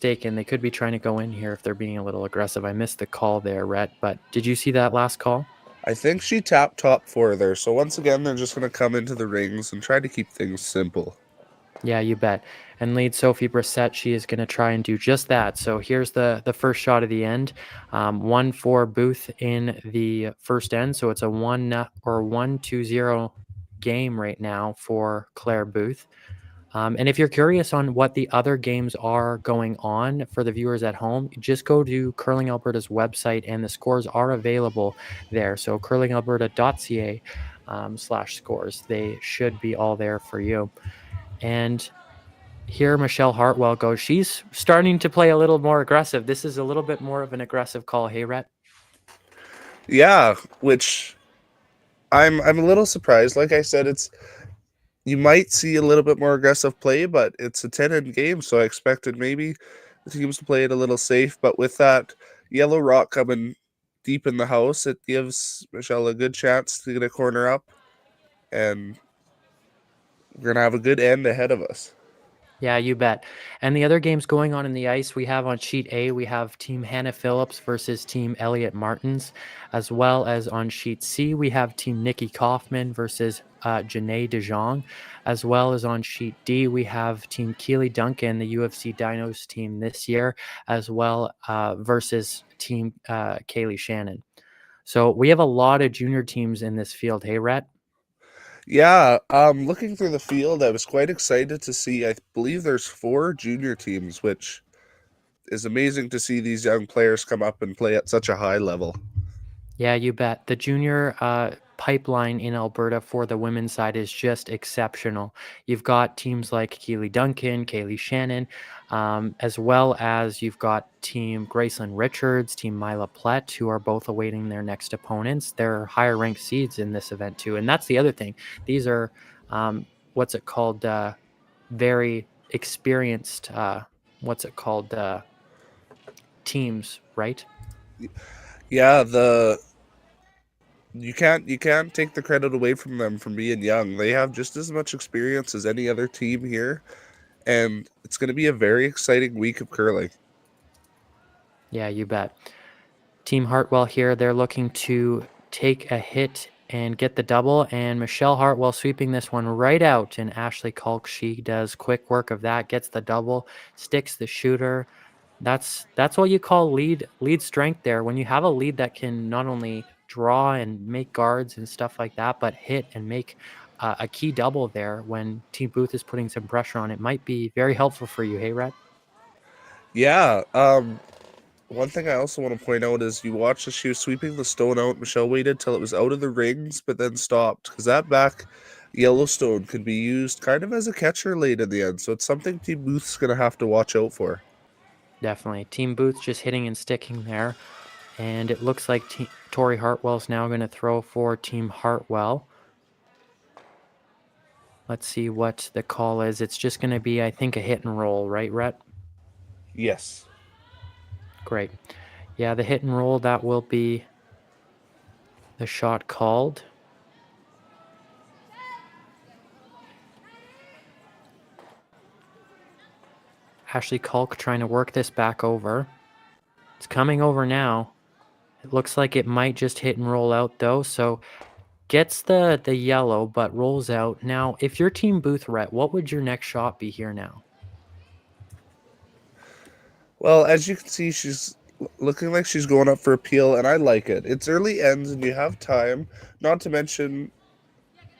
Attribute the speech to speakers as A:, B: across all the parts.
A: mistaken, they could be trying to go in here if they're being a little aggressive. I missed the call there, Rhett, but did you see that last call?
B: I think she tapped top four there. So once again, they're just going to come into the rings and try to keep things simple.
A: Yeah, you bet. And lead Sophie Brissett, she is going to try and do just that. So here's the first shot of the end. 1-4 Booth in the first end. So it's a 1-2-0 game right now for Claire Booth. And if you're curious on what the other games are going on for the viewers at home, just go to Curling Alberta's website and the scores are available there. So curlingalberta.ca /scores. They should be all there for you. And here Michelle Hartwell goes. She's starting to play a little more aggressive. This is a little bit more of an aggressive call. Hey, Rhett?
B: Yeah, which I'm a little surprised. Like I said, you might see a little bit more aggressive play, but it's a 10-end game, so I expected maybe the teams to play it a little safe. But with that yellow rock coming deep in the house, it gives Michelle a good chance to get a corner up, and we're gonna have a good end ahead of us.
A: Yeah, you bet. And the other games going on in the ice, we have on sheet A, we have Team Hannah Phillips versus Team Elliot Martins, as well as on sheet C, we have Team Nikki Kaufman versus Janae DeJong, as well as on sheet D, we have Team Keely Duncan, the UFC Dinos team this year, as well versus Team Kaylee Shannon. So we have a lot of junior teams in this field. Hey, Rhett?
B: Yeah, looking through the field, I was quite excited to see. I believe there's 4 junior teams, which is amazing to see these young players come up and play at such a high level.
A: Yeah, you bet. The junior pipeline in Alberta for the women's side is just exceptional. You've got teams like Keely Duncan, Kaylee Shannon, as well as you've got Team Graceland Richards, Team Mila Plett, who are both awaiting their next opponents. They're higher ranked seeds in this event too. And that's the other thing. These are, what's it called, very experienced, teams, right?
B: Yeah, you can't take the credit away from them from being young. They have just as much experience as any other team here, and it's going to be a very exciting week of curling.
A: Yeah, you bet. Team Hartwell here, they're looking to take a hit and get the double, and Michelle Hartwell sweeping this one right out, and Ashley Kalk, she does quick work of that, gets the double, sticks the shooter. That's what you call lead strength there. When you have a lead that can not only draw and make guards and stuff like that, but hit and make a key double there when Team Booth is putting some pressure on, it might be very helpful for you. Hey, Rhett?
B: Yeah, one thing I also want to point out is you watch as she was sweeping the stone out, Michelle waited till it was out of the rings, but then stopped, because that back Yellowstone could be used kind of as a catcher late in the end, so it's something Team Booth's going to have to watch out for.
A: Definitely. Team Booth just hitting and sticking there. And it looks like Tori Hartwell's now going to throw for Team Hartwell. Let's see what the call is. It's just going to be, I think, a hit and roll, right, Rhett?
B: Yes.
A: Great. Yeah, the hit and roll, that will be the shot called. Ashley Kalk trying to work this back over. It's coming over now. It looks like it might just hit and roll out, though. So gets the yellow, but rolls out. Now, if you're Team Booth, Rhett, what would your next shot be here now?
B: Well, as you can see, she's looking like she's going up for appeal, and I like it. It's early ends, and you have time, not to mention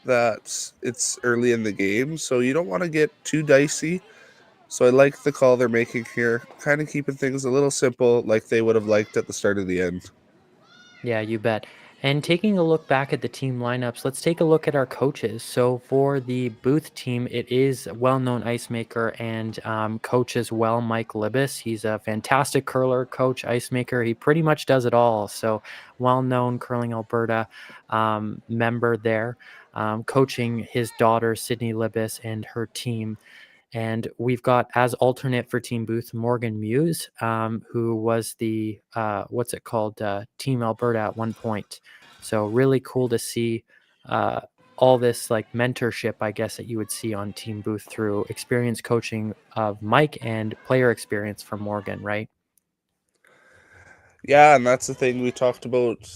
B: that it's early in the game, so you don't want to get too dicey. So I like the call they're making here, kind of keeping things a little simple like they would have liked at the start of the end.
A: Yeah, you bet. And taking a look back at the team lineups, let's take a look at our coaches. So for the Booth team, it is well-known ice maker and coach as well, Mike Libis. He's a fantastic curler, coach, ice maker. He pretty much does it all. So well-known Curling Alberta member there, coaching his daughter, Sydney Libis, and her team. And we've got as alternate for Team Booth, Morgan Muse, who was the, Team Alberta at one point. So really cool to see all this like mentorship, I guess, that you would see on Team Booth through experience coaching of Mike and player experience from Morgan, right?
B: Yeah, and that's the thing we talked about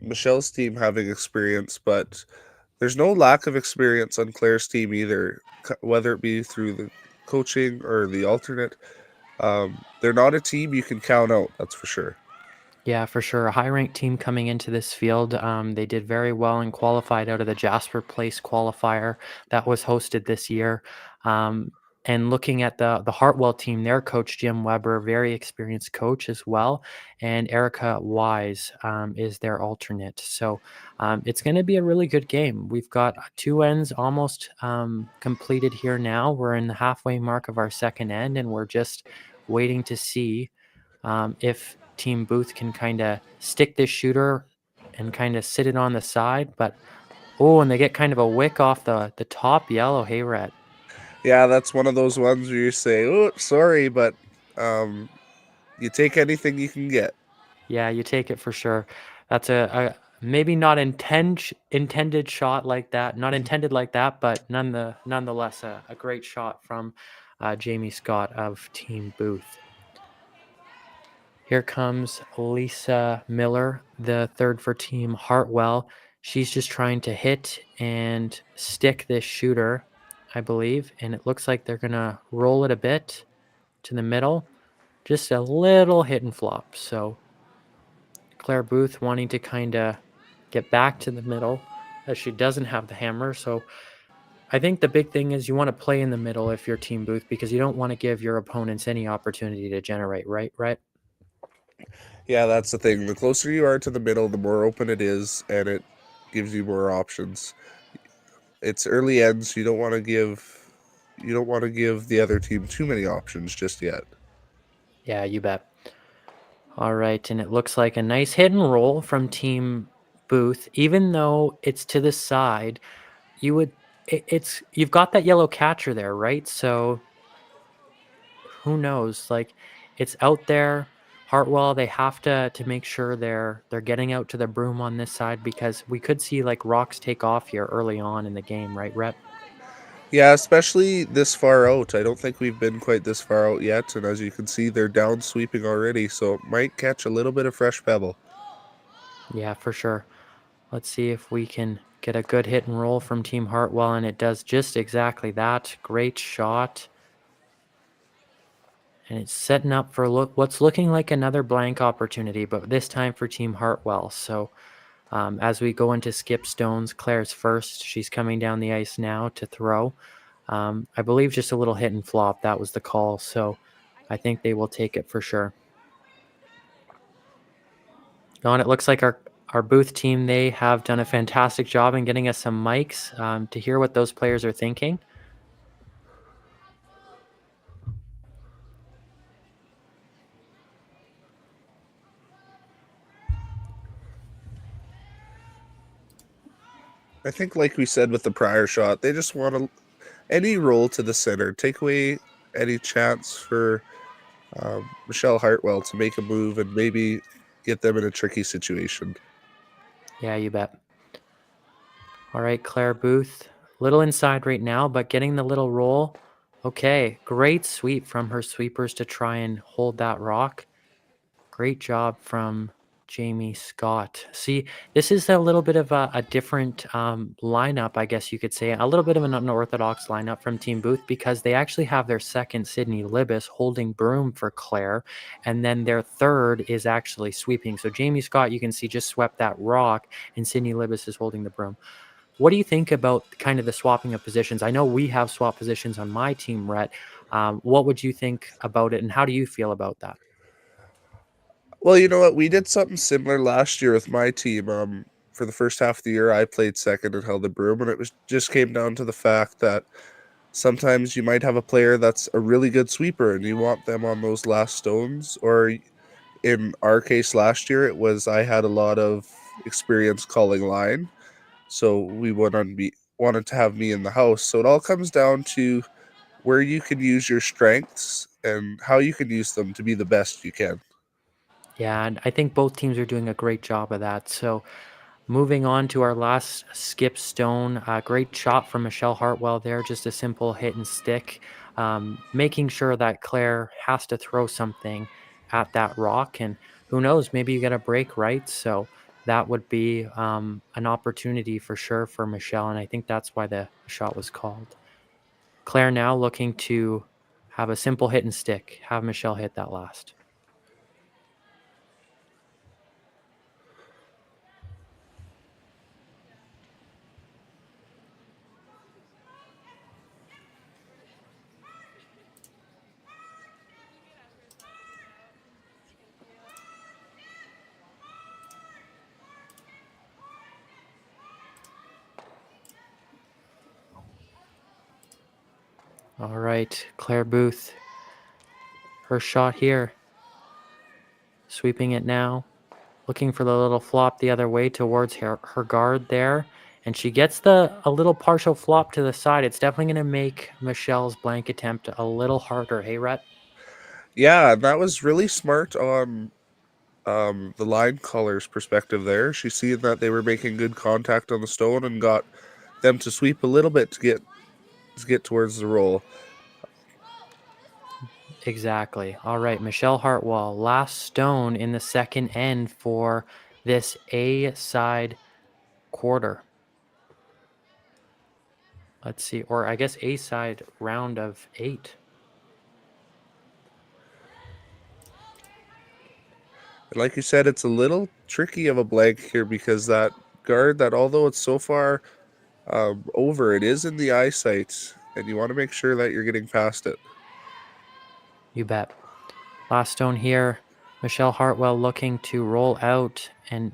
B: Michelle's team having experience, but there's no lack of experience on Claire's team either, whether it be through the coaching or the alternate. They're not a team you can count out, that's for sure.
A: Yeah, for sure. A high-ranked team coming into this field. They did very well and qualified out of the Jasper Place qualifier that was hosted this year. Um, and looking at the Hartwell team, their coach Jim Weber, very experienced coach as well, and Erica Wise is their alternate. So it's going to be a really good game. We've got two ends almost completed here now. We're in the halfway mark of our second end, and we're just waiting to see if Team Booth can kind of stick this shooter and kind of sit it on the side. But oh, and they get kind of a wick off the top yellow hayret.
B: Yeah, that's one of those ones where you say, "Oh, sorry," but um, you take anything you can get.
A: Yeah, you take it for sure. That's a maybe not intended shot like that, not intended like that, but nonetheless a great shot from Jamie Scott of Team Booth. Here comes Lisa Miller, the third for Team Hartwell. She's just trying to hit and stick this shooter, I believe. And it looks like they're going to roll it a bit to the middle. Just a little hit and flop. So Claire Booth wanting to kind of get back to the middle as she doesn't have the hammer. So I think the big thing is you want to play in the middle if you're Team Booth because you don't want to give your opponents any opportunity to generate, right? Right?
B: Yeah, that's the thing. The closer you are to the middle, the more open it is, and it gives you more options. It's early ends. You don't want to give the other team too many options just yet.
A: Yeah, you bet. All right, and it looks like a nice hit and roll from Team Booth. Even though it's to the side, you would it's you've got that yellow catcher there, right? So who knows? Like it's out there. Hartwell, they have to make sure they're getting out to the broom on this side because we could see like rocks take off here early on in the game, right, Rhett?
B: Yeah, especially this far out. I don't think we've been quite this far out yet, and as you can see, they're down sweeping already, so it might catch a little bit of fresh pebble.
A: Yeah, for sure. Let's see if we can get a good hit and roll from Team Hartwell, and it does just exactly that. Great shot. And it's setting up for what's looking like another blank opportunity, but this time for Team Hartwell. So as we go into skip stones, Claire's first. She's coming down the ice now to throw. I believe just a little hit and flop. That was the call. So I think they will take it for sure. Oh, and it looks like our booth team, they have done a fantastic job in getting us some mics to hear what those players are thinking.
B: I think, like we said with the prior shot, they just want any roll to the center, take away any chance for Michelle Hartwell to make a move and maybe get them in a tricky situation.
A: Yeah, you bet. All right, Claire Booth, little inside right now, but getting the little roll. Okay, great sweep from her sweepers to try and hold that rock. Great job from Jamie Scott. See, this is a little bit of a different lineup, I guess you could say. A little bit of an unorthodox lineup from Team Booth because they actually have their second, Sydney Libis, holding broom for Claire. And then their third is actually sweeping. So Jamie Scott, you can see, just swept that rock, and Sydney Libis is holding the broom. What do you think about kind of the swapping of positions? I know we have swap positions on my team, Rhett. What would you think about it, and how do you feel about that?
B: Well, you know what? We did something similar last year with my team. For the first half of the year, I played second and held the broom, and it was just came down to the fact that sometimes you might have a player that's a really good sweeper, and you want them on those last stones. Or in our case last year, it was I had a lot of experience calling line, so we wanted to have me in the house. So it all comes down to where you can use your strengths and how you can use them to be the best you can.
A: Yeah, and I think both teams are doing a great job of that. So Moving on to our last skip stone. Great shot from Michelle Hartwell there. Just a simple hit and stick. Making sure that Claire has to throw something at that rock. And who knows, maybe you get a break, right? So that would be an opportunity for sure for Michelle. And I think that's why the shot was called. Claire now looking to have a simple hit and stick. Have Michelle hit that last. All right, Claire Booth. Her shot here. Sweeping it now. Looking for the little flop the other way towards her guard there. And she gets a little partial flop to the side. It's definitely going to make Michelle's blank attempt a little harder. Hey, Rhett?
B: Yeah, that was really smart on the line caller's perspective there. She seen that they were making good contact on the stone and got them to sweep a little bit to get towards the roll.
A: Exactly. All right, Michelle Hartwell, last stone in the second end for this A side quarter. Let's see, or I guess A side round of 8.
B: And like you said, it's a little tricky of a blank here because that guard, that although it's so far over, it is in the eyesight, and you want to make sure that you're getting past it.
A: You bet. Last stone here. Michelle Hartwell looking to roll out and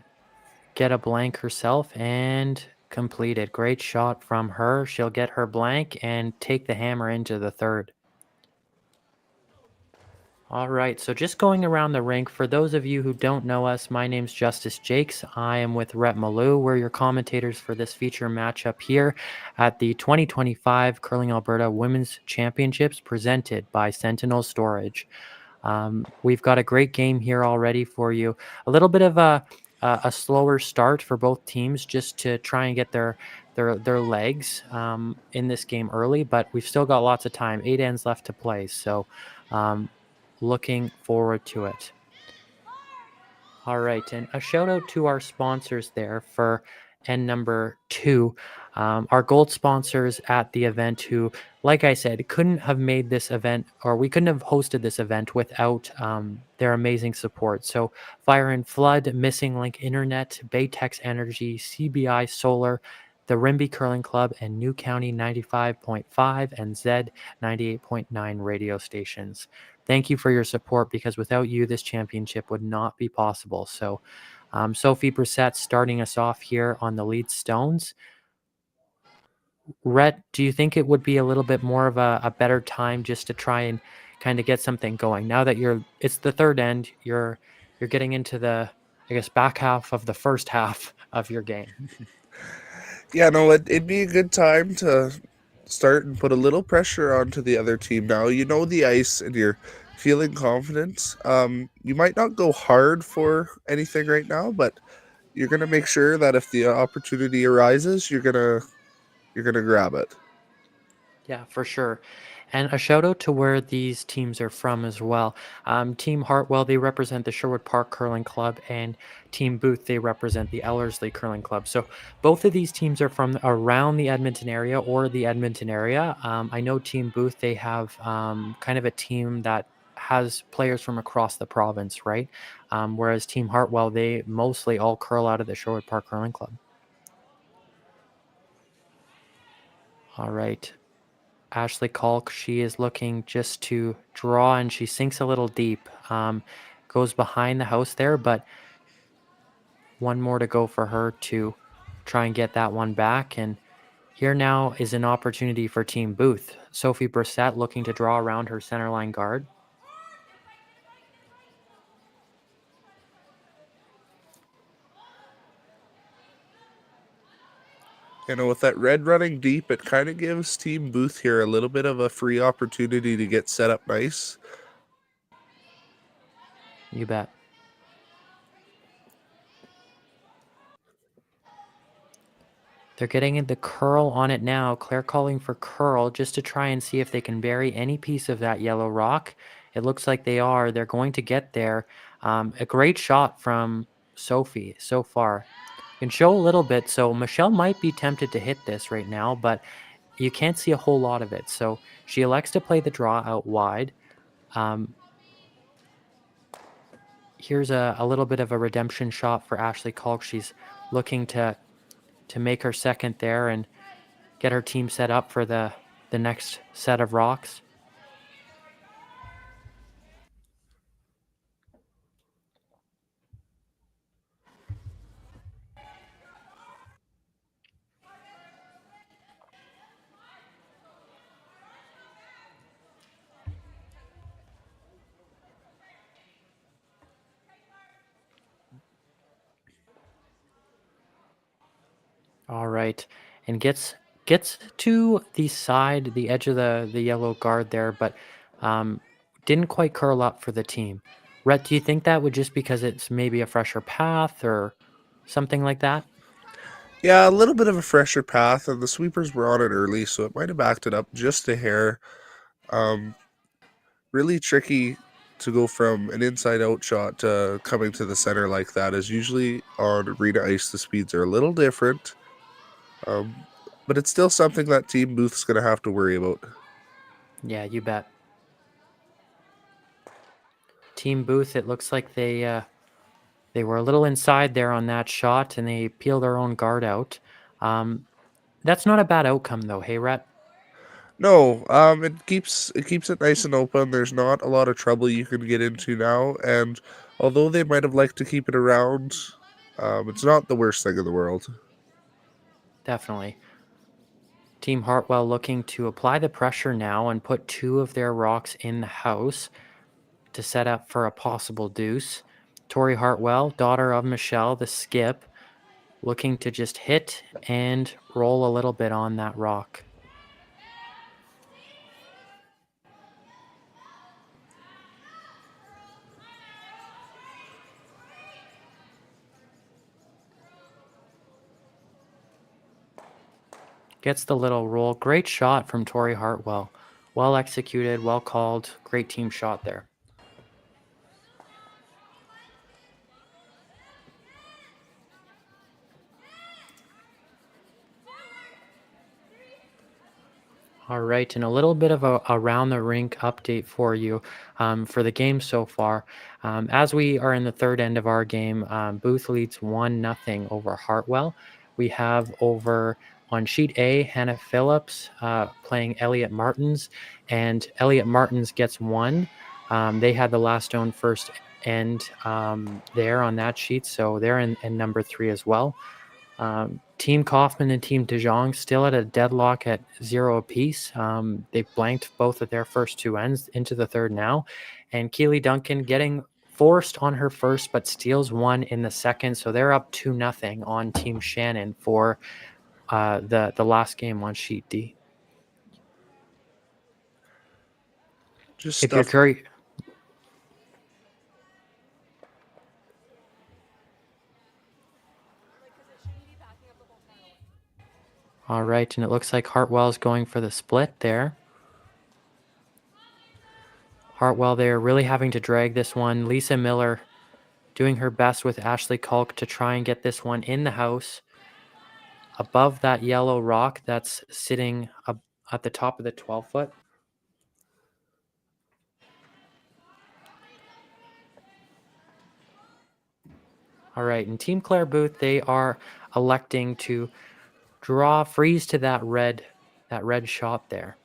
A: get a blank herself and completed. Great shot from her. She'll get her blank and take the hammer into the third. All right, so just going around the rink, for those of you who don't know us, my name's Justice Jakes. I am with Rhett Malou. We're your commentators for this feature matchup here at the 2025 Curling Alberta Women's Championships presented by Sentinel Storage. We've got a great game here already for you. A little bit of a slower start for both teams just to try and get their legs in this game early, but we've still got lots of time. 8 ends left to play, so looking forward to it. All right, and a shout out to our sponsors there for end number 2. Our gold sponsors at the event who, like I said, couldn't have made this event, or we couldn't have hosted this event without their amazing support. So Fire and Flood, Missing Link Internet, Baytex Energy, CBI Solar, the Rimbey Curling Club, and New County 95.5 and Z 98.9 radio stations. Thank you for your support, because without you, this championship would not be possible. So Sophie Brissett starting us off here on the lead stones. Rhett, do you think it would be a little bit more of a better time just to try and kind of get something going now that it's the third end, you're getting into the, I guess, back half of the first half of your game?
B: Yeah, no, it'd be a good time to start and put a little pressure onto the other team. Now you know the ice and you're feeling confident. You might not go hard for anything right now, but you're gonna make sure that if the opportunity arises, you're gonna grab it.
A: Yeah, for sure. And a shout out to where these teams are from as well. Team Hartwell, they represent the Sherwood Park Curling Club, and Team Booth, they represent the Ellerslie Curling Club. So both of these teams are from around the Edmonton area or the Edmonton area. I know Team Booth, they have kind of a team that has players from across the province, right? Whereas Team Hartwell, they mostly all curl out of the Sherwood Park Curling Club. All right. Ashley Kalk, she is looking just to draw, and she sinks a little deep. Goes behind the house there, but one more to go for her to try and get that one back. And here now is an opportunity for Team Booth. Sophie Brissett looking to draw around her centerline guard.
B: You know, with that red running deep, it kind of gives Team Booth here a little bit of a free opportunity to get set up nice.
A: You bet. They're getting the curl on it now. Claire calling for curl just to try and see if they can bury any piece of that yellow rock. It looks like they are. They're going to get there. A great shot from Sophie so far. You can show a little bit. So Michelle might be tempted to hit this right now, but you can't see a whole lot of it. So she elects to play the draw out wide. Here's a little bit of a redemption shot for Ashley Kalk. She's looking to make her second there and get her team set up for the next set of rocks. All right, and gets to the side, the edge of the yellow guard there, but didn't quite curl up for the team. Rhett, do you think that would just because it's maybe a fresher path or something like that?
B: Yeah, a little bit of a fresher path, and the sweepers were on it early, so it might have backed it up just a hair. Really tricky to go from an inside out shot to coming to the center like that, as usually on arena ice the speeds are a little different. But it's still something that Team Booth's going to have to worry about.
A: Yeah, you bet. Team Booth, it looks like they were a little inside there on that shot, and they peel their own guard out. That's not a bad outcome, though. Hey, Rhett?
B: No, it keeps it nice and open. There's not a lot of trouble you can get into now, and although they might have liked to keep it around, it's not the worst thing in the world.
A: Definitely. Team Hartwell looking to apply the pressure now and put two of their rocks in the house to set up for a possible deuce. Tori Hartwell, daughter of Michelle, the skip, looking to just hit and roll a little bit on that rock. Gets the little roll. Great shot from Tori Hartwell. Well executed, well called. Great team shot there. All right, and a little bit of a around the rink update for you for the game so far. As we are in the third end of our game, Booth leads 1-0 over Hartwell. We have over on sheet A, Hannah Phillips playing Elliot Martins, and Elliot Martins gets one. They had the last stone first end there on that sheet, so they're in number 3 as well. Team Kaufman and Team De Jong still at a deadlock at 0 apiece. They've blanked both of their first two ends into the third now. And Keely Duncan getting forced on her first, but steals one in the second. So they're up 2-0 on Team Shannon for the last game on sheet D.
B: Just
A: If you're
B: stuff.
A: curious. All right, and it looks like Hartwell's going for the split there. Hartwell there really having to drag this one. Lisa Miller doing her best with Ashley Kalk to try and get this one in the house above that yellow rock that's sitting up at the top of the 12-foot. All right, and Team Claire Booth, they are electing to freeze to that red shot there.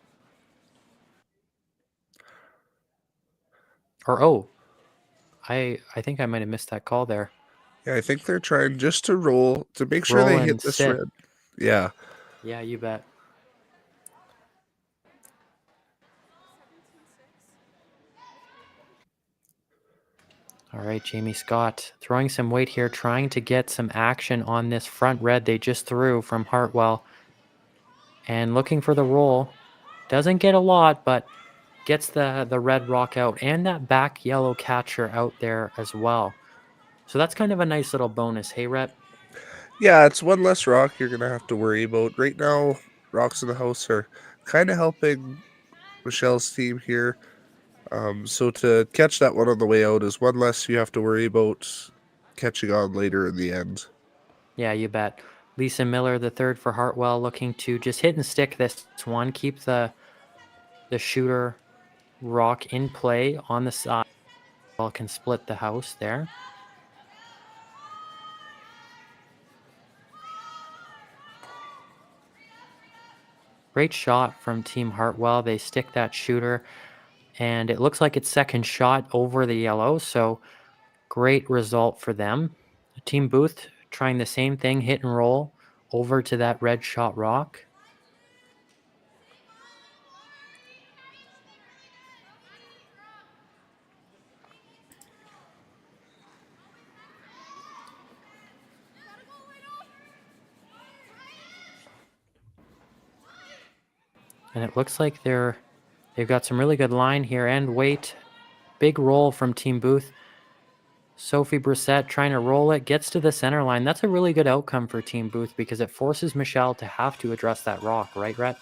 A: Or I think I might have missed that call there.
B: Yeah, I think they're trying just to roll to make sure
A: Roll
B: they
A: and
B: hit this
A: sit.
B: red. Yeah.
A: Yeah, you bet. All right, Jamie Scott throwing some weight here, trying to get some action on this front red they just threw from Hartwell. And looking for the roll. Doesn't get a lot, but gets the red rock out and that back yellow catcher out there as well. So that's kind of a nice little bonus. Hey, Rhett?
B: Yeah, it's one less rock you're gonna have to worry about. Right now, rocks in the house are kind of helping Michelle's team here. So to catch that one on the way out is one less you have to worry about catching on later in the end.
A: Yeah, you bet. Lisa Miller, the third for Hartwell, looking to just hit and stick this one, keep the shooter rock in play on the side. Can split the house there. Great shot from Team Hartwell. They stick that shooter, and it looks like it's second shot over the yellow, so great result for them. Team Booth trying the same thing, hit and roll over to that red shot rock. And it looks like they've got some really good line here and weight. Big roll from Team Booth. Sophie Brissett trying to roll it, gets to the center line. That's a really good outcome for Team Booth because it forces Michelle to have to address that rock, right, Rhett?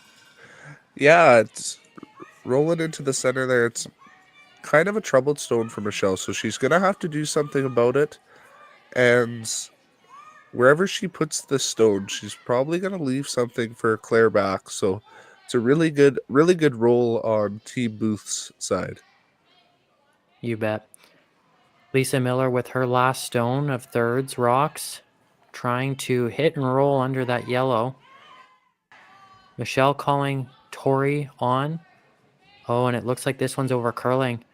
B: Yeah, it's rolling into the center there. It's kind of a troubled stone for Michelle, so she's gonna have to do something about it. And wherever she puts the stone, she's probably gonna leave something for Claire back. So it's a really good roll on Team Booth's side.
A: You bet. Lisa Miller with her last stone of thirds rocks, trying to hit and roll under that yellow. Michelle calling Tori on. Oh, and it looks like this one's over curling.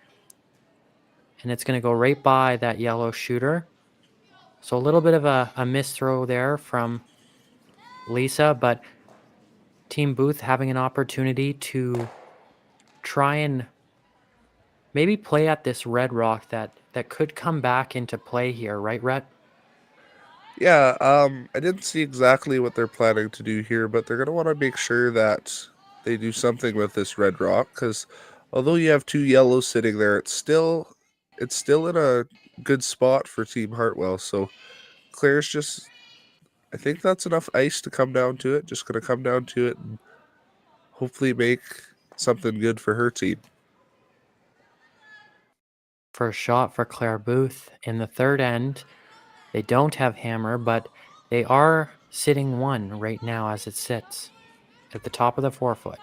A: And it's going to go right by that yellow shooter. So a little bit of a misthrow there from Lisa, but Team Booth having an opportunity to try and maybe play at this red rock that could come back into play here, right, Rhett?
B: Yeah, I didn't see exactly what they're planning to do here, but they're gonna want to make sure that they do something with this red rock because although you have two yellows sitting there, it's still in a good spot for Team Hartwell. So Claire's just, I think that's enough ice to come down to it. Just gonna come down to it and hopefully make something good for her team.
A: First shot for Claire Booth in the third end. They don't have hammer, but they are sitting one right now as it sits at the top of the 4-foot.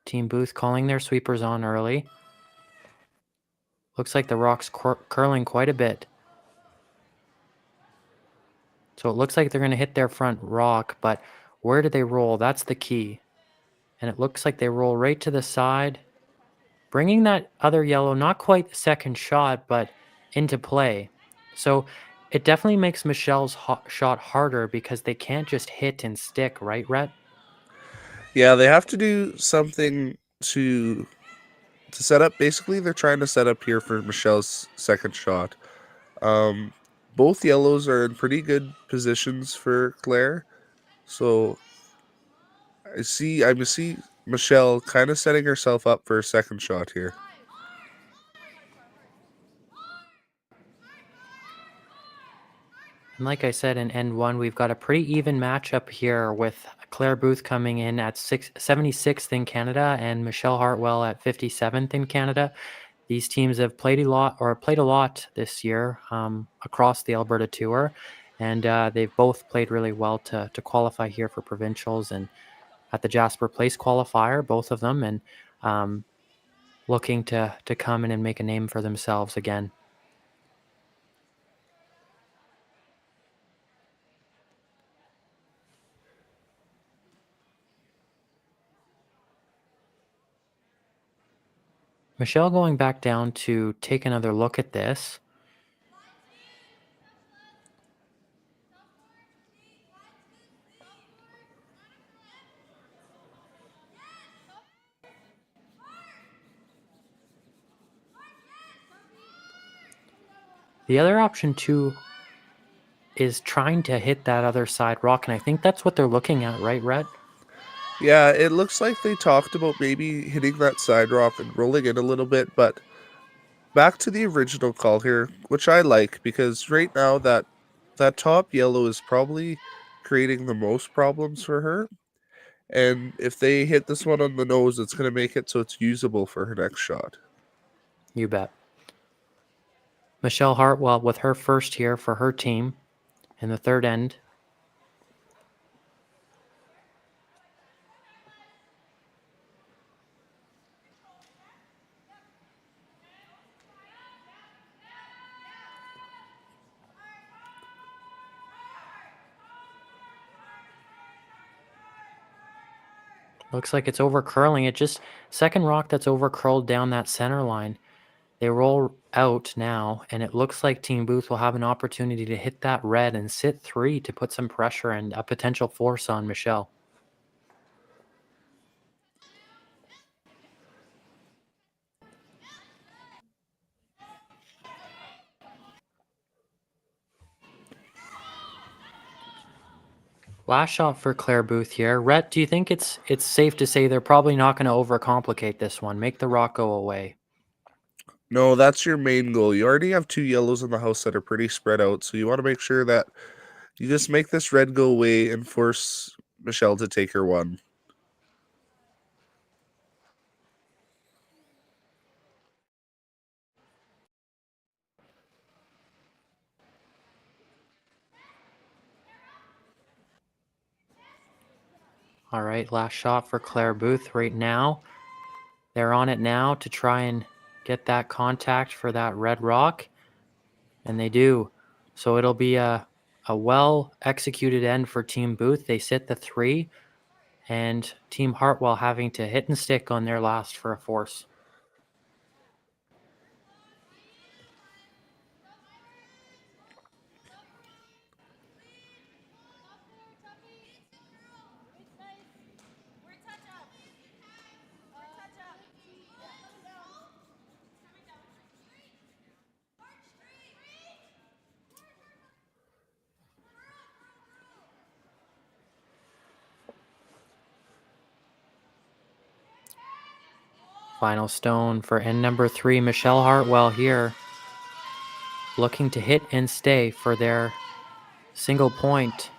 A: Team Booth calling their sweepers on early. Looks like the rock's curling quite a bit. So it looks like they're going to hit their front rock, but where do they roll? That's the key. And it looks like they roll right to the side, bringing that other yellow, not quite the second shot, but into play. So it definitely makes Michelle's shot harder because they can't just hit and stick, right, Rhett?
B: Yeah, they have to do something to set up. Basically, they're trying to set up here for Michelle's second shot. Um, both yellows are in pretty good positions for Claire. So I see Michelle kind of setting herself up for a second shot here.
A: And like I said in end one, we've got a pretty even matchup here with Claire Booth coming in at 76th in Canada and Michelle Hartwell at 57th in Canada. These teams have played a lot this year across the Alberta Tour, and they've both played really well to qualify here for provincials and at the Jasper Place qualifier, both of them, and looking to come in and make a name for themselves again. Michelle going back down to take another look at this. The other option too is trying to hit that other side rock, and I think that's what they're looking at, right, Rhett?
B: Yeah, it looks like they talked about maybe hitting that side rock and rolling in a little bit, but back to the original call here, which I like because right now that top yellow is probably creating the most problems for her. And if they hit this one on the nose, it's going to make it so it's usable for her next shot.
A: You bet. Michelle Hartwell with her first here for her team in the third end. Looks like it's over curling. It just second rock that's over curled down that center line. They roll out now, and it looks like Team Booth will have an opportunity to hit that red and sit 3 to put some pressure and a potential force on Michelle. Last shot for Claire Booth here. Rhett, do you think it's safe to say they're probably not going to overcomplicate this one? Make the rock go away.
B: No, that's your main goal. You already have 2 yellows in the house that are pretty spread out, so you want to make sure that you just make this red go away and force Michelle to take her one.
A: All right, last shot for Claire Booth right now. They're on it now to try and get that contact for that red rock, and they do. So it'll be a well-executed end for Team Booth. They sit the 3, and Team Hartwell having to hit and stick on their last for a force. Final stone for end number 3, Michelle Hartwell here, looking to hit and stay for their single point.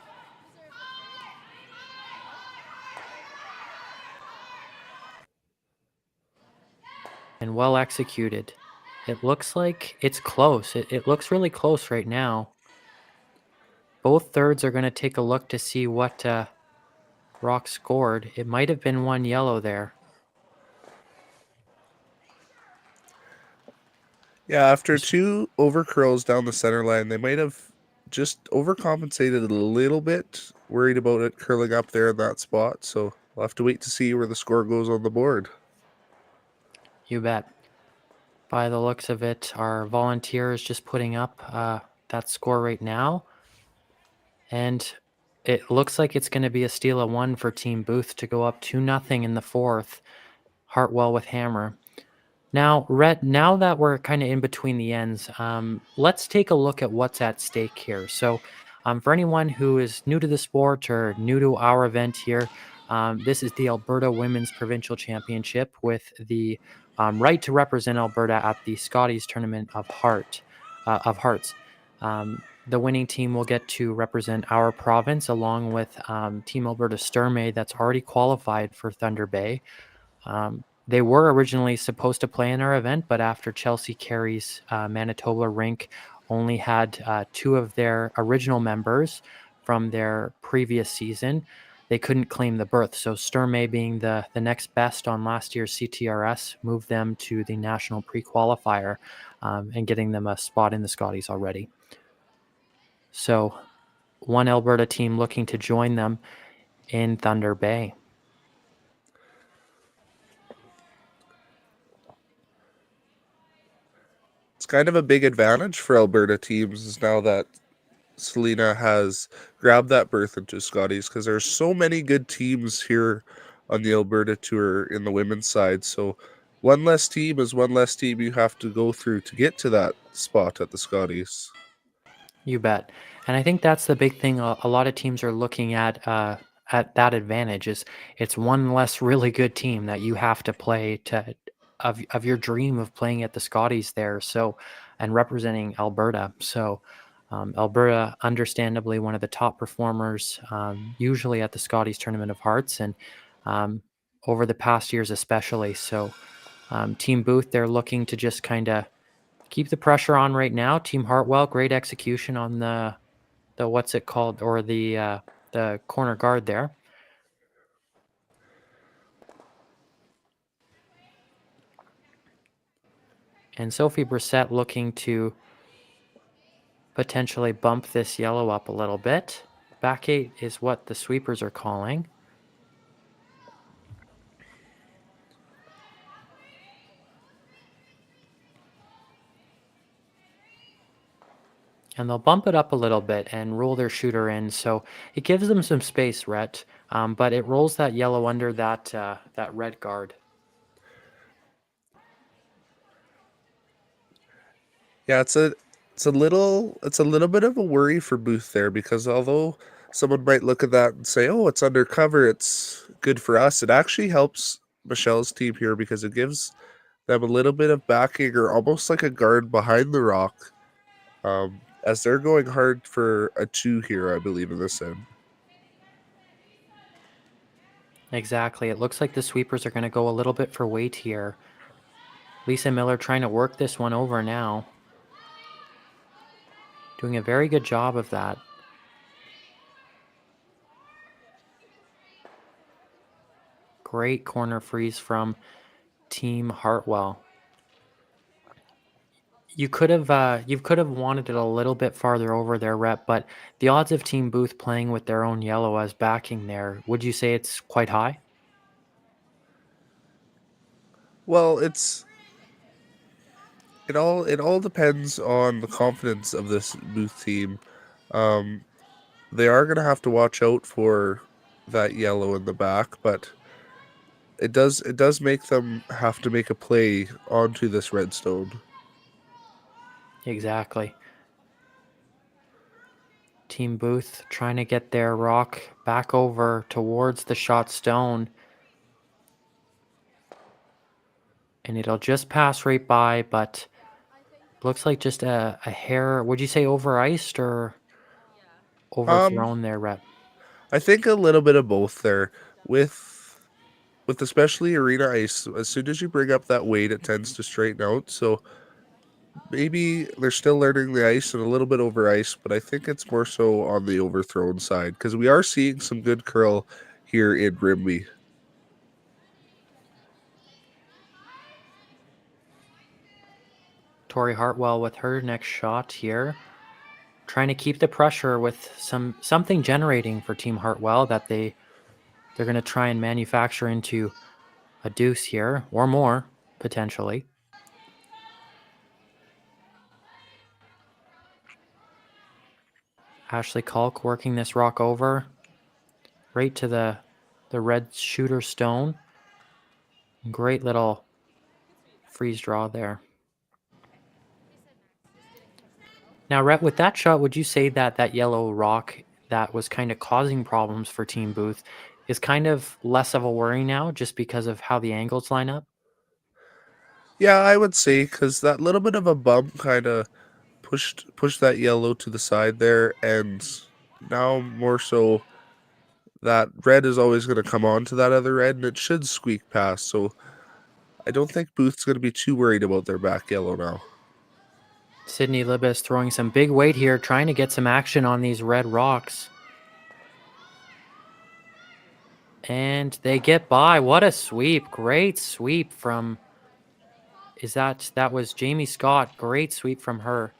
A: And well executed. It looks like it's close. It looks really close right now. Both thirds are going to take a look to see what Rock scored. It might have been 1 yellow there.
B: Yeah, after 2 over curls down the center line, they might have just overcompensated a little bit, worried about it curling up there in that spot. So we'll have to wait to see where the score goes on the board.
A: You bet. By the looks of it, our volunteer is just putting up that score right now. And it looks like it's going to be a steal of 1 for Team Booth to go up 2-0 in the fourth. Hartwell with hammer. Now, Rhett, now that we're kind of in between the ends, let's take a look at what's at stake here. So, for anyone who is new to the sport or new to our event here, this is the Alberta Women's Provincial Championship with the right to represent Alberta at the Scotties Tournament of Hearts. The winning team will get to represent our province along with Team Alberta Sturmey that's already qualified for Thunder Bay. They were originally supposed to play in our event, but after Chelsea Carey's Manitoba rink only had 2 of their original members from their previous season, they couldn't claim the berth. So Sturmey, being the next best on last year's CTRS, moved them to the national pre-qualifier and getting them a spot in the Scotties already. So one Alberta team looking to join them in Thunder Bay.
B: It's kind of a big advantage for Alberta teams now that Selena has grabbed that berth into Scotties because there's so many good teams here on the Alberta Tour in the women's side. So one less team is one less team you have to go through to get to that spot at the Scotties.
A: You bet. And I think that's the big thing a lot of teams are looking at at that advantage. Is it's one less really good team that you have to play to of your dream of playing at the Scotties there. So and representing Alberta. So Alberta, understandably, one of the top performers, usually at the Scotties Tournament of Hearts, and um, over the past years especially. So Team Booth, they're looking to just kind of keep the pressure on right now. Team Hartwell, great execution on the what's it called, or the corner guard there. And Sophie Brissett looking to potentially bump this yellow up a little bit. Back eight is what the sweepers are calling. And they'll bump it up a little bit and roll their shooter in. So it gives them some space, Rhett, but it rolls that yellow under that red guard.
B: Yeah, it's a little bit of a worry for Booth there, because although someone might look at that and say, "Oh, it's undercover, it's good for us," it actually helps Michelle's team here because it gives them a little bit of backing, or almost like a guard behind the rock, as they're going hard for a 2 here, I believe, in this end.
A: Exactly. It looks like the sweepers are going to go a little bit for weight here. Lisa Miller trying to work this one over now. Doing a very good job of that. Great corner freeze from Team Hartwell. You could have wanted it a little bit farther over there, Rep, but the odds of Team Booth playing with their own yellow as backing there, would you say it's quite high?
B: Well, it all depends on the confidence of this Booth team. Um, they are going to have to watch out for that yellow in the back, but it does make them have to make a play onto this redstone.
A: Exactly. Team Booth trying to get their rock back over towards the shot stone. And it'll just pass right by, but looks like just a hair. Would you say over iced or
B: Um,
A: overthrown there, Rep?
B: I think a little bit of both there. With especially arena ice, as soon as you bring up that weight, it tends to straighten out. So maybe they're still learning the ice and a little bit over ice, but I think it's more so on the overthrown side, because we are seeing some good curl here in Rimbey.
A: Tori Hartwell with her next shot here. Trying to keep the pressure with something generating for Team Hartwell that they're going to try and manufacture into a deuce here or more, potentially. Ashley Kalk working this rock over right to the red shooter stone. Great little freeze draw there. Now, Rhett, with that shot, would you say that that yellow rock that was kind of causing problems for Team Booth is kind of less of a worry now just because of how the angles line up?
B: Yeah, I would say, because that little bit of a bump kind of pushed that yellow to the side there, and now more so that red is always going to come on to that other red, and it should squeak past. So I don't think Booth's going to be too worried about their back yellow now.
A: Sydney Libis throwing some big weight here, trying to get some action on these red rocks. And they get by. What a sweep. Great sweep from, that was Jamie Scott. Great sweep from her.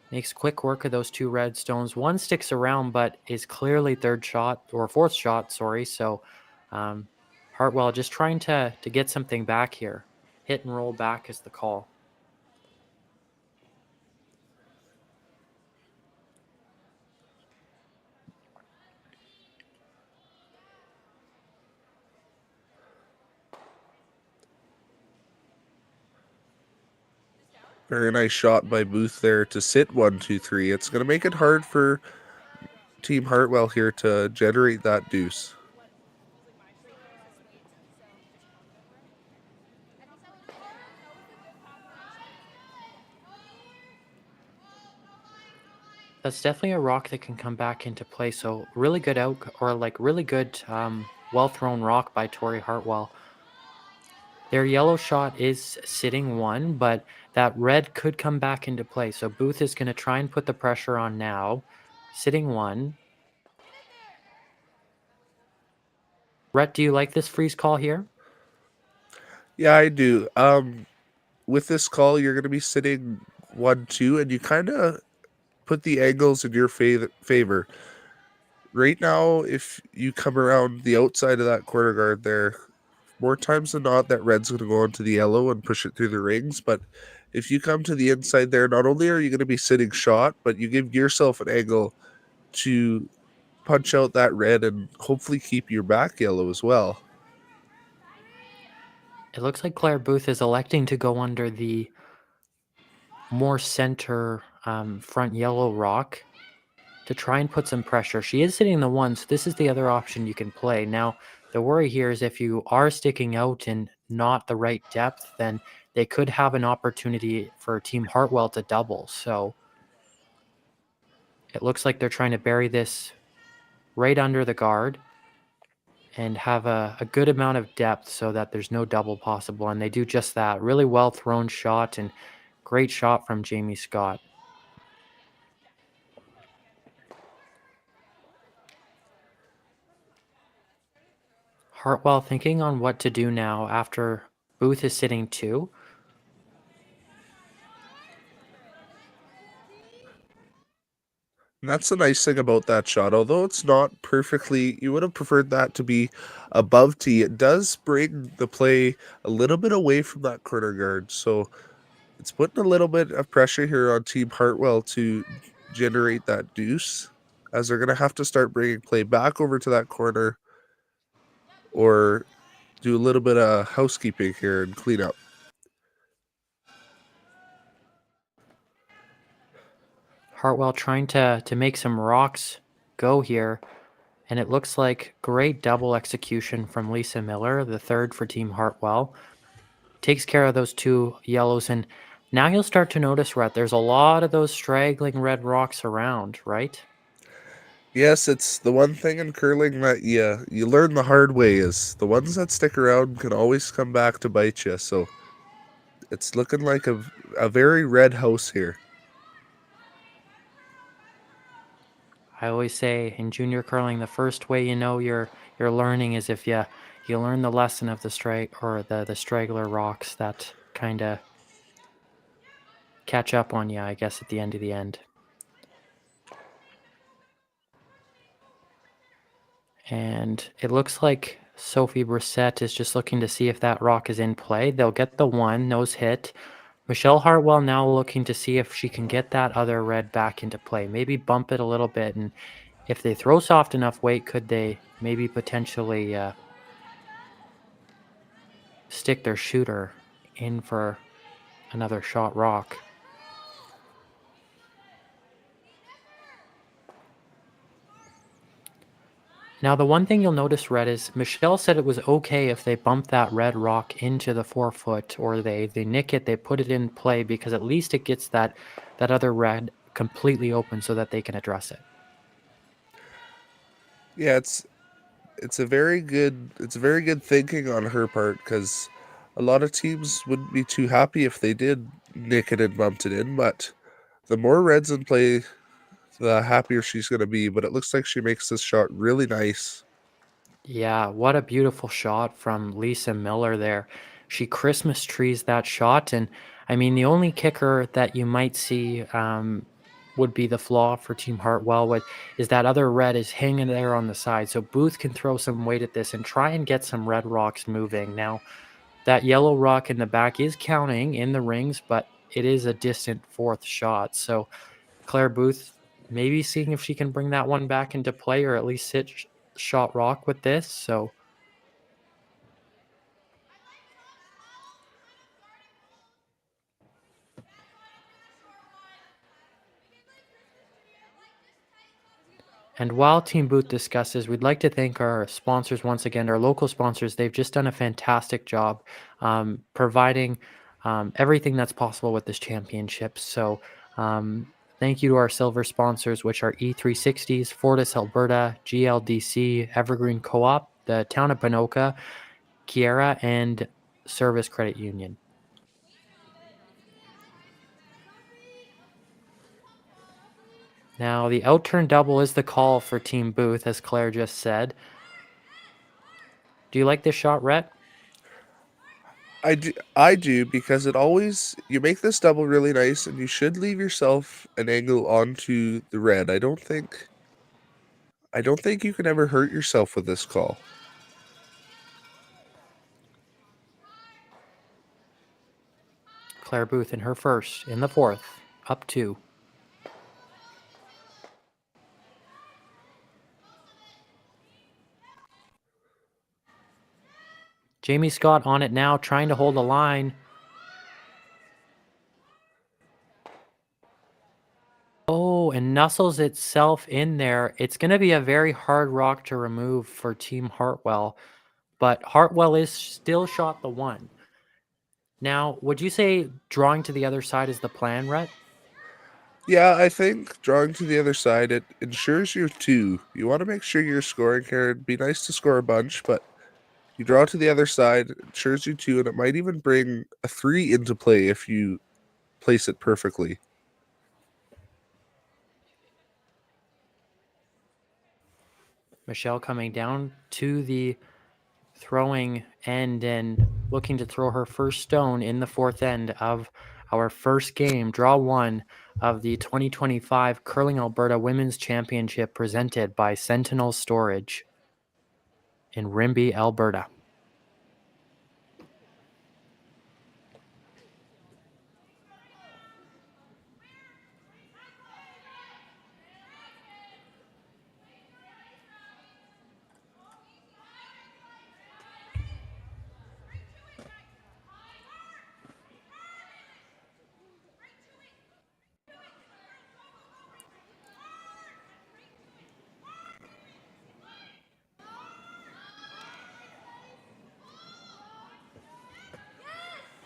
A: Makes quick work of those two red stones. One sticks around, but is clearly fourth shot, sorry. So Hartwell just trying to get something back here. Hit and roll back is the call.
B: Very nice shot by Booth there to sit 1-2-3. It's going to make it hard for Team Hartwell here to generate that deuce.
A: That's definitely a rock that can come back into play. So really good out or like really good well thrown rock by Tori Hartwell. Their yellow shot is sitting one, but that red could come back into play. So Booth is going to try and put the pressure on now. Sitting one. Rhett, do you like this freeze call here?
B: Yeah, I do. With this call, you're going to be sitting 1-2, and you kind of put the angles in your favor. Right now, if you come around the outside of that corner guard there, more times than not, that red's going to go into the yellow and push it through the rings. But if you come to the inside there, not only are you going to be sitting shot, but you give yourself an angle to punch out that red and hopefully keep your back yellow as well.
A: It looks like Claire Booth is electing to go under the more center front yellow rock to try and put some pressure. She is sitting the one, so this is the other option you can play. Now, the worry here is if you are sticking out and not the right depth, then they could have an opportunity for Team Hartwell to double. So it looks like they're trying to bury this right under the guard and have a good amount of depth so that there's no double possible. And they do just that. Really well thrown shot and great shot from Jamie Scott. Hartwell thinking on what to do now after Booth is sitting two.
B: And that's the nice thing about that shot. Although it's not perfectly, you would have preferred that to be above tee. It does bring the play a little bit away from that corner guard. So it's putting a little bit of pressure here on Team Hartwell to generate that deuce, as they're going to have to start bringing play back over to that corner or do a little bit of housekeeping here and clean up.
A: Hartwell trying to make some rocks go here. And it looks like great double execution from Lisa Miller, the third for Team Hartwell. Takes care of those two yellows. And now you'll start to notice, Rhett, there's a lot of those straggling red rocks around, right?
B: Yes, it's the one thing in curling that you learn the hard way is the ones that stick around can always come back to bite you. So it's looking like a very red house here.
A: I always say in junior curling, the first way you know you're learning is if you learn the lesson of the strike or the straggler rocks that kind of catch up on you, I guess, at the end of the end. And it looks like Sophie Brissett is just looking to see if that rock is in play. They'll get the one, nose hit. Michelle Hartwell now looking to see if she can get that other red back into play. Maybe bump it a little bit. And if they throw soft enough weight, could they maybe potentially stick their shooter in for another shot rock? Now, the one thing you'll notice, Red, is Michelle said it was okay if they bump that red rock into the 4-foot or they nick it, they put it in play because at least it gets that other red completely open so that they can address it.
B: Yeah, it's a very good thinking on her part, because a lot of teams wouldn't be too happy if they did nick it and bumped it in. But the more reds in play, the happier she's going to be. But it looks like she makes this shot really nice.
A: Yeah, what a beautiful shot from Lisa Miller there. She Christmas trees that shot. And I mean, the only kicker that you might see would be the flaw for Team Hartwell, is that other red is hanging there on the side. So Booth can throw some weight at this and try and get some red rocks moving. Now, that yellow rock in the back is counting in the rings, but it is a distant fourth shot. So Claire Booth maybe seeing if she can bring that one back into play or at least sit shot rock with this. So And while Team Booth discusses, we'd like to thank our sponsors once again, our local sponsors. They've just done a fantastic job providing everything that's possible with this championship. So thank you to our silver sponsors, which are E360s, Fortis Alberta, GLDC, Evergreen Co-op, the Town of Panoka, Kiera, and Service Credit Union. Now, the out-turn double is the call for Team Booth, as Claire just said. Do you like this shot, Rhett?
B: I do because it always you make this double really nice, and you should leave yourself an angle onto the red. I don't think you can ever hurt yourself with this call.
A: Claire Booth in her first, in the fourth, up 2. Jamie Scott on it now, trying to hold a line. Oh, and nuzzles itself in there. It's going to be a very hard rock to remove for Team Hartwell, but Hartwell is still shot the 1. Now, would you say drawing to the other side is the plan, Rhett?
B: Yeah, I think drawing to the other side, it ensures your 2. You want to make sure you're scoring here. It'd be nice to score a bunch, but you draw to the other side, it ensures you 2, and it might even bring a 3 into play if you place it perfectly.
A: Michelle coming down to the throwing end and looking to throw her first stone in the fourth end of our first game, draw 1 of the 2025 Curling Alberta Women's Championship presented by Sentinel Storage in Rimbey, Alberta.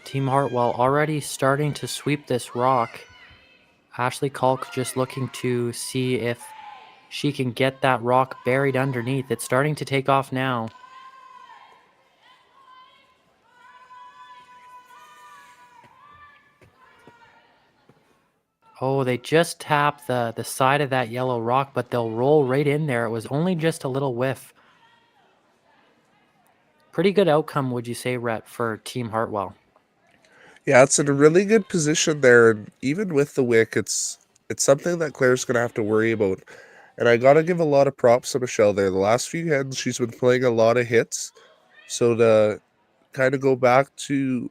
A: Team Hartwell already starting to sweep this rock. Ashley Kalk just looking to see if she can get that rock buried underneath. It's starting to take off now. Oh, they just tap the side of that yellow rock, but they'll roll right in there. It was only just a little whiff. Pretty good outcome, would you say, Rhett, for Team Hartwell?
B: Yeah, it's in a really good position there, and even with the wick, it's something that Claire's going to have to worry about. And I got to give a lot of props to Michelle there. The last few hands, she's been playing a lot of hits. So to kind of go back to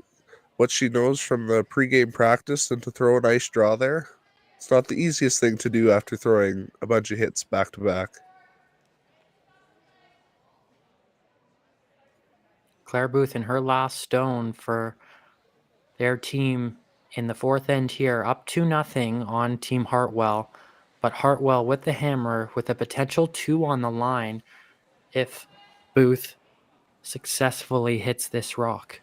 B: what she knows from the pregame practice and to throw a nice draw there, it's not the easiest thing to do after throwing a bunch of hits back to back.
A: Claire Booth in her last stone for their team in the fourth end here, up 2-0 on Team Hartwell. But Hartwell with the hammer with a potential 2 on the line if Booth successfully hits this rock.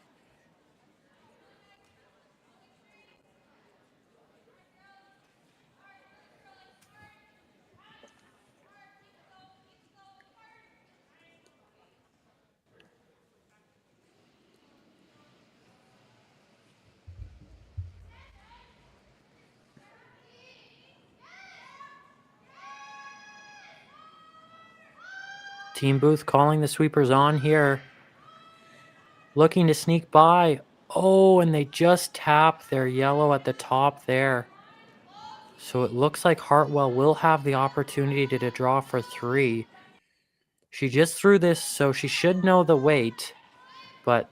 A: Team Booth calling the sweepers on here. Looking to sneak by. Oh, and they just tap their yellow at the top there. So it looks like Hartwell will have the opportunity to draw for 3. She just threw this, so she should know the weight. But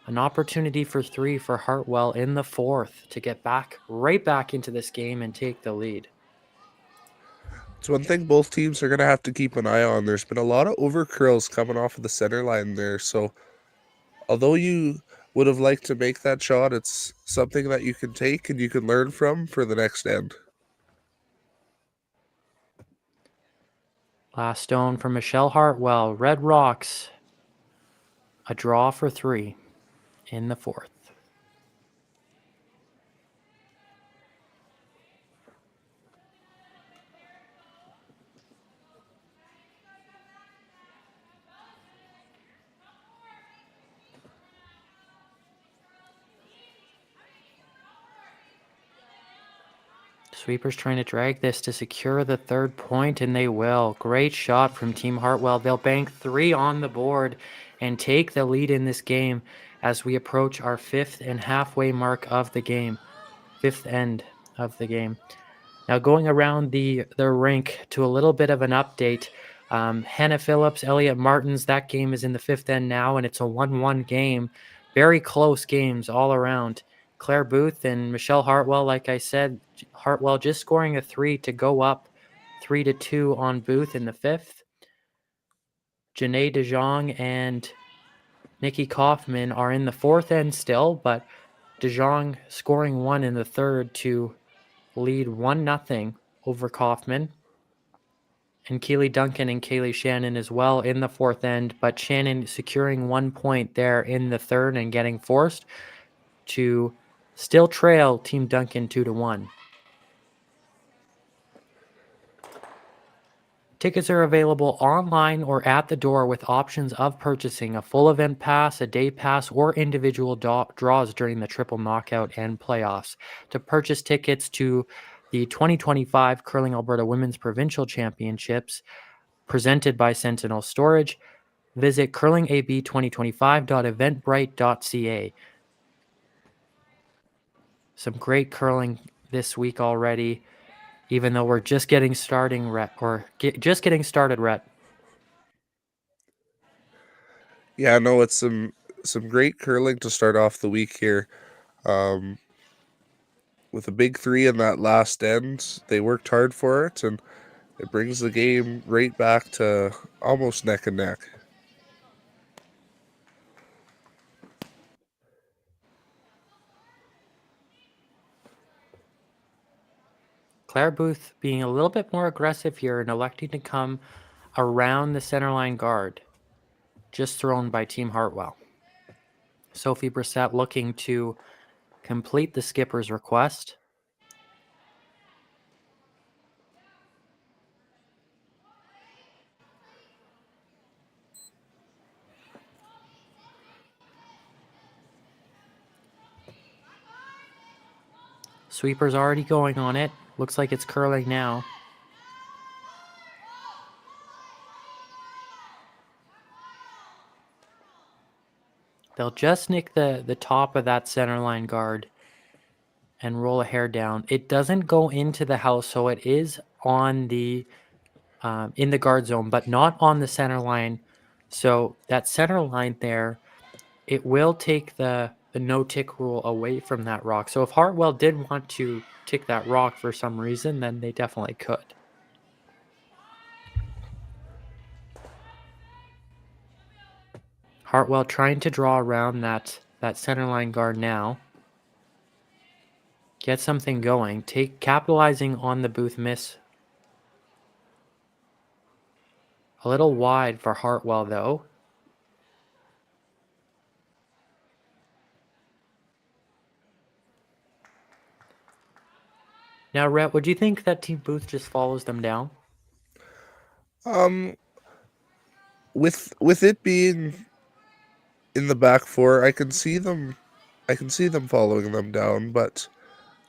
A: an opportunity for 3 for Hartwell in the fourth to get right back into this game and take the lead.
B: It's one thing both teams are going to have to keep an eye on. There's been a lot of over curls coming off of the center line there. So although you would have liked to make that shot, it's something that you can take and you can learn from for the next end.
A: Last stone from Michelle Hartwell. Red Rocks. A draw for 3 in the 4th. Sweepers trying to drag this to secure the 3rd point, and they will. Great shot from Team Hartwell. They'll bank 3 on the board and take the lead in this game as we approach our 5th and halfway mark of the game. 5th end of the game. Now going around the rink to a little bit of an update. Hannah Phillips, Elliot Martins, that game is in the 5th end now, and it's a 1-1 game. Very close games all around. Claire Booth and Michelle Hartwell, like I said, Hartwell just scoring a 3 to go up 3-2 on Booth in the 5th. Janae DeJong and Nikki Kaufman are in the 4th end still, but DeJong scoring 1 in the 3rd to lead 1-0 over Kaufman. And Keely Duncan and Kaylee Shannon as well in the 4th end, but Shannon securing 1 point there in the 3rd and getting forced to still trail Team Duncan 2-1. Tickets are available online or at the door with options of purchasing a full event pass, a day pass, or individual draws during the triple knockout and playoffs. To purchase tickets to the 2025 Curling Alberta Women's Provincial Championships presented by Sentinel Storage, visit curlingab2025.eventbrite.ca. Some great curling this week already, even though we're just getting started, Rhett.
B: Yeah, no, it's some great curling to start off the week here. With a big 3 in that last end, they worked hard for it, and it brings the game right back to almost neck and neck.
A: Claire Booth being a little bit more aggressive here and electing to come around the centerline guard, just thrown by Team Hartwell. Sophie Brissett looking to complete the skipper's request. Sweeper's already going on it. Looks like it's curling now. They'll just nick the top of that centerline guard and roll a hair down. It doesn't go into the house, so it is on the in the guard zone, but not on the center line. So that center line there, it will take the no tick rule away from that rock. So if Hartwell did want to tick that rock for some reason, then they definitely could. Hartwell trying to draw around that center line guard now. Get something going. Capitalizing on the Booth miss. A little wide for Hartwell though. Now, Rhett, would you think that Team Booth just follows them down?
B: With it being in the back 4, I can see them following them down, but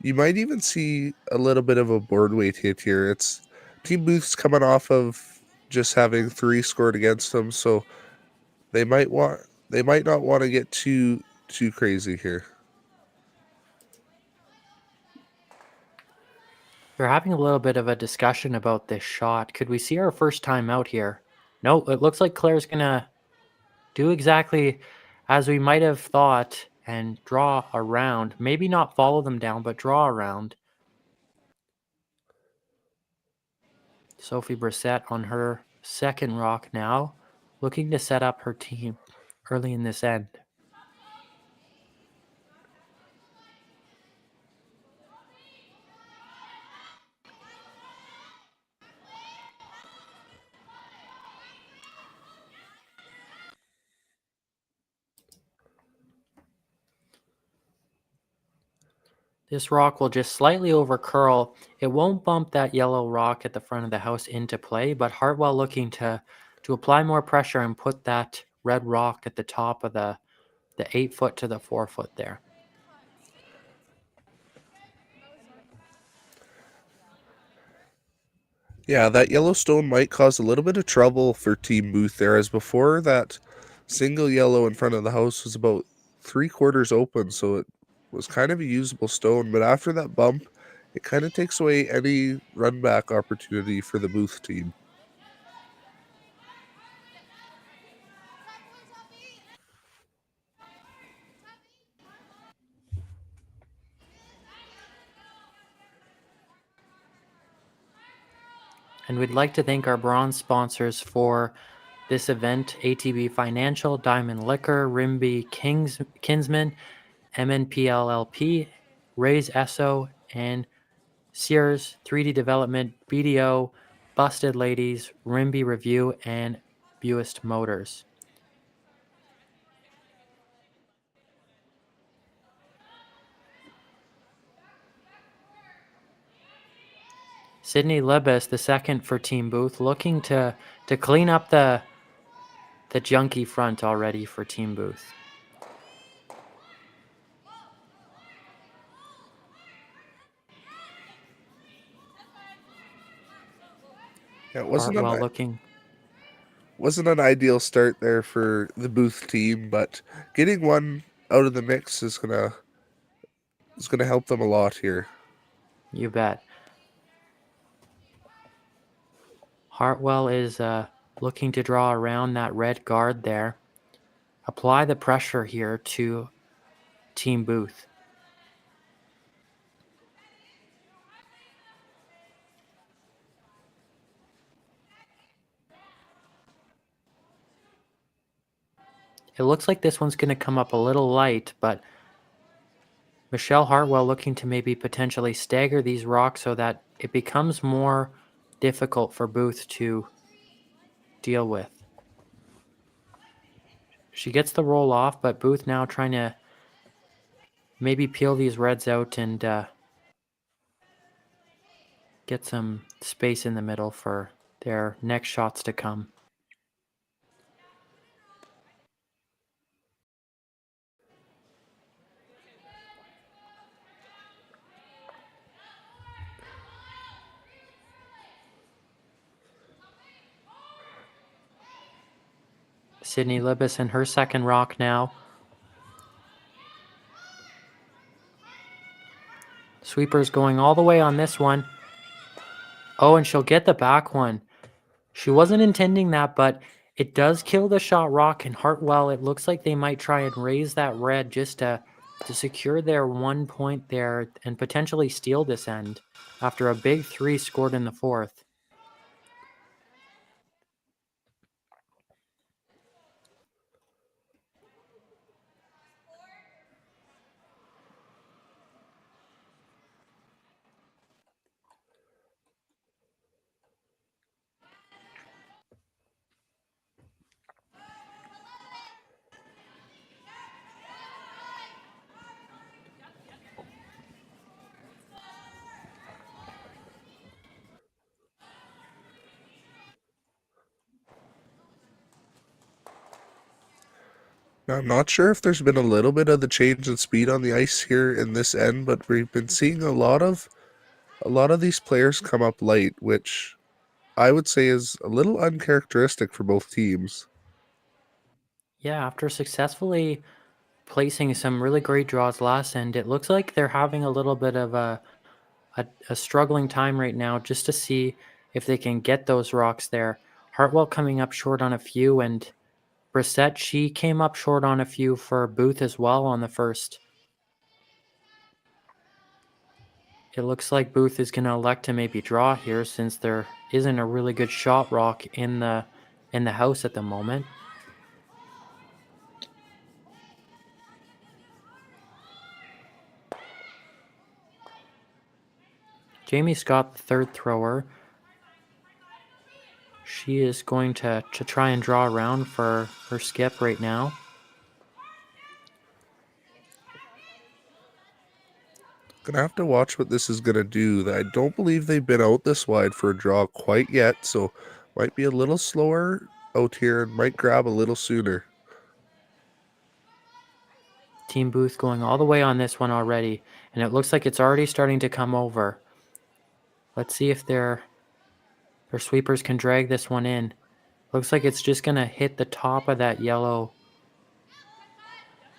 B: you might even see a little bit of a board weight hit here. It's Team Booth's coming off of just having 3 scored against them, so they might not want to get too crazy here.
A: They're having a little bit of a discussion about this shot. Could we see our first time out here? No, it looks like Claire's gonna do exactly as we might have thought and draw around. Maybe not follow them down, but draw around. Sophie Brissett on her second rock now, looking to set up her team early in this end. This rock will just slightly over curl. It won't bump that yellow rock at the front of the house into play, but Hartwell looking to apply more pressure and put that red rock at the top of the 8 foot to the 4 foot there.
B: Yeah, that yellow stone might cause a little bit of trouble for Team Booth there, as before that single yellow in front of the house was about 3/4 open, so it was kind of a usable stone. But after that bump, it kind of takes away any run back opportunity for the Booth team.
A: And we'd like to thank our bronze sponsors for this event: ATB Financial, Diamond Liquor, Rimbey Kinsman, MNPLLP, Raise Esso, and Sears, 3D Development, BDO, Busted Ladies, Rimbey Review, and Buist Motors. Sydney Libis, the second for Team Booth, looking to clean up the junky front already for Team Booth.
B: Yeah, it
A: Hartwell looking.
B: wasn't an ideal start there for the Booth team, but getting one out of the mix is gonna help them a lot here.
A: You bet. Hartwell is looking to draw around that red guard there. Apply the pressure here to Team Booth. It looks like this one's going to come up a little light, but Michelle Hartwell looking to maybe potentially stagger these rocks so that it becomes more difficult for Booth to deal with. She gets the roll off, but Booth now trying to maybe peel these reds out and get some space in the middle for their next shots to come. Sydney Libis in her second rock now. Sweeper's going all the way on this one. Oh, and she'll get the back one. She wasn't intending that, but it does kill the shot rock, and Hartwell, it looks like they might try and raise that red just to secure their 1 point there and potentially steal this end after a big 3 scored in the fourth.
B: Now, I'm not sure if there's been a little bit of the change in speed on the ice here in this end, but we've been seeing a lot of these players come up late, which I would say is a little uncharacteristic for both teams.
A: Yeah, after successfully placing some really great draws last end, it looks like they're having a little bit of a struggling time right now just to see if they can get those rocks there. Hartwell coming up short on a few, and Brissette, she came up short on a few for Booth as well on the first. It looks like Booth is going to elect to maybe draw here since there isn't a really good shot rock in the house at the moment. Jamie Scott, the third thrower. She is going to try and draw around for her skip right now.
B: Gonna have to watch what this is gonna do. I don't believe they've been out this wide for a draw quite yet, so might be a little slower out here and might grab a little sooner.
A: Team Booth going all the way on this one already, and it looks like it's already starting to come over. Let's see if their sweepers can drag this one in. Looks like it's just going to hit the top of that yellow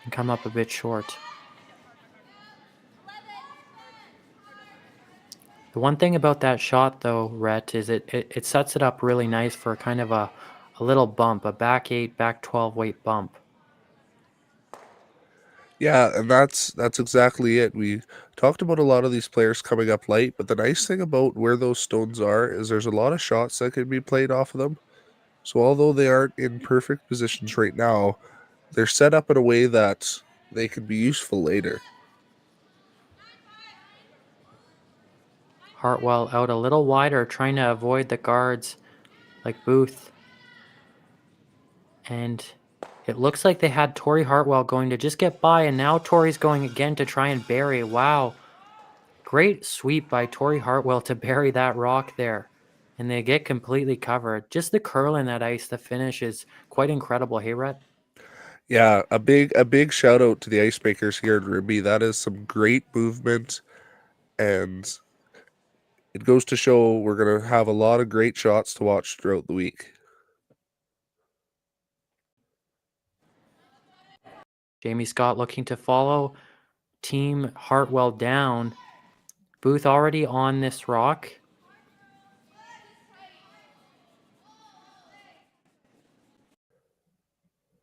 A: and come up a bit short. The one thing about that shot, though, Rhett, is it sets it up really nice for kind of a little bump, a back 8, back 12 weight bump.
B: Yeah, and that's exactly it. We talked about a lot of these players coming up light, but the nice thing about where those stones are is there's a lot of shots that can be played off of them. So although they aren't in perfect positions right now, they're set up in a way that they can be useful later.
A: Hartwell out a little wider, trying to avoid the guards like Booth. And it looks like they had Torrey Hartwell going to just get by, and now Torrey's going again to try and bury. Wow. Great sweep by Torrey Hartwell to bury that rock there. And they get completely covered. Just the curl in that ice, the finish is quite incredible. Hey, Rhett?
B: Yeah, a big shout out to the ice makers here in Rimbey. That is some great movement, and it goes to show we're gonna have a lot of great shots to watch throughout the week.
A: Jamie Scott looking to follow Team Hartwell down. Booth already on this rock.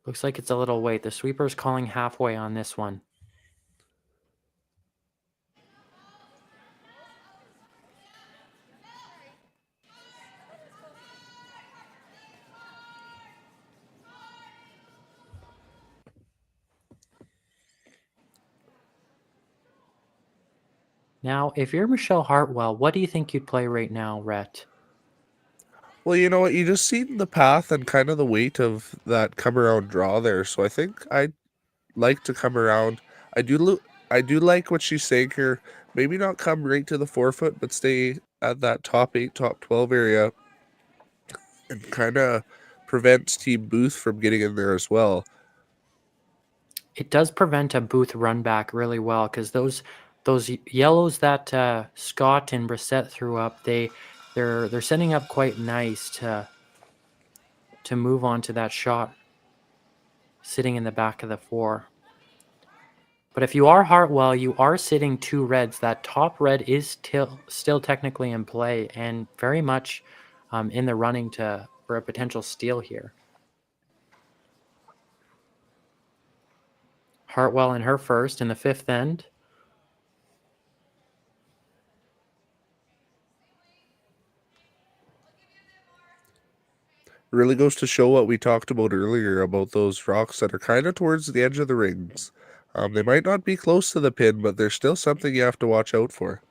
A: Looks like it's a little wait. The sweeper's calling halfway on this one. Now, if you're Michelle Hartwell, what do you think you'd play right now, Rhett?
B: Well, you know what? You just seen the path and kind of the weight of that come around draw there. So I think I'd like to come around. I do like what she's saying here. Maybe not come right to the 4 foot, but stay at that top 8, top 12 area and kind of prevents Team Booth from getting in there as well.
A: It does prevent a Booth run back really well, because those yellows that Scott and Brissett threw up, they're setting up quite nice to move on to that shot sitting in the back of the 4. But if you are Hartwell, you are sitting 2 reds. That top red is still technically in play and very much in the running for a potential steal here. Hartwell in her first in the 5th end.
B: It really goes to show what we talked about earlier about those rocks that are kind of towards the edge of the rings. They might not be close to the pin, but there's still something you have to watch out for.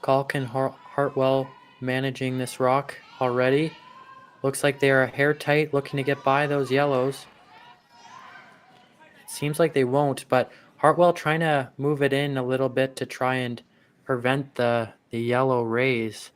A: Calkin Hartwell managing this rock already. Looks like they are hair tight, looking to get by those yellows. It seems like they won't, but Hartwell trying to move it in a little bit to try and prevent the yellow rays.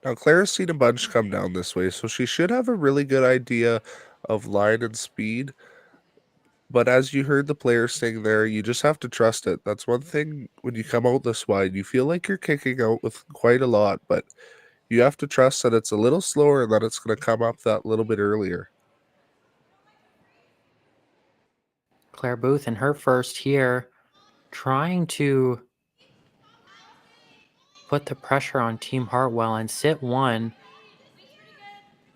B: Now, Claire's seen a bunch come down this way, so she should have a really good idea of line and speed. But as you heard the player saying there, you just have to trust it. That's one thing when you come out this wide, you feel like you're kicking out with quite a lot, but you have to trust that it's a little slower and that it's going to come up that little bit earlier.
A: Claire Booth in her first here, trying to put the pressure on Team Hartwell and sit 1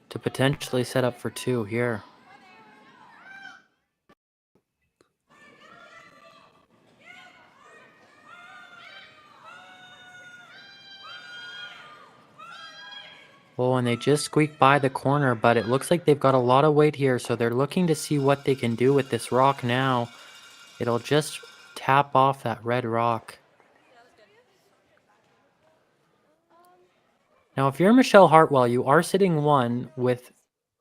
A: to potentially set up for 2 here. Oh, and they just squeaked by the corner, but it looks like they've got a lot of weight here, so they're looking to see what they can do with this rock now. It'll just tap off that red rock. Now, if you're Michelle Hartwell, you are sitting one with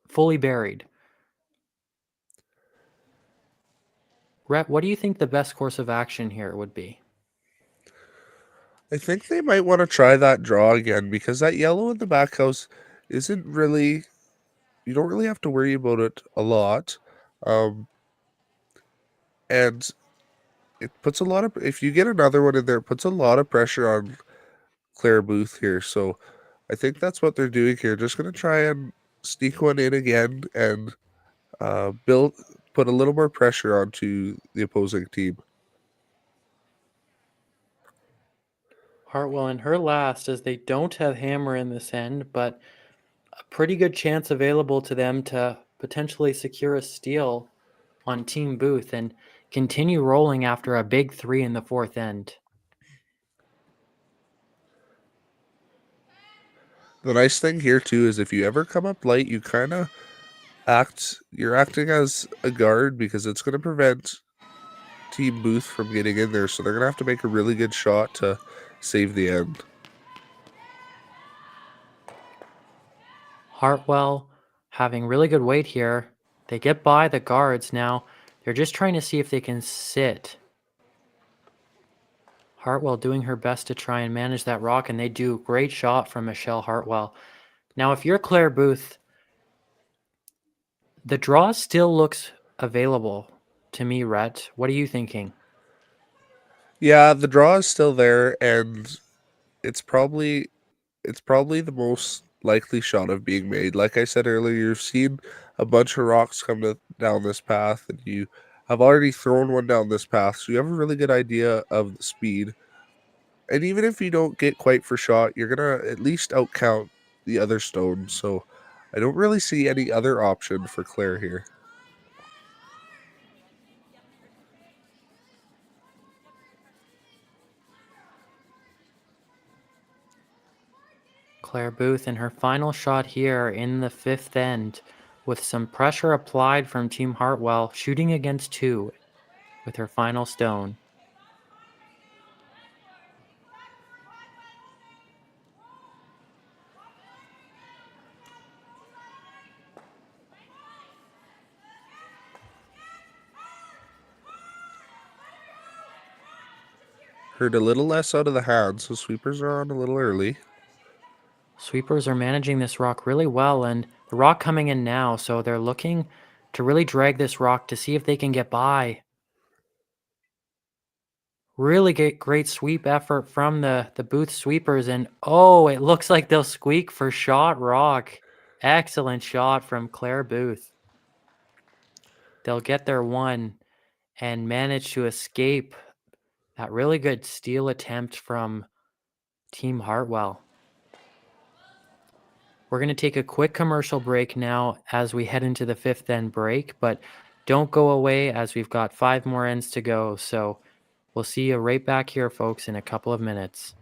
A: fully buried. Rhett, what do you think the best course of action here would be?
B: I think they might want to try that draw again because that yellow in the back house isn't really, you don't really have to worry about it a lot. Um, and it puts a lot of, if you get another one in there, it puts a lot of pressure on Claire Booth here. So I think that's what they're doing here. Just going to try and sneak one in again and put a little more pressure onto the opposing team.
A: Hartwell in her last, as they don't have hammer in this end, but a pretty good chance available to them to potentially secure a steal on Team Booth and continue rolling after a big 3 in the fourth end.
B: The nice thing here too is if you ever come up light, you kind of you're acting as a guard because it's going to prevent Team Booth from getting in there. So they're going to have to make a really good shot to save the end.
A: Hartwell having really good weight here. They get by the guards now. They're just trying to see if they can sit. Hartwell doing her best to try and manage that rock, and they do. Great shot from Michelle Hartwell. Now, if you're Claire Booth, the draw still looks available to me, Rhett. What are you thinking?
B: Yeah, the draw is still there, and it's probably the most likely shot of being made. Like I said earlier, you've seen a bunch of rocks down this path, and you have already thrown one down this path, so you have a really good idea of the speed. And even if you don't get quite for shot, you're gonna at least outcount the other stone. So I don't really see any other option for Claire here.
A: Claire Booth in her final shot here in the fifth end with some pressure applied from Team Hartwell, shooting against 2 with her final stone.
B: Hurt a little less out of the hand, so sweepers are on a little early.
A: Sweepers are managing this rock really well, and the rock coming in now, so they're looking to really drag this rock to see if they can get by. Really great sweep effort from the Booth sweepers, and oh, it looks like they'll squeak for shot rock. Excellent shot from Claire Booth. They'll get their one and manage to escape that really good steal attempt from Team Hartwell. We're going to take a quick commercial break now as we head into the fifth end break, but don't go away as we've got 5 more ends to go. So we'll see you right back here, folks, in a couple of minutes.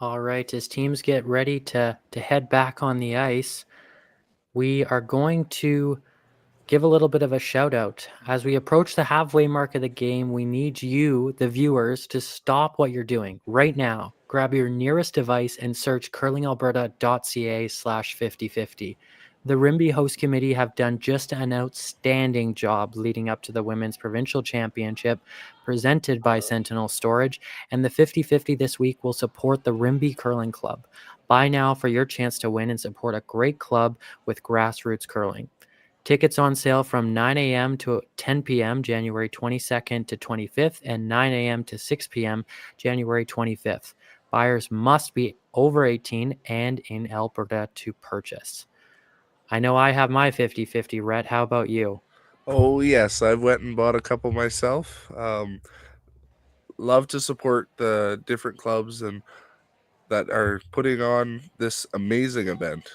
A: All right, as teams get ready to head back on the ice, we are going to give a little bit of a shout out. As we approach the halfway mark of the game, we need you, the viewers, to stop what you're doing right now. Grab your nearest device and search curlingalberta.ca/5050. The Rimbey Host Committee have done just an outstanding job leading up to the Women's Provincial Championship presented by Sentinel Storage, and the 5050 this week will support the Rimbey Curling Club. Buy now for your chance to win and support a great club with grassroots curling. Tickets on sale from 9 a.m. to 10 p.m. January 22nd to 25th and 9 a.m. to 6 p.m. January 25th. Buyers must be over 18 and in Alberta to purchase. I know I have my 50-50, Rhett. How about you?
B: Oh yes, I've went and bought a couple myself. Love to support the different clubs and that are putting on this amazing event.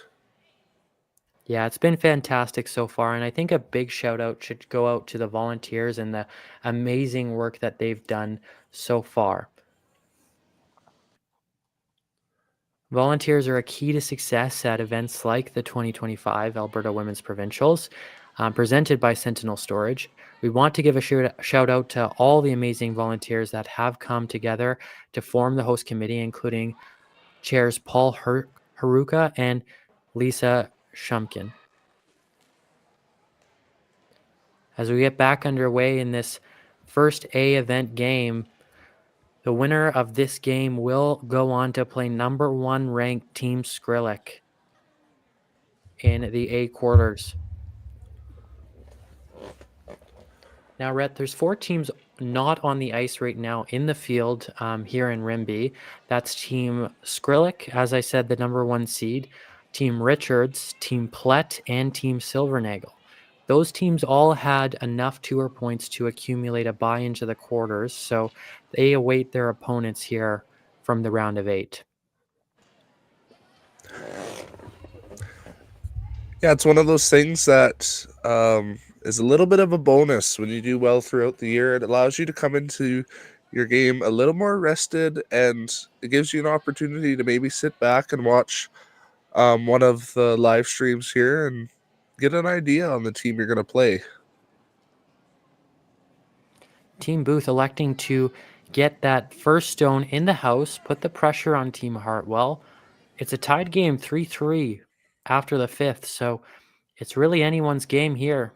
A: Yeah, it's been fantastic so far, and I think a big shout out should go out to the volunteers and the amazing work that they've done so far. Volunteers are a key to success at events like the 2025 Alberta Women's Provincials, presented by Sentinel Storage. We want to give a shout out to all the amazing volunteers that have come together to form the host committee, including chairs Paul Haruka and Lisa Shumkin. As we get back underway in this first A event game, the winner of this game will go on to play number 1 ranked Team Skrillex in the A quarters. Now, Rhett, there's 4 teams not on the ice right now in the field here in Rimbey. That's Team Skrillex, as I said, the number 1 seed, Team Richards, Team Plett, and Team Silvernagle. Those teams all had enough tour points to accumulate a bye into the quarters, so they await their opponents here from the round of 8.
B: Yeah, it's one of those things that is a little bit of a bonus when you do well throughout the year. It allows you to come into your game a little more rested, and it gives you an opportunity to maybe sit back and watch one of the live streams here and get an idea on the team you're going to play.
A: Team Booth electing to get that first stone in the house, put the pressure on Team Hartwell. It's a tied game 3-3 after the 5th, so it's really anyone's game here.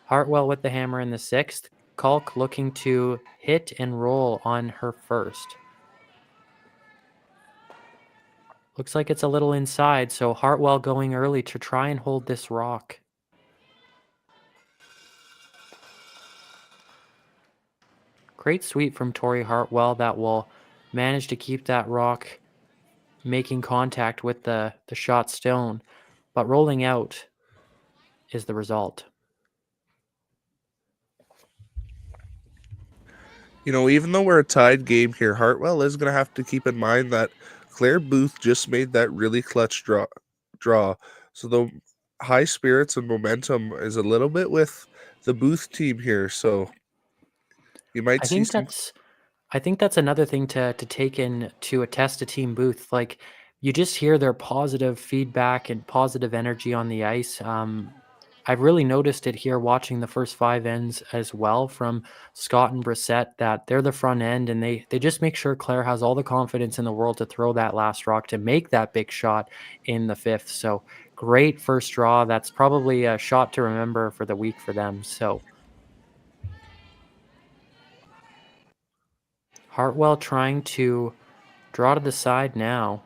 A: Hartwell with the hammer in the 6th. Kalk looking to hit and roll on her first. Looks like it's a little inside, so Hartwell going early to try and hold this rock. Great sweep from Tori Hartwell that will manage to keep that rock making contact with the shot stone, but rolling out is the result.
B: You know, even though we're a tied game here, Hartwell is going to have to keep in mind that Claire Booth just made that really clutch draw. So the high spirits and momentum is a little bit with the Booth team here. So you might
A: I
B: see
A: think
B: some.
A: that's another thing to take in to attest to Team Booth. Like, you just hear their positive feedback and positive energy on the ice. I've really noticed it here watching the first 5 ends as well from Scott and Brissett, that they're the front end and they just make sure Claire has all the confidence in the world to throw that last rock to make that big shot in the 5th. So great first draw. That's probably a shot to remember for the week for them. So Hartwell trying to draw to the side now.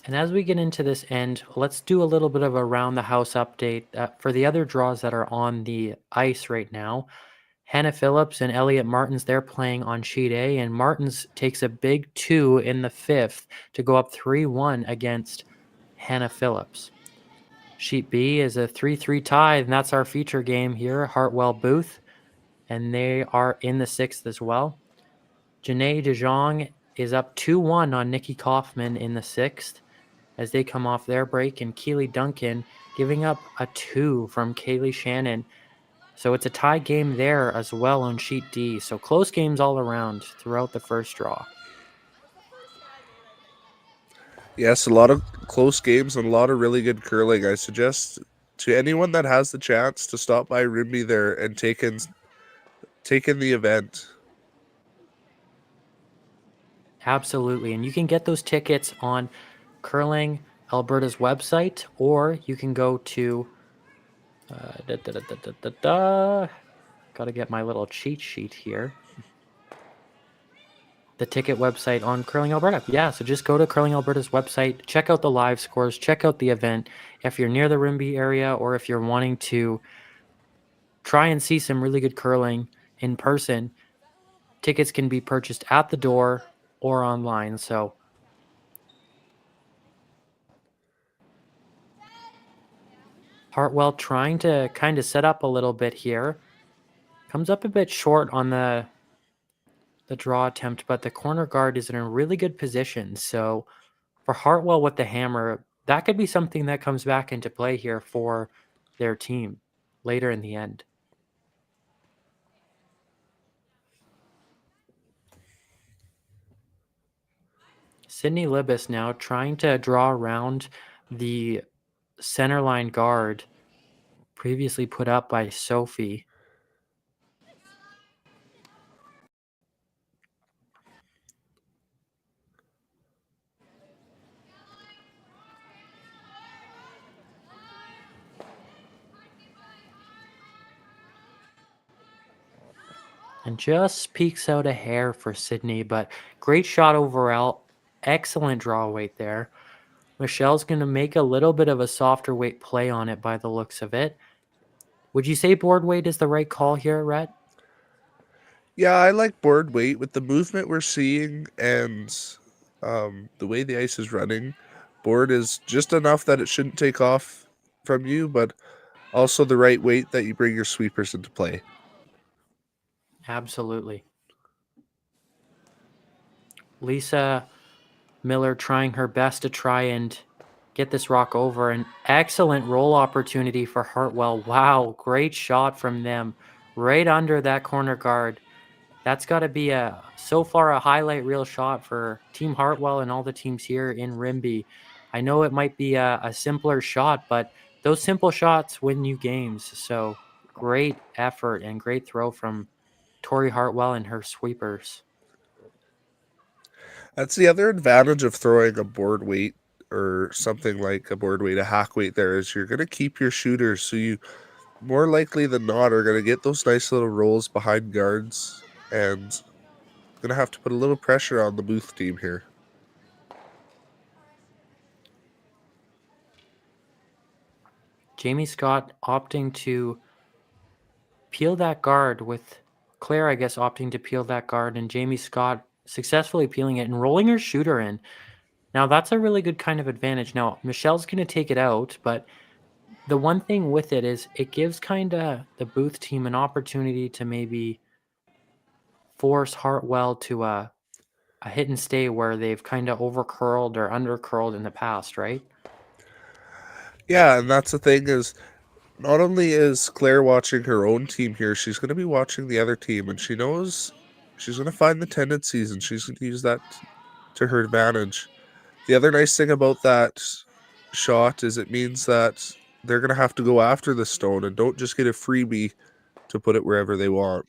A: And as we get into this end, let's do a little bit of a round the house update for the other draws that are on the ice right now. Hannah Phillips and Elliot Martins, they're playing on sheet A, and Martins takes a big 2 in the 5th to go up 3-1 against Hannah Phillips. Sheet B is a 3-3 tie, and that's our feature game here, Hartwell Booth, and they are in the 6th as well. Janae DeJong is up 2-1 on Nikki Kaufman in the 6th as they come off their break, and Keely Duncan giving up a 2 from Kaylee Shannon. So it's a tie game there as well on sheet D. So close games all around throughout the first draw.
B: Yes, a lot of close games and a lot of really good curling. I suggest to anyone that has the chance to stop by Rimbey there and take in the event.
A: Absolutely. And you can get those tickets on Curling Alberta's website, or you can go to got to get my little cheat sheet here. The ticket website on Curling Alberta. Yeah, so just go to Curling Alberta's website, check out the live scores, check out the event. If you're near the Rimbey area, or if you're wanting to try and see some really good curling in person, tickets can be purchased at the door or online. So Hartwell trying to kind of set up a little bit here. Comes up a bit short on the draw attempt, but the corner guard is in a really good position. So for Hartwell with the hammer, that could be something that comes back into play here for their team later in the end. Sydney Libis now trying to draw around the centerline guard previously put up by Sophie. And just peeks out a hair for Sydney, but great shot overall. Excellent draw weight there. Michelle's going to make a little bit of a softer weight play on it by the looks of it. Would you say board weight is the right call here, Rhett?
B: Yeah, I like board weight with the movement we're seeing and the way the ice is running. Board is just enough that it shouldn't take off from you, but also the right weight that you bring your sweepers into play.
A: Absolutely. Lisa Miller trying her best to try and get this rock over. An excellent roll opportunity for Hartwell. Wow, great shot from them right under that corner guard. That's got to be so far a highlight reel shot for Team Hartwell and all the teams here in Rimbey. I know it might be a simpler shot, but those simple shots win you games. So great effort and great throw from Tori Hartwell and her sweepers.
B: That's the other advantage of throwing a board weight or something like a board weight, a hack weight there, is you're going to keep your shooters. So you more likely than not are going to get those nice little rolls behind guards and going to have to put a little pressure on the Booth team here.
A: Jamie Scott opting to peel that guard, with Claire, I guess, opting to peel that guard, and Jamie Scott successfully peeling it and rolling her shooter in. Now, that's a really good kind of advantage. Now, Michelle's going to take it out, but the one thing with it is it gives kind of the Booth team an opportunity to maybe force Hartwell to a hit and stay where they've kind of over curled or under curled in the past, right?
B: Yeah, and that's the thing is, not only is Claire watching her own team here, she's going to be watching the other team, and she knows she's going to find the tendencies, and she's going to use that to her advantage. The other nice thing about that shot is it means that they're going to have to go after the stone and don't just get a freebie to put it wherever they want.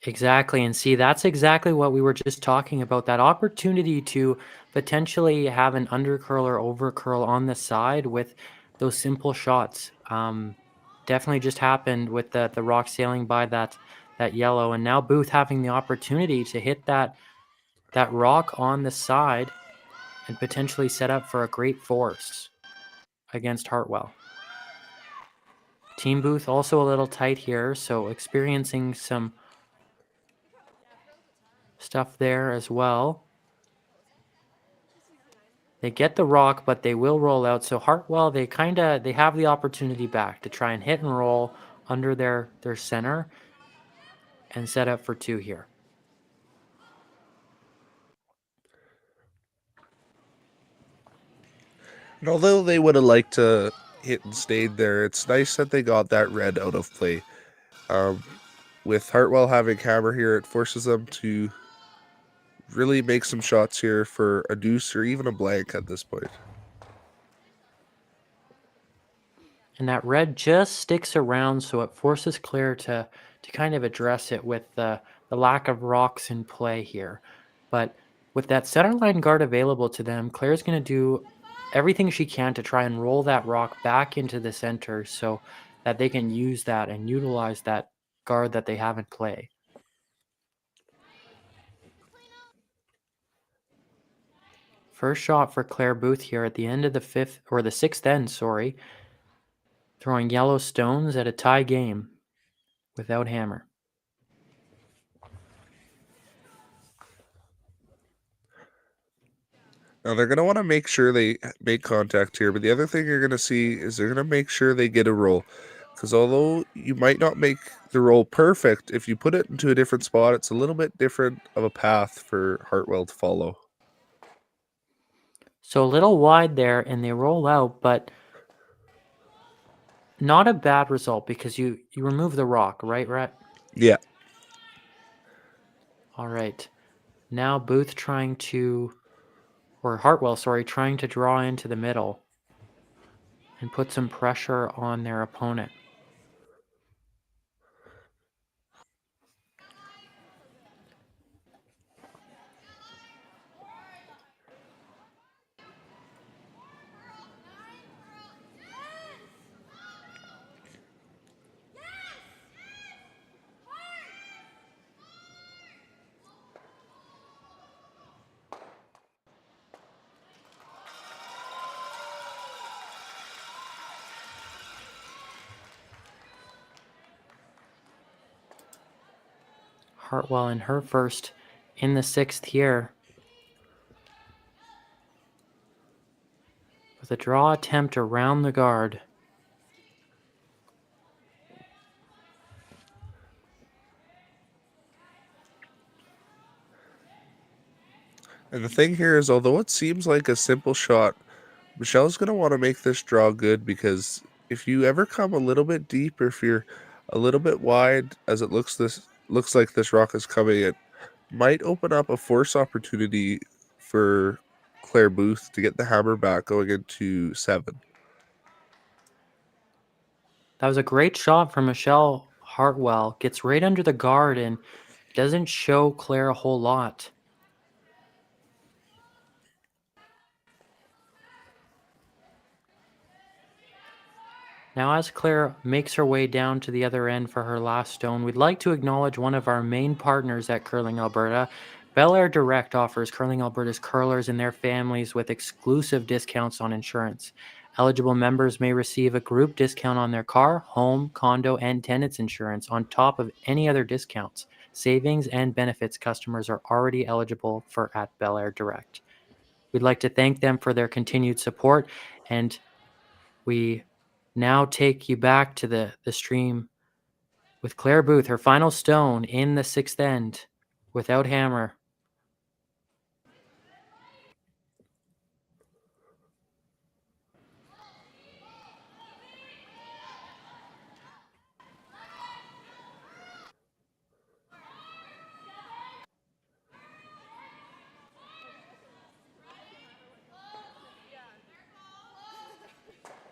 A: Exactly. And see, that's exactly what we were just talking about, that opportunity to potentially have an undercurl or overcurl on the side with those simple shots. Definitely just happened with the rock sailing by that yellow, and now Booth having the opportunity to hit that rock on the side and potentially set up for a great force against Hartwell. Team Booth also a little tight here, so experiencing some stuff there as well. They get the rock, but they will roll out. So Hartwell, they have the opportunity back to try and hit and roll under their center and set up for 2 here.
B: And although they would have liked to hit and stayed there, it's nice that they got that red out of play. Um, with Hartwell having hammer here, it forces them to really make some shots here for a deuce or even a blank at this point.
A: And that red just sticks around, so it forces Claire to kind of address it with the lack of rocks in play here. But with that center line guard available to them, Claire's going to do everything she can to try and roll that rock back into the center so that they can use that and utilize that guard that they have in play. First shot for Claire Booth here at the end of the sixth end, sorry. Throwing yellow stones at a tie game without hammer.
B: Now they're going to want to make sure they make contact here, but the other thing you're going to see is they're going to make sure they get a roll. Because although you might not make the roll perfect, if you put it into a different spot, it's a little bit different of a path for Hartwell to follow.
A: So a little wide there, and they roll out, but not a bad result because you remove the rock, right, Rhett?
B: Yeah.
A: All right. Now Booth Hartwell, sorry, trying to draw into the middle and put some pressure on their opponent. Hartwell in her first in the sixth here. With a draw attempt around the guard.
B: And the thing here is, although it seems like a simple shot, Michelle's going to want to make this draw good because if you ever come a little bit deep or if you're a little bit wide, as it looks like this rock is coming, it might open up a force opportunity for Claire Booth to get the hammer back going into 7.
A: That was a great shot from Michelle Hartwell. Gets right under the guard and doesn't show Claire a whole lot. Now, as Claire makes her way down to the other end for her last stone, we'd like to acknowledge one of our main partners at Curling Alberta. Bel Air Direct offers Curling Alberta's curlers and their families with exclusive discounts on insurance. Eligible members may receive a group discount on their car, home, condo, and tenants insurance on top of any other discounts, savings, and benefits customers are already eligible for at Bel Air Direct. We'd like to thank them for their continued support, and we now take you back to the stream with Claire Booth, her final stone in the sixth end without hammer.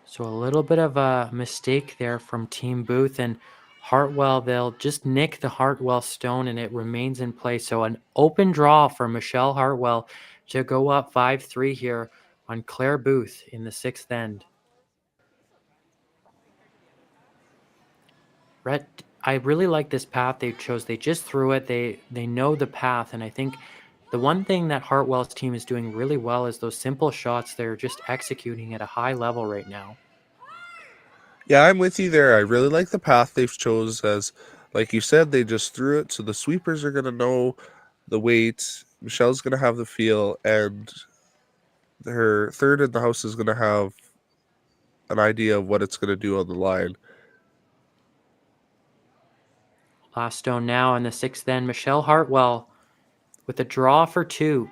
A: So a little bit of a mistake there from Team Booth, and Hartwell, they'll just nick the Hartwell stone and it remains in place. So an open draw for Michelle Hartwell to go up 5-3 here on Claire Booth in the sixth end. Rhett, I really like this path they chose. They just threw it. They know the path, and I think the one thing that Hartwell's team is doing really well is those simple shots they're just executing at a high level right now.
B: Yeah, I'm with you there. I really like the path they've chose as, like you said, they just threw it. So the sweepers are going to know the weight. Michelle's going to have the feel, and her third in the house is going to have an idea of what it's going to do on the line.
A: Last stone now in the sixth end, Michelle Hartwell with a draw for 2.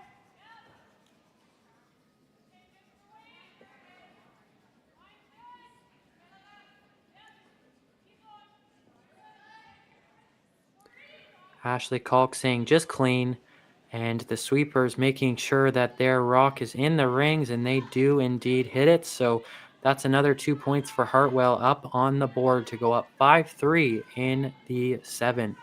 A: Ashley Kalk saying just clean, and the sweepers making sure that their rock is in the rings, and they do indeed hit it. So that's another 2 points for Hartwell up on the board to go up 5-3 in the 7th.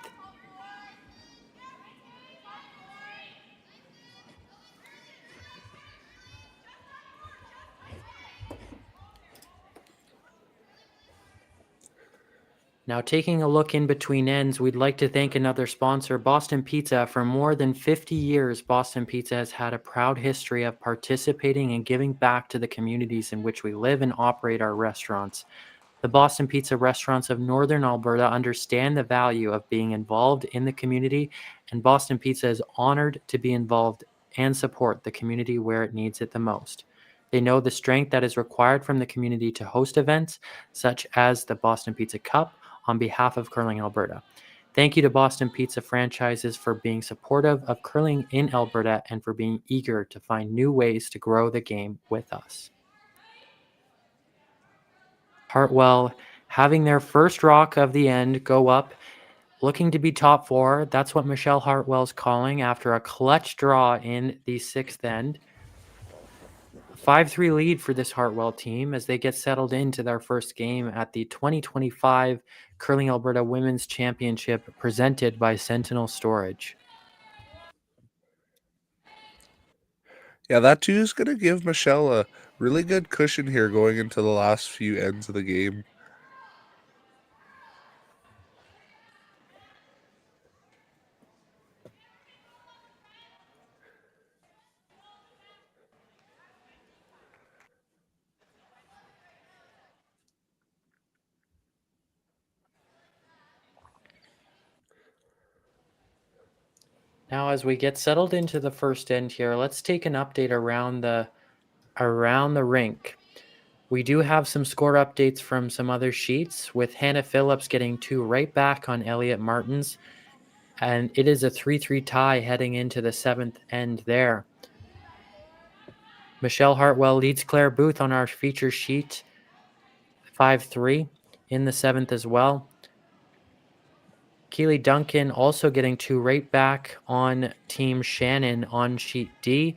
A: Now, taking a look in between ends, we'd like to thank another sponsor, Boston Pizza. For more than 50 years, Boston Pizza has had a proud history of participating and giving back to the communities in which we live and operate our restaurants. The Boston Pizza restaurants of Northern Alberta understand the value of being involved in the community, and Boston Pizza is honored to be involved and support the community where it needs it the most. They know the strength that is required from the community to host events such as the Boston Pizza Cup on behalf of Curling Alberta. Thank you to Boston Pizza franchises for being supportive of curling in Alberta and for being eager to find new ways to grow the game with us. Hartwell having their first rock of the end go up, looking to be top 4. That's what Michelle Hartwell's calling after a clutch draw in the 6th end. 5-3 lead for this Hartwell team as they get settled into their first game at the 2025 Curling Alberta Women's Championship presented by Sentinel Storage.
B: Yeah, that too is going to give Michelle a really good cushion here going into the last few ends of the game.
A: Now, as we get settled into the first end here, let's take an update around the rink. We do have some score updates from some other sheets, with Hannah Phillips getting 2 right back on Elliot Martins, and it is a 3-3 tie heading into the 7th end there. Michelle Hartwell leads Claire Booth on our feature sheet 5-3 in the 7th as well. Keely Duncan also getting 2 right back on Team Shannon on sheet D,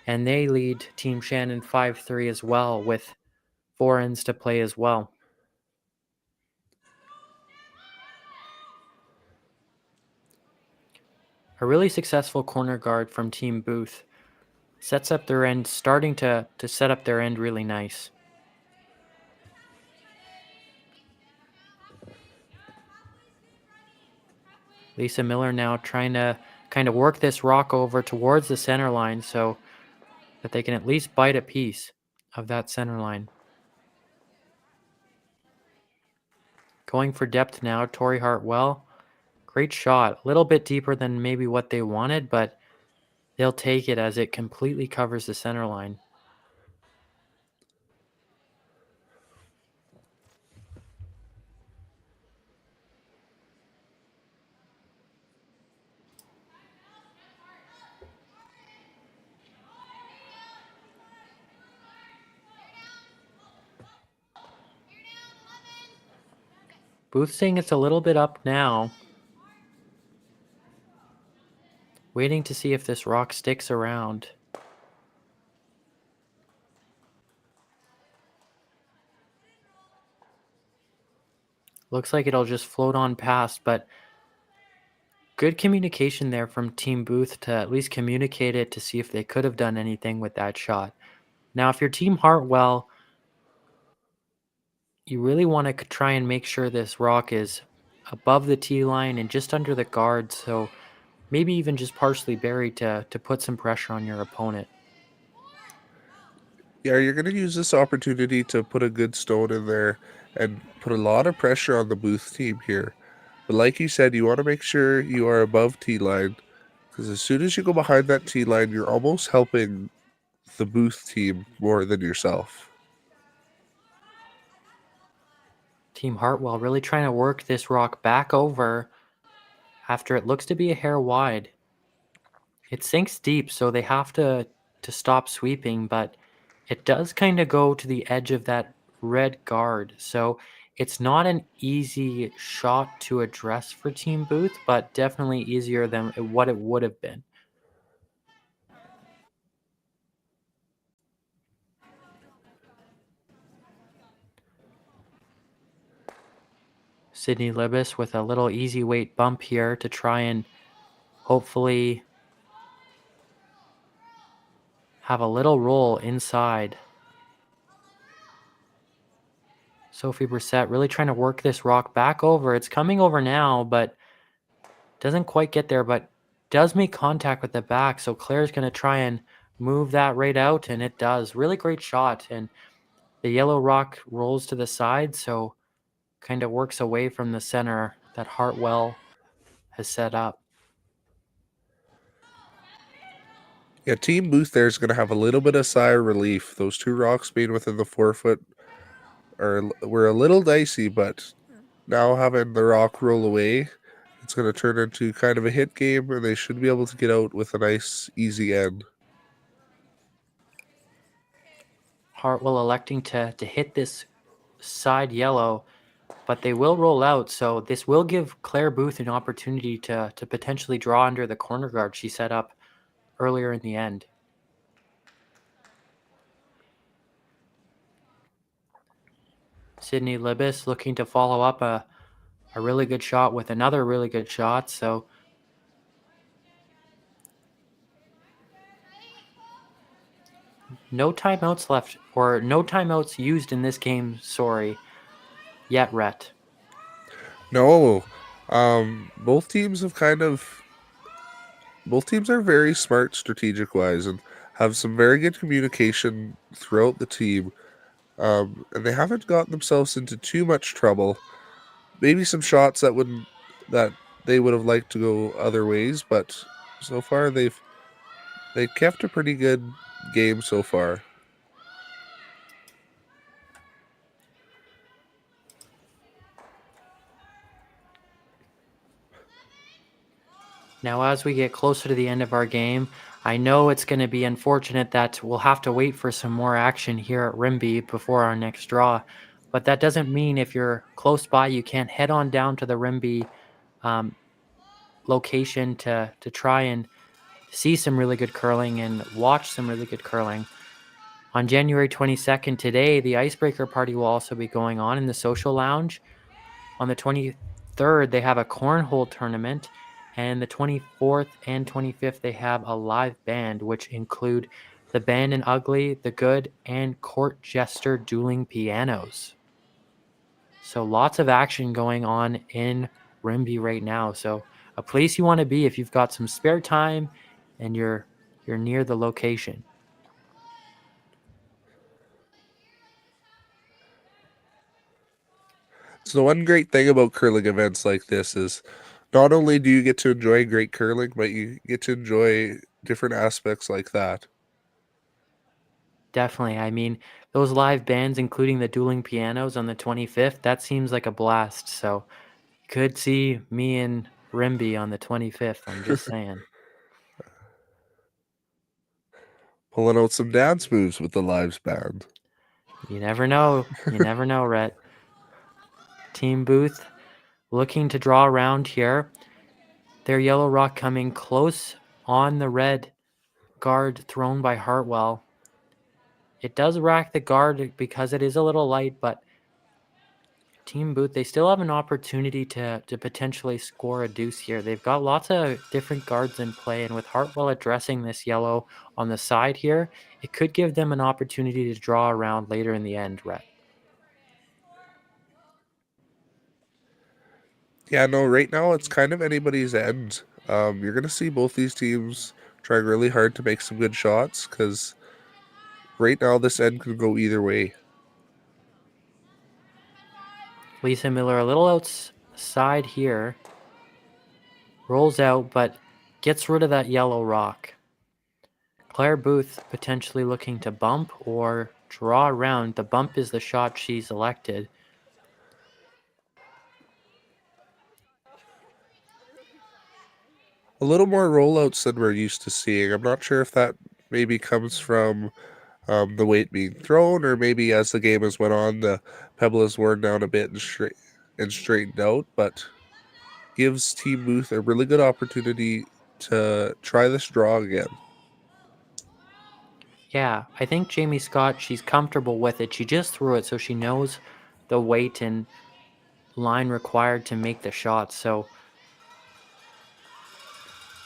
A: and they lead Team Shannon 5-3 as well, with 4 ends to play as well. A really successful corner guard from Team Booth sets up their end, starting to set up their end really nice. Lisa Miller now trying to kind of work this rock over towards the center line so that they can at least bite a piece of that center line. Going for depth now, Tori Hartwell. Great shot. A little bit deeper than maybe what they wanted, but they'll take it as it completely covers the center line. Booth saying it's a little bit up now. Waiting to see if this rock sticks around. Looks like it'll just float on past, but good communication there from Team Booth to at least communicate it to see if they could have done anything with that shot. Now, if you're Team Hartwell, you really want to try and make sure this rock is above the tee line and just under the guard, so maybe even just partially buried to put some pressure on your opponent.
B: Yeah, you're going to use this opportunity to put a good stone in there and put a lot of pressure on the Booth team here. But like you said, you want to make sure you are above tee line, because as soon as you go behind that tee line, you're almost helping the Booth team more than yourself.
A: Team Hartwell really trying to work this rock back over after it looks to be a hair wide. It sinks deep, so they have to stop sweeping, but it does kind of go to the edge of that red guard. So it's not an easy shot to address for Team Booth, but definitely easier than what it would have been. Sydney Libis with a little easy weight bump here to try and hopefully have a little roll inside. Sophie Brissett really trying to work this rock back over. It's coming over now, but doesn't quite get there, but does make contact with the back. So Claire's going to try and move that right out, and it does. Really great shot. And the yellow rock rolls to the side, so kind of works away from the center that Hartwell has set up.
B: Yeah, Team Booth there is going to have a little bit of sigh of relief. Those two rocks being within the 4 foot were a little dicey, but now having the rock roll away, it's going to turn into kind of a hit game, and they should be able to get out with a nice, easy end.
A: Hartwell electing to hit this side yellow, but they will roll out. So this will give Claire Booth an opportunity to potentially draw under the corner guard she set up earlier in the end. Sydney Libis looking to follow up a really good shot with another really good shot. So no timeouts left, or no timeouts used in this game, yet, Rhett.
B: No, both teams are very smart strategic wise and have some very good communication throughout the team. And they haven't gotten themselves into too much trouble. Maybe some shots that they would have liked to go other ways, but so far they kept a pretty good game so far.
A: Now, as we get closer to the end of our game, I know it's going to be unfortunate that we'll have to wait for some more action here at Rimbey before our next draw. But that doesn't mean if you're close by, you can't head on down to the Rimbey location to try and see some really good curling and watch some really good curling. On January 22nd today, the Icebreaker Party will also be going on in the Social Lounge. On the 23rd, they have a cornhole tournament. And the 24th and 25th, they have a live band, which include the Band and Ugly, The Good, and Court Jester dueling pianos. So lots of action going on in Rimbey right now. So a place you want to be if you've got some spare time and you're near the location.
B: So the one great thing about curling events like this is not only do you get to enjoy great curling, but you get to enjoy different aspects like that.
A: Definitely. I mean, those live bands, including the dueling pianos on the 25th, that seems like a blast. So you could see me in Rimbey on the 25th. I'm just saying.
B: Pulling out some dance moves with the lives band.
A: You never know. You never know, Rhett. Team Booth looking to draw around here. Their yellow rock coming close on the red guard thrown by Hartwell. It does rack the guard because it is a little light, but Team Booth, they still have an opportunity to potentially score a deuce here. They've got lots of different guards in play, and with Hartwell addressing this yellow on the side here, it could give them an opportunity to draw around later in the end, Rhett.
B: Yeah, no, right now it's kind of anybody's end. You're going to see both these teams trying really hard to make some good shots because right now this end could go either way.
A: Lisa Miller a little outside here. Rolls out, but gets rid of that yellow rock. Claire Booth potentially looking to bump or draw around. The bump is the shot she's elected.
B: A little more rollouts than we're used to seeing. I'm not sure if that maybe comes from the weight being thrown, or maybe as the game has went on, the pebble has worn down a bit and straightened out, but gives Team Booth a really good opportunity to try this draw again.
A: Yeah, I think Jamie Scott, she's comfortable with it. She just threw it, so she knows the weight and line required to make the shot. So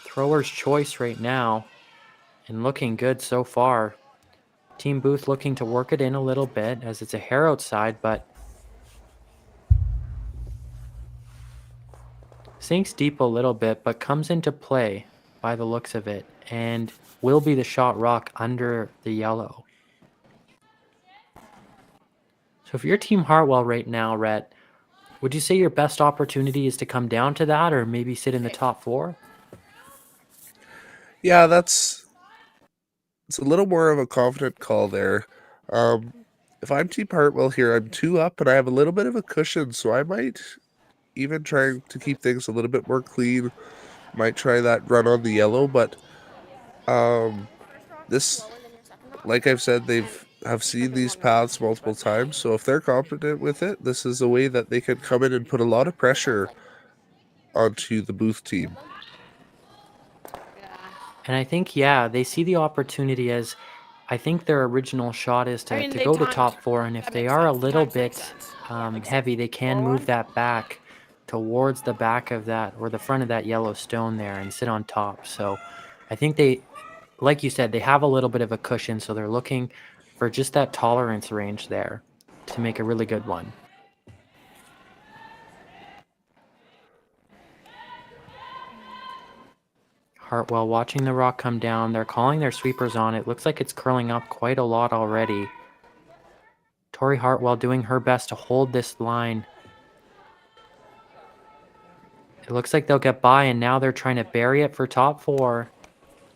A: thrower's choice right now, and looking good so far. Team Booth looking to work it in a little bit as it's a hair outside, but sinks deep a little bit, but comes into play by the looks of it, and will be the shot rock under the yellow. So if you're Team Hartwell right now, Rhett, would you say your best opportunity is to come down to that or maybe sit in the top four?
B: Yeah, it's a little more of a confident call there. If I'm Team Hartwell here, I'm 2 up and I have a little bit of a cushion, so I might even try to keep things a little bit more clean. Might try that run on the yellow, but this, like I've said, have seen these paths multiple times. So if they're confident with it, this is a way that they can come in and put a lot of pressure onto the Booth team.
A: And I think, yeah, they see the opportunity as, I think their original shot is to go to top four, and if they are a little bit heavy, they can move that back towards the back of that, or the front of that yellow stone there, and sit on top. So I think they, like you said, they have a little bit of a cushion, so they're looking for just that tolerance range there to make a really good one. Hartwell watching the rock come down. They're calling their sweepers on it. Looks like it's curling up quite a lot already. Tori Hartwell doing her best to hold this line. It looks like they'll get by, and now they're trying to bury it for top four.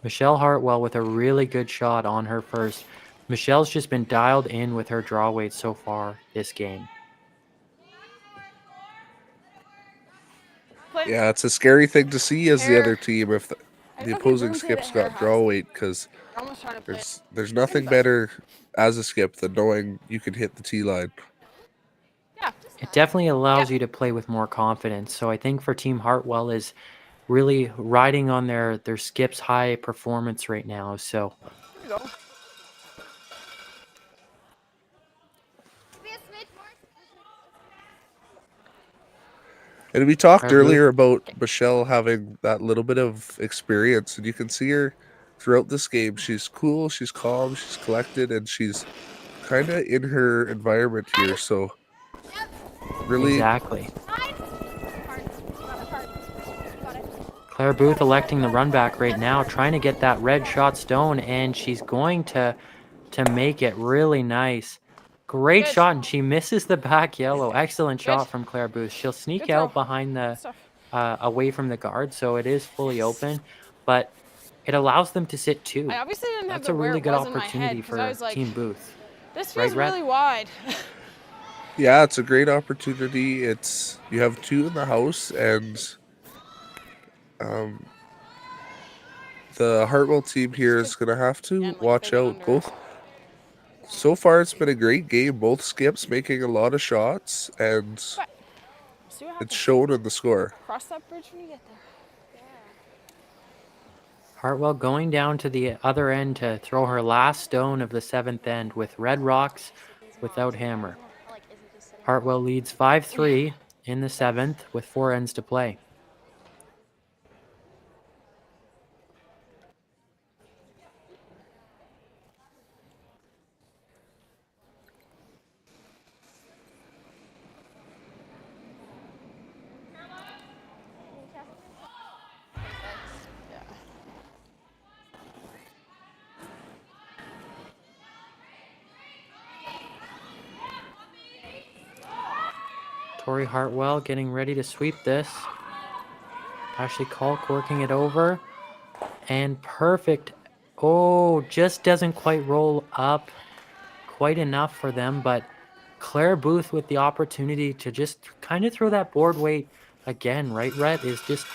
A: Michelle Hartwell with a really good shot on her first. Michelle's just been dialed in with her draw weight so far this game.
B: Yeah, it's a scary thing to see as the other team if the opposing skip's got draw weight, because there's nothing better as a skip than knowing you can hit the tee line.
A: It definitely allows you to play with more confidence. So I think for Team Hartwell is really riding on their skip's high performance right now. So
B: And we talked earlier about Michelle having that little bit of experience, and you can see her throughout this game. She's cool, she's calm, she's collected, and she's kind of in her environment here. So really,
A: exactly. Claire Booth electing the run back right now, trying to get that red shot stone, and she's going to make it really nice. Great shot, and she misses the back yellow. Excellent shot from Claire Booth. She'll sneak out behind the away from the guard, so it is fully open, but it allows them to sit two. That's a really good opportunity for Team Booth.
C: This feels really wide.
B: Yeah, it's a great opportunity. It's you have two in the house, and the Hartwell team here is going to have to watch out. Both so far, it's been a great game. Both skips making a lot of shots, and it's shown in the score.
C: Cross that bridge when you get there.
A: Hartwell going down to the other end to throw her last stone of the seventh end with red rocks without hammer. Hartwell leads 5-3 in the seventh with 4 ends to play. Tori Hartwell getting ready to sweep this. Ashley Kalk working it over. And perfect. Oh, just doesn't quite roll up quite enough for them, but Claire Booth with the opportunity to just kind of throw that board weight again, right, Rhett? Is just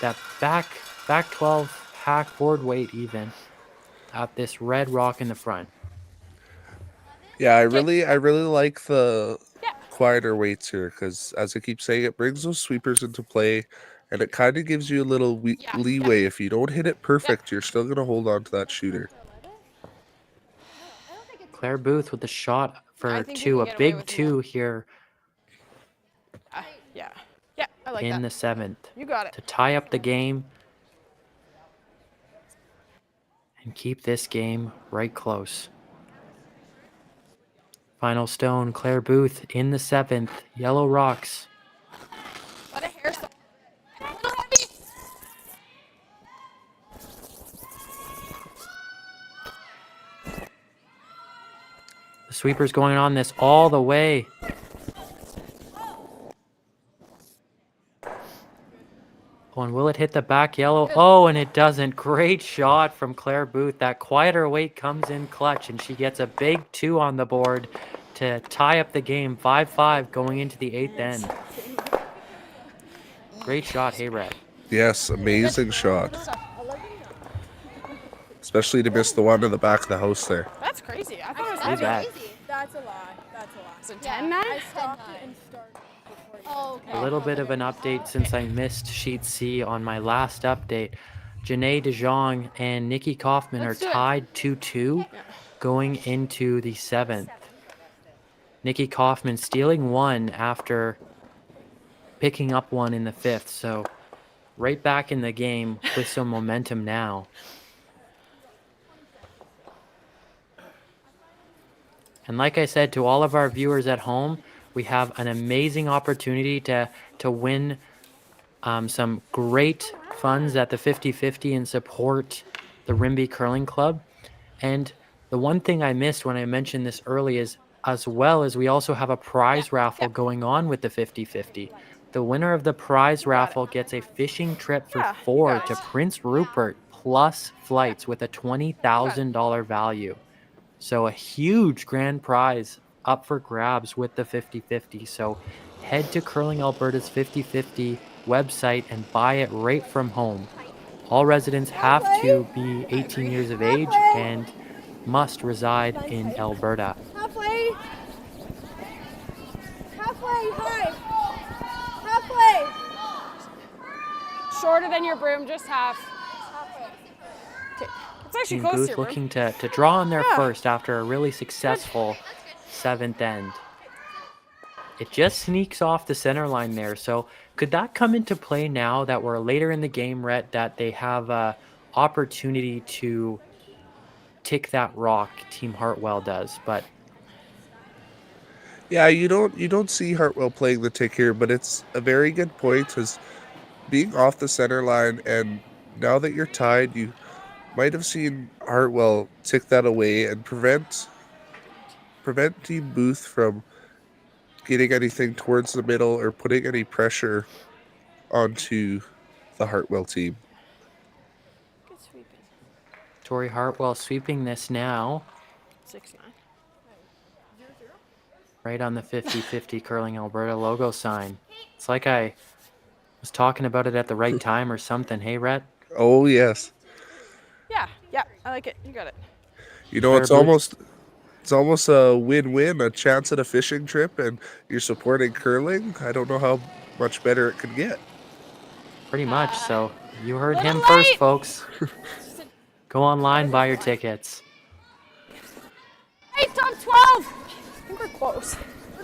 A: that back 12 hack board weight even at this red rock in the front.
B: Yeah, I really like the
C: Yeah.
B: quieter weights here because, as I keep saying, it brings those sweepers into play, and it kind of gives you a little
C: Yeah.
B: leeway. If you don't hit it perfect, you're still gonna hold on to that shooter.
A: Claire Booth with the shot for
C: I think you
A: 2,
C: can
A: a
C: get away
A: big
C: with
A: 2 here
C: Yeah. Yeah, I like
A: in
C: that.
A: the 7th
C: You got it.
A: to tie up the game and keep this game right close. Final stone, Claire Booth in the 7th, Yellow Rocks.
C: Let a hairstyle. A little heavy.
A: The sweeper's going on this all the way. Oh, and will it hit the back yellow? Oh, and it doesn't. Great shot from Claire Booth. That quieter weight comes in clutch, and she gets a big 2 on the board to tie up the game, 5-5 going into the 8th end. Great shot, hey, Rhett.
B: Yes, amazing shot. Especially to miss the one in the back of the house there.
C: That's crazy. I thought it was
A: Leave
C: heavy.
A: that.
D: That's a lie. That's a lie.
C: Is it 10 9?
D: I stopped it and started before you.
C: Oh, okay.
A: A little bit of an update since I missed Sheet C on my last update. Janae DeJong and Nikki Kaufman
C: Let's do
A: are
C: it.
A: tied 2-2 going into the 7th. Nikki Kaufman stealing 1 after picking up 1 in the 5th. So right back in the game with some momentum now. And like I said to all of our viewers at home, we have an amazing opportunity to win some great funds at the 50-50 and support the Rimbey Curling Club. And the one thing I missed when I mentioned this early is, as well as we also have a prize raffle going on with the 50-50. The winner of the prize raffle gets a fishing trip for
C: Yeah, you
A: 4
C: got
A: to
C: it.
A: Prince Rupert plus flights with a $20,000 value. So a huge grand prize up for grabs with the 50-50. So head to Curling Alberta's 50-50 website and buy it right from home. All residents have to be 18 years of age and must reside in Alberta.
D: Halfway. Halfway, high. Halfway.
C: Shorter than your broom, just half. Okay. It's actually
A: Team
C: close to
A: Booth
C: your broom.
A: looking to draw on their
C: Yeah.
A: first after a really successful 7th end. It just sneaks off the center line there. So could that come into play now that we're later in the game, Rhett, that they have a opportunity to tick that rock? Team Hartwell does, but
B: Yeah, you don't see Hartwell playing the tick here, but it's a very good point because being off the center line, and now that you're tied, you might have seen Hartwell tick that away and prevent Team Booth from getting anything towards the middle or putting any pressure onto the Hartwell team.
C: Good sweeping.
A: Tori Hartwell sweeping this now
C: 6-9.
A: right on the 50-50 Curling Alberta logo sign. It's like I was talking about it at the right time or something. Hey, Rhett?
B: Oh yes,
C: Yeah, yeah, I like it. You got it.
B: you know
A: Claire Booth.
B: it's almost a win-win, a chance at a fishing trip, and you're supporting curling. I don't know how much better it could get.
A: Pretty much. So you heard
C: Little
A: him first,
C: late.
A: folks. Go online, buy your tickets.
C: Hey, top 12! I think we're close.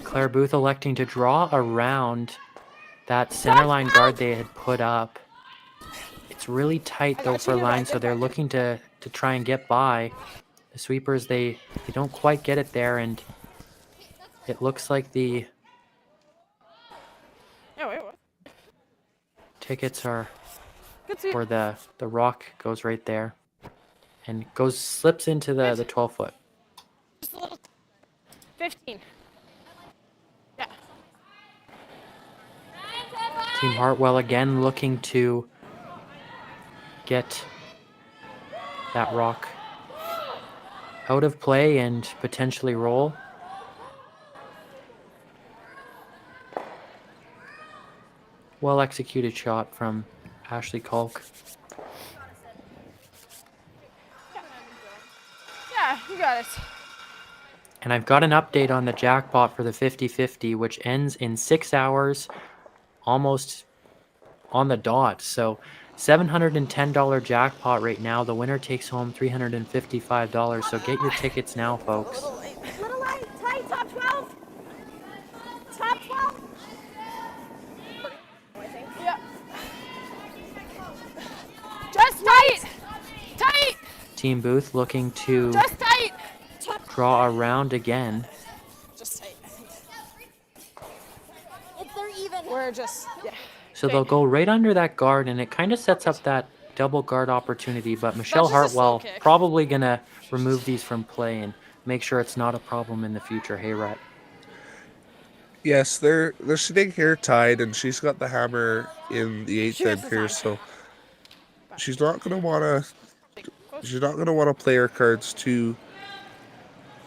A: Claire Booth electing to draw around that centerline guard they had put up. It's really tight though
C: got you,
A: for
C: you're
A: line,
C: right,
A: so
C: get
A: they're
C: back.
A: looking to try and get by. The sweepers, they don't quite get it there, and it looks like the
C: Yeah, wait, what?
A: tickets are,
C: Good sweep.
A: or the rock goes right there and slips into the 12-foot.
C: Just a little. 15. Yeah.
A: Team Hartwell again looking to get that rock out of play and potentially roll. Well executed shot from Ashley Kalk.
C: Yeah, you got it.
A: And I've got an update on the jackpot for the 50-50, which ends in 6 hours, almost on the dot. So $710 jackpot right now. The winner takes home $355. So get your tickets now, folks.
C: Little light, tight, top 12. Top 12. I think.
D: Yeah.
C: Just tight. Tight.
A: Team Booth looking to
C: Just tight.
A: draw around again.
D: Just tight.
C: If they're even.
D: We're just, yeah.
A: So they'll go right under that guard, and it kind of sets up that double guard opportunity. But Michelle
D: just a slow
A: Hartwell
D: kick.
A: probably going to remove these from play and make sure it's not a problem in the future. Hey, Rhett.
B: Yes, they're sitting here tied, and she's got the hammer in the 8th end here, so she's not gonna wanna play her cards too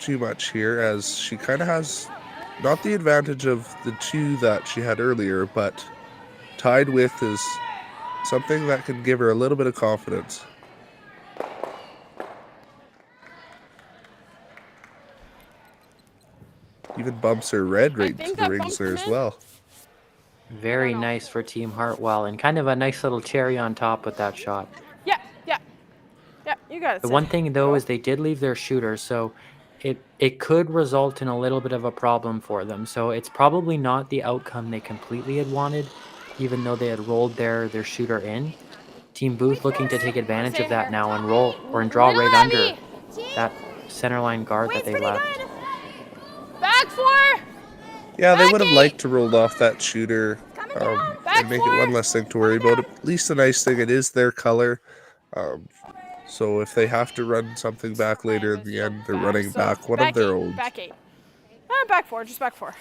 B: much here, as she kind of has not the advantage of the 2 that she had earlier, but tied with is something that can give her a little bit of confidence. Even bumps her red right into
D: think
B: the
D: that
B: rings
D: bumped
B: there
D: them
B: as
D: in.
B: well.
A: Very nice for Team Hartwell, and kind of a nice little cherry on top with that shot.
D: Yeah, yeah. Yeah, you got it.
A: The
D: Sid.
A: one thing, though, is they did leave their shooter, so it could result in a little bit of a problem for them. So it's probably not the outcome they completely had wanted, even though they had rolled their shooter in. Team Booth looking to take advantage of that now and roll or and draw
C: Little
A: right
C: heavy.
A: under that centerline guard that
C: Weight's
A: they
C: pretty
A: left.
C: good.
D: Back 4.
B: Yeah, they would have
D: Back
B: liked to roll off that shooter
D: Back
B: and make it
D: 4.
B: one less thing to worry about. At least the nice thing, it is their color. So if they have to run something back later in the end, they're running
D: So,
B: back one of their
D: 8,
B: own.
D: Back 8. Back 4, just back 4.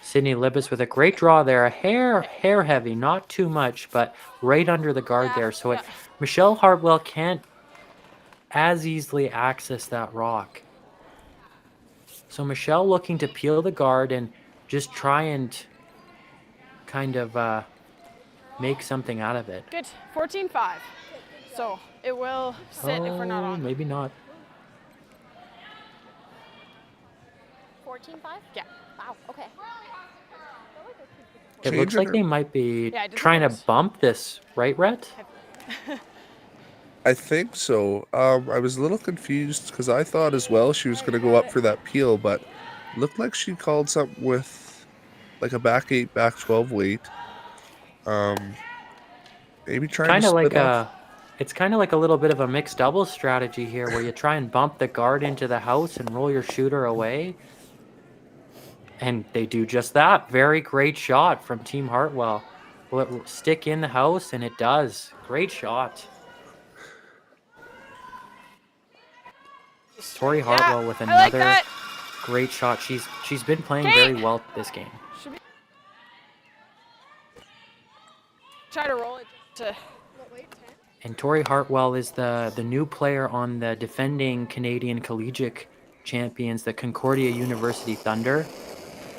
A: Sydney Libas with a great draw there. A hair heavy, not too much, but right under the guard there. So Michelle Hartwell can't as easily access that rock. So Michelle looking to peel the guard and just try and kind of make something out of it.
D: Good. 14-5. So it will sit if we're not on.
A: Maybe not.
C: 14-5?
D: Yeah.
C: Wow, okay.
A: It looks
B: Changing
A: like
B: her-
A: they might be
D: Yeah, it just
A: trying to
D: looks-
A: bump this, right, Rhett?
B: I think so. I was a little confused because I thought as well she was going to go up for that peel, but looked like she called something with like a back 8, back 12 weight. Maybe trying
A: Kind
B: to
A: of
B: split
A: like
B: off.
A: it's kind of like a little bit of a mixed doubles strategy here, where you try and bump the guard into the house and roll your shooter away. And they do just that. Very great shot from Team Hartwell. Will it stick in the house? And it does. Great shot. Tori Hartwell with
D: I like
A: another
D: that.
A: great shot. She's been playing
D: Okay.
A: very well this game.
D: Try to roll it to.
A: And Tori Hartwell is the new player on the defending Canadian Collegiate champions, the Concordia University Thunder.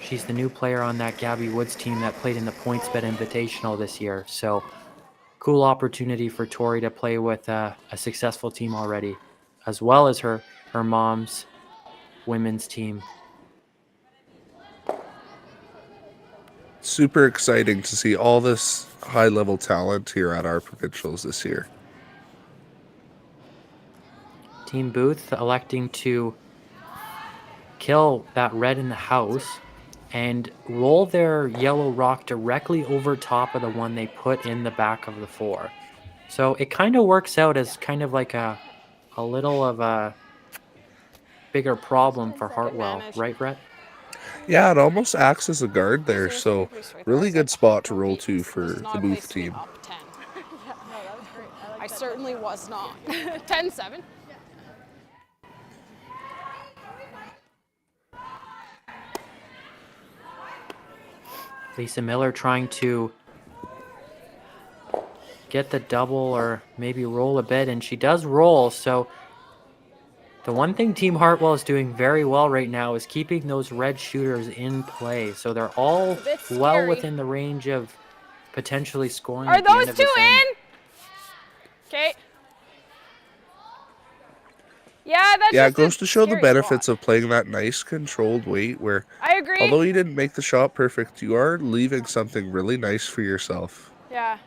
A: She's the new player on that Gabby Woods team that played in the PointsBet Invitational this year. So cool opportunity for Tori to play with a successful team already, as well as her mom's women's team.
B: Super exciting to see all this high-level talent here at our provincials this year.
A: Team Booth electing to kill that red in the house and roll their yellow rock directly over top of the one they put in the back of the 4. So it kind of works out as kind of like a little of a bigger problem for Hartwell, right, Brett?
B: Yeah, it almost acts as a guard there, so really good spot to roll to for the Booth team.
D: Up 10. I certainly was not. 10-7.
A: Lisa Miller trying to get the double or maybe roll a bit, and she does roll. So the one thing Team Hartwell is doing very well right now is keeping those red shooters in play. So they're all
D: bit
A: well
D: scary.
A: within the range of potentially scoring.
D: Are
A: at the end
D: those
A: of
D: two
A: this end.
D: in? Okay. Yeah, that's
B: Yeah, it
D: just a
B: goes to show the
D: scary
B: benefits
D: spot.
B: of playing that nice controlled weight where
D: I agree.
B: although you didn't make the shot perfect, you are leaving something really nice for yourself.
D: Yeah.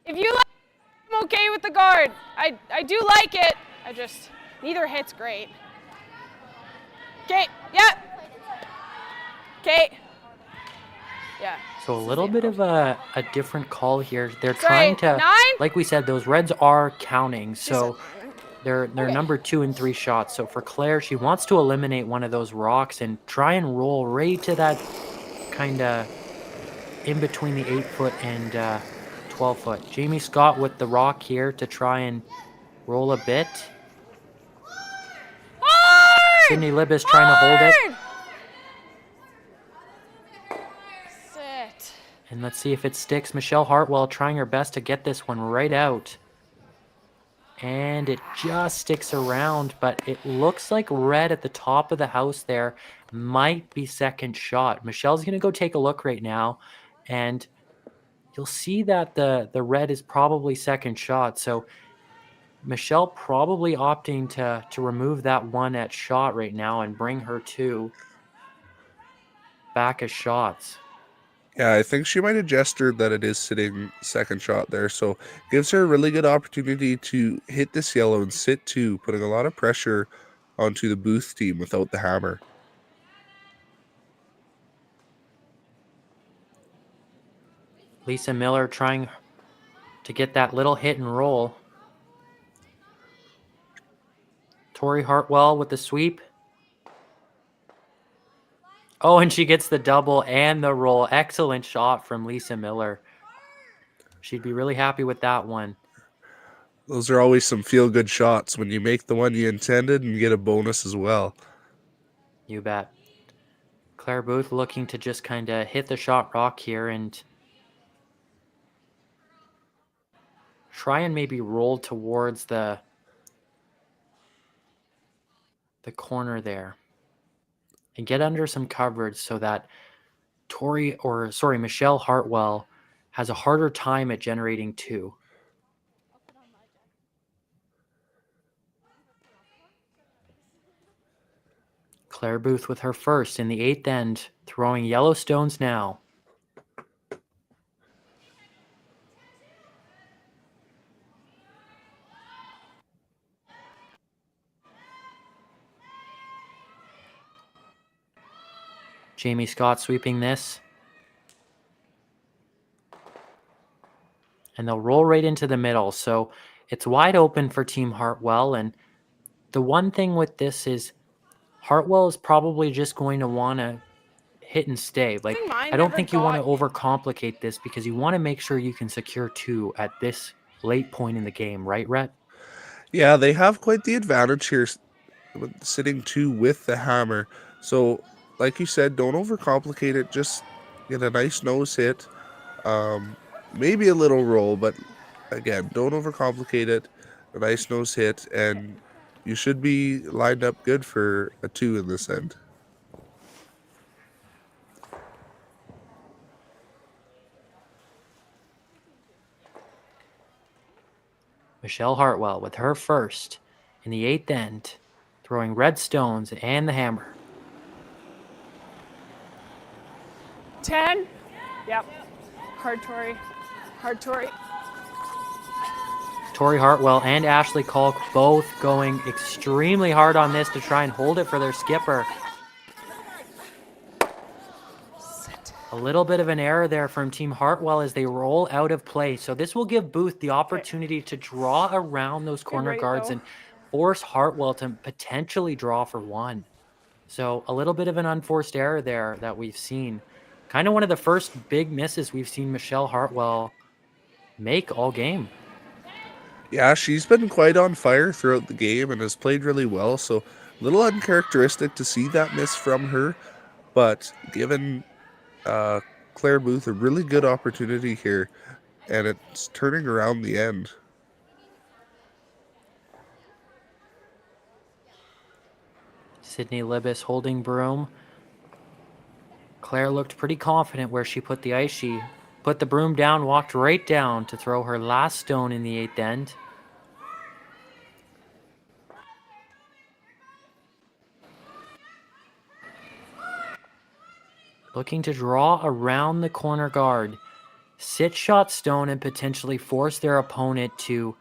D: If you like, I'm okay with the guard. I do like it. I just, neither hit's great. Okay, yeah. Okay. Yeah.
A: So a
D: this is
A: little
D: the
A: bit
D: approach.
A: of a different call here. They're
D: Sorry,
A: trying to,
D: 9?
A: like we said, those reds are counting.
D: She said
A: So
D: 9.
A: they're
D: Okay.
A: number 2 and 3 shots. So for Claire, she wants to eliminate one of those rocks and try and roll right to that kind of in between the 8-foot and 12-foot. Jamie Scott with the rock here to try and roll a bit.
D: Hard!
A: Sydney Libis trying to hold it.
D: Hard! Sit.
A: And let's see if it sticks. Michelle Hartwell trying her best to get this one right out. And it just sticks around, but it looks like red at the top of the house there might be second shot. Michelle's going to go take a look right now, and you'll see that the red is probably second shot. So Michelle probably opting to remove that one at shot right now and bring her two back as shots.
B: Yeah, I think she might have gestured that it is sitting second shot there, so gives her a really good opportunity to hit this yellow and sit two, putting a lot of pressure onto the Booth team without the hammer.
A: Lisa Miller trying to get that little hit and roll. Tori Hartwell with the sweep. Oh, and she gets the double and the roll. Excellent shot from Lisa Miller. She'd be really happy with that one.
B: Those are always some feel-good shots when you make the one you intended and get a bonus as well.
A: You bet. Claire Booth looking to just kind of hit the shot rock here and try and maybe roll towards the corner there and get under some coverage so that Michelle Hartwell has a harder time at generating two. Claire Booth with her first in the 8th end, throwing yellow stones now. Jamie Scott sweeping this. And they'll roll right into the middle. So it's wide open for Team Hartwell. And the one thing with this is Hartwell is probably just going to want to hit and stay. Like, I don't think you want to overcomplicate this because you want to make sure you can secure two at this late point in the game, right, Rhett?
B: Yeah, they have quite the advantage here sitting two with the hammer. So, like you said, don't overcomplicate it. Just get a nice nose hit. Maybe a little roll, but again, don't overcomplicate it. A nice nose hit, and you should be lined up good for a two in this end.
A: Michelle Hartwell with her first in the 8th end, throwing red stones and the hammer.
D: 10. Yep. Hard Tori. Hard Tori.
A: Tori Hartwell and Ashley Kalk both going extremely hard on this to try and hold it for their skipper. A little bit of an error there from Team Hartwell as they roll out of play. So this will give Booth the opportunity to draw around those corner guards and force Hartwell to potentially draw for one. So a little bit of an unforced error there that we've seen. Kind of one of the first big misses we've seen Michelle Hartwell make all game.
B: Yeah, she's been quite on fire throughout the game and has played really well. So a little uncharacteristic to see that miss from her. But given Claire Booth a really good opportunity here, and it's turning around the end.
A: Sydney Libis holding broom. Claire looked pretty confident where she put the ice. She put the broom down, walked right down to throw her last stone in the 8th end. looking to draw around the corner guard, sit shot stone, and potentially force their opponent to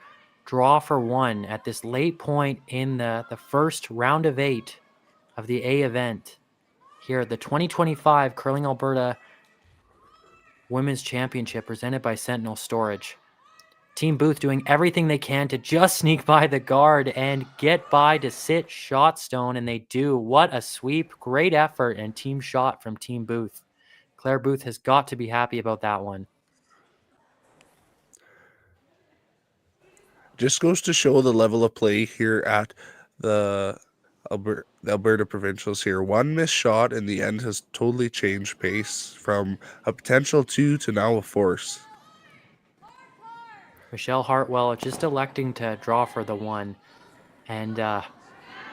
A: draw for one at this late point in the first round of 8 of the A event here at the 2025 Curling Alberta Women's Championship presented by Sentinel Storage. Team Booth doing everything they can to just sneak by the guard and get by to sit shot stone, and they do. What a sweep. Great effort and team shot from Team Booth. Claire Booth has got to be happy about that one.
B: Just goes to show the level of play here at the Alberta Provincials here. One missed shot in the end has totally changed pace from a potential 2 to now a force.
A: Michelle Hartwell just electing to draw for the 1 and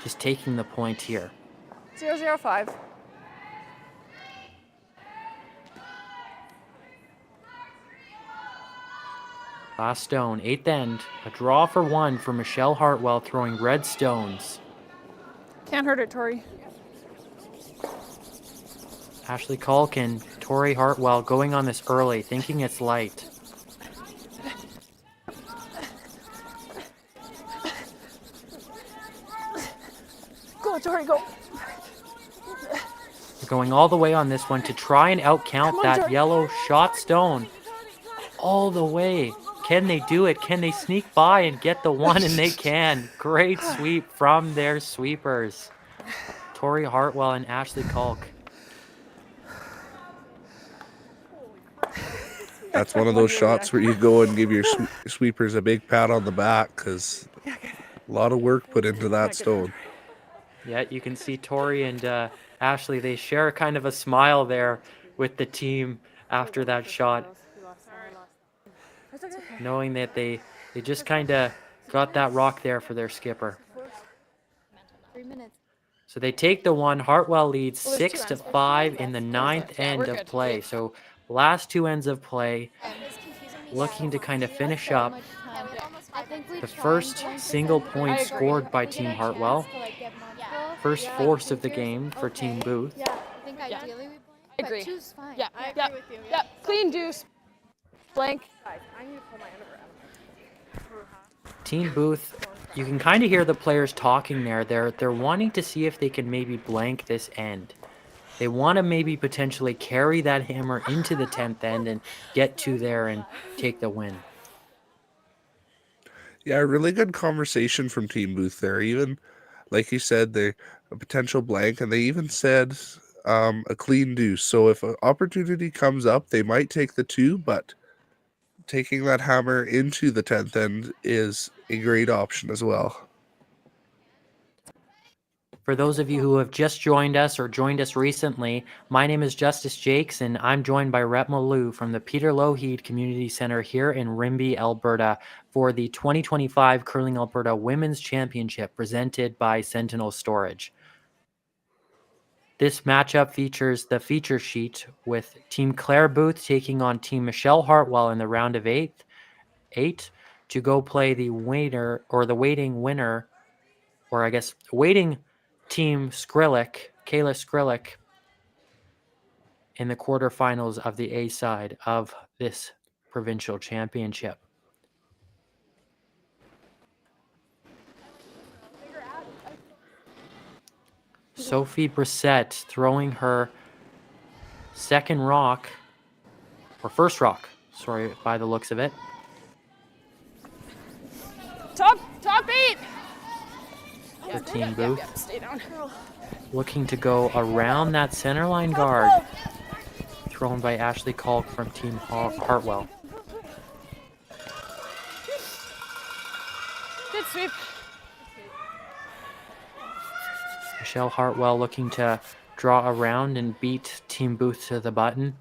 A: just taking the point here.
C: 0-0-5.
A: Last stone, 8th end. A draw for 1 for Michelle Hartwell throwing red stones.
C: Can't hurt it, Tori.
A: Ashley Kalk and Tori Hartwell going on this early, thinking it's light.
C: Go, Tori, go.
A: They're going all the way on this one to try and outcount that
C: Tori.
A: yellow shot stone. All the way. Can they do it? Can they sneak by and get the 1? And they can. Great sweep from their sweepers. Tori Hartwell and Ashley Kalk.
B: That's one of those shots where you go and give your sweepers a big pat on the back because a lot of work put into that stone.
A: Yeah, you can see Tori and Ashley, they share kind of a smile there with the team after that shot, knowing that they just kind of got that rock there for their skipper.
E: 3 minutes.
A: So they take the 1. Hartwell leads 6-5 in the 9th end
D: we're
A: of
D: good.
A: play. So last 2 ends of play, looking to kind of finish up the first single point scored by Team Hartwell. First force of the game for Team Booth.
E: Yeah, I think ideally we
D: I agree.
E: but two's fine.
D: Yeah,
C: I
D: yeah,
C: agree with you.
D: yeah. Clean deuce. Blank.
C: Guys, I need to pull my underwear out.
A: Team Booth, you can kind of hear the players talking there. They're wanting to see if they can maybe blank this end. They want to maybe potentially carry that hammer into the 10th end and get to there and take the win.
B: Yeah, really good conversation from Team Booth there. Even, like you said, they a potential blank, and they even said a clean deuce. So if an opportunity comes up, they might take the 2, but taking that hammer into the 10th end is a great option as well.
A: For those of you who have just joined us or joined us recently, my name is Justice Jakes, and I'm joined by Rep Malou from the Peter Lougheed Community Center here in Rimbey, Alberta, for the 2025 Curling Alberta Women's Championship presented by Sentinel Storage. This matchup features the feature sheet with Team Claire Booth taking on Team Michelle Hartwell in the round of 8 to go play the winner, or the waiting winner, or I guess waiting Team Skrillick, Kayla Skrillick, in the quarterfinals of the A side of this provincial championship. Sophie Brissett throwing her second rock, or first rock, sorry, by the looks of it.
D: Top 8.
A: For Team Booth.
D: Yeah, stay down.
A: Looking to go around that centerline guard, thrown by Ashley Kalk from Team Hartwell.
D: Good sweep.
A: Michelle Hartwell looking to draw around and beat Team Booth to the button.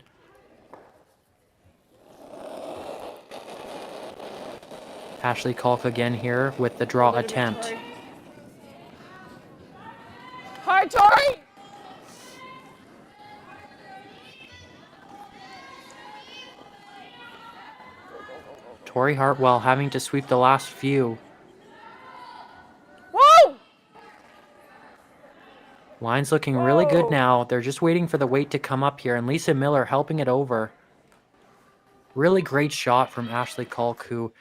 A: Ashley Kalk again here with the draw attempt.
D: Hard, Tori.
A: Tori Hartwell having to sweep the last few.
D: Whoa!
A: Line's looking really good
D: Whoa.
A: now. They're just waiting for the weight to come up here, and Lisa Miller helping it over. Really great shot from Ashley Kalk, who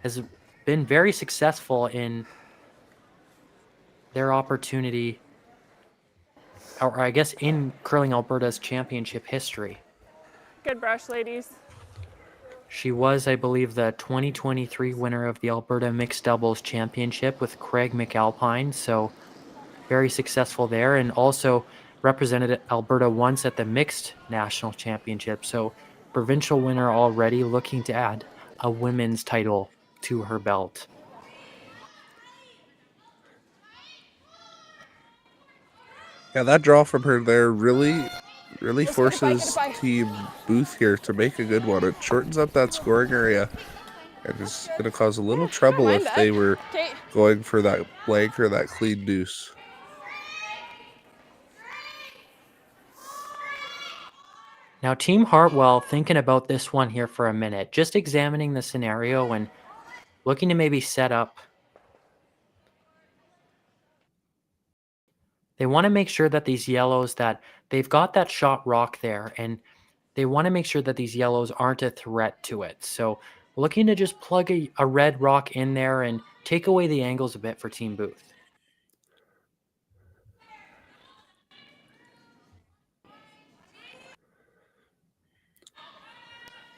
A: has been very successful in their opportunity, or I guess in Curling Alberta's championship history.
D: Good brush, ladies.
A: She was, I believe, the 2023 winner of the Alberta Mixed Doubles Championship with Craig McAlpine, so very successful there, and also represented Alberta once at the Mixed National Championship, so provincial winner already, looking to add a women's title to her belt.
B: Yeah, that draw from her there really
D: Get
B: forces
D: it by.
B: Team Booth here to make a good one. It shortens up that scoring area and is going to cause a little trouble
D: mind
B: if
D: that.
B: they were
D: Okay.
B: going for that blank or that clean deuce.
A: Now, Team Hartwell thinking about this one here for a minute, just examining the scenario and looking to maybe set up. They want to make sure that these yellows, that they've got that shot rock there, and they want to make sure that these yellows aren't a threat to it. So looking to just plug a red rock in there and take away the angles a bit for Team Booth.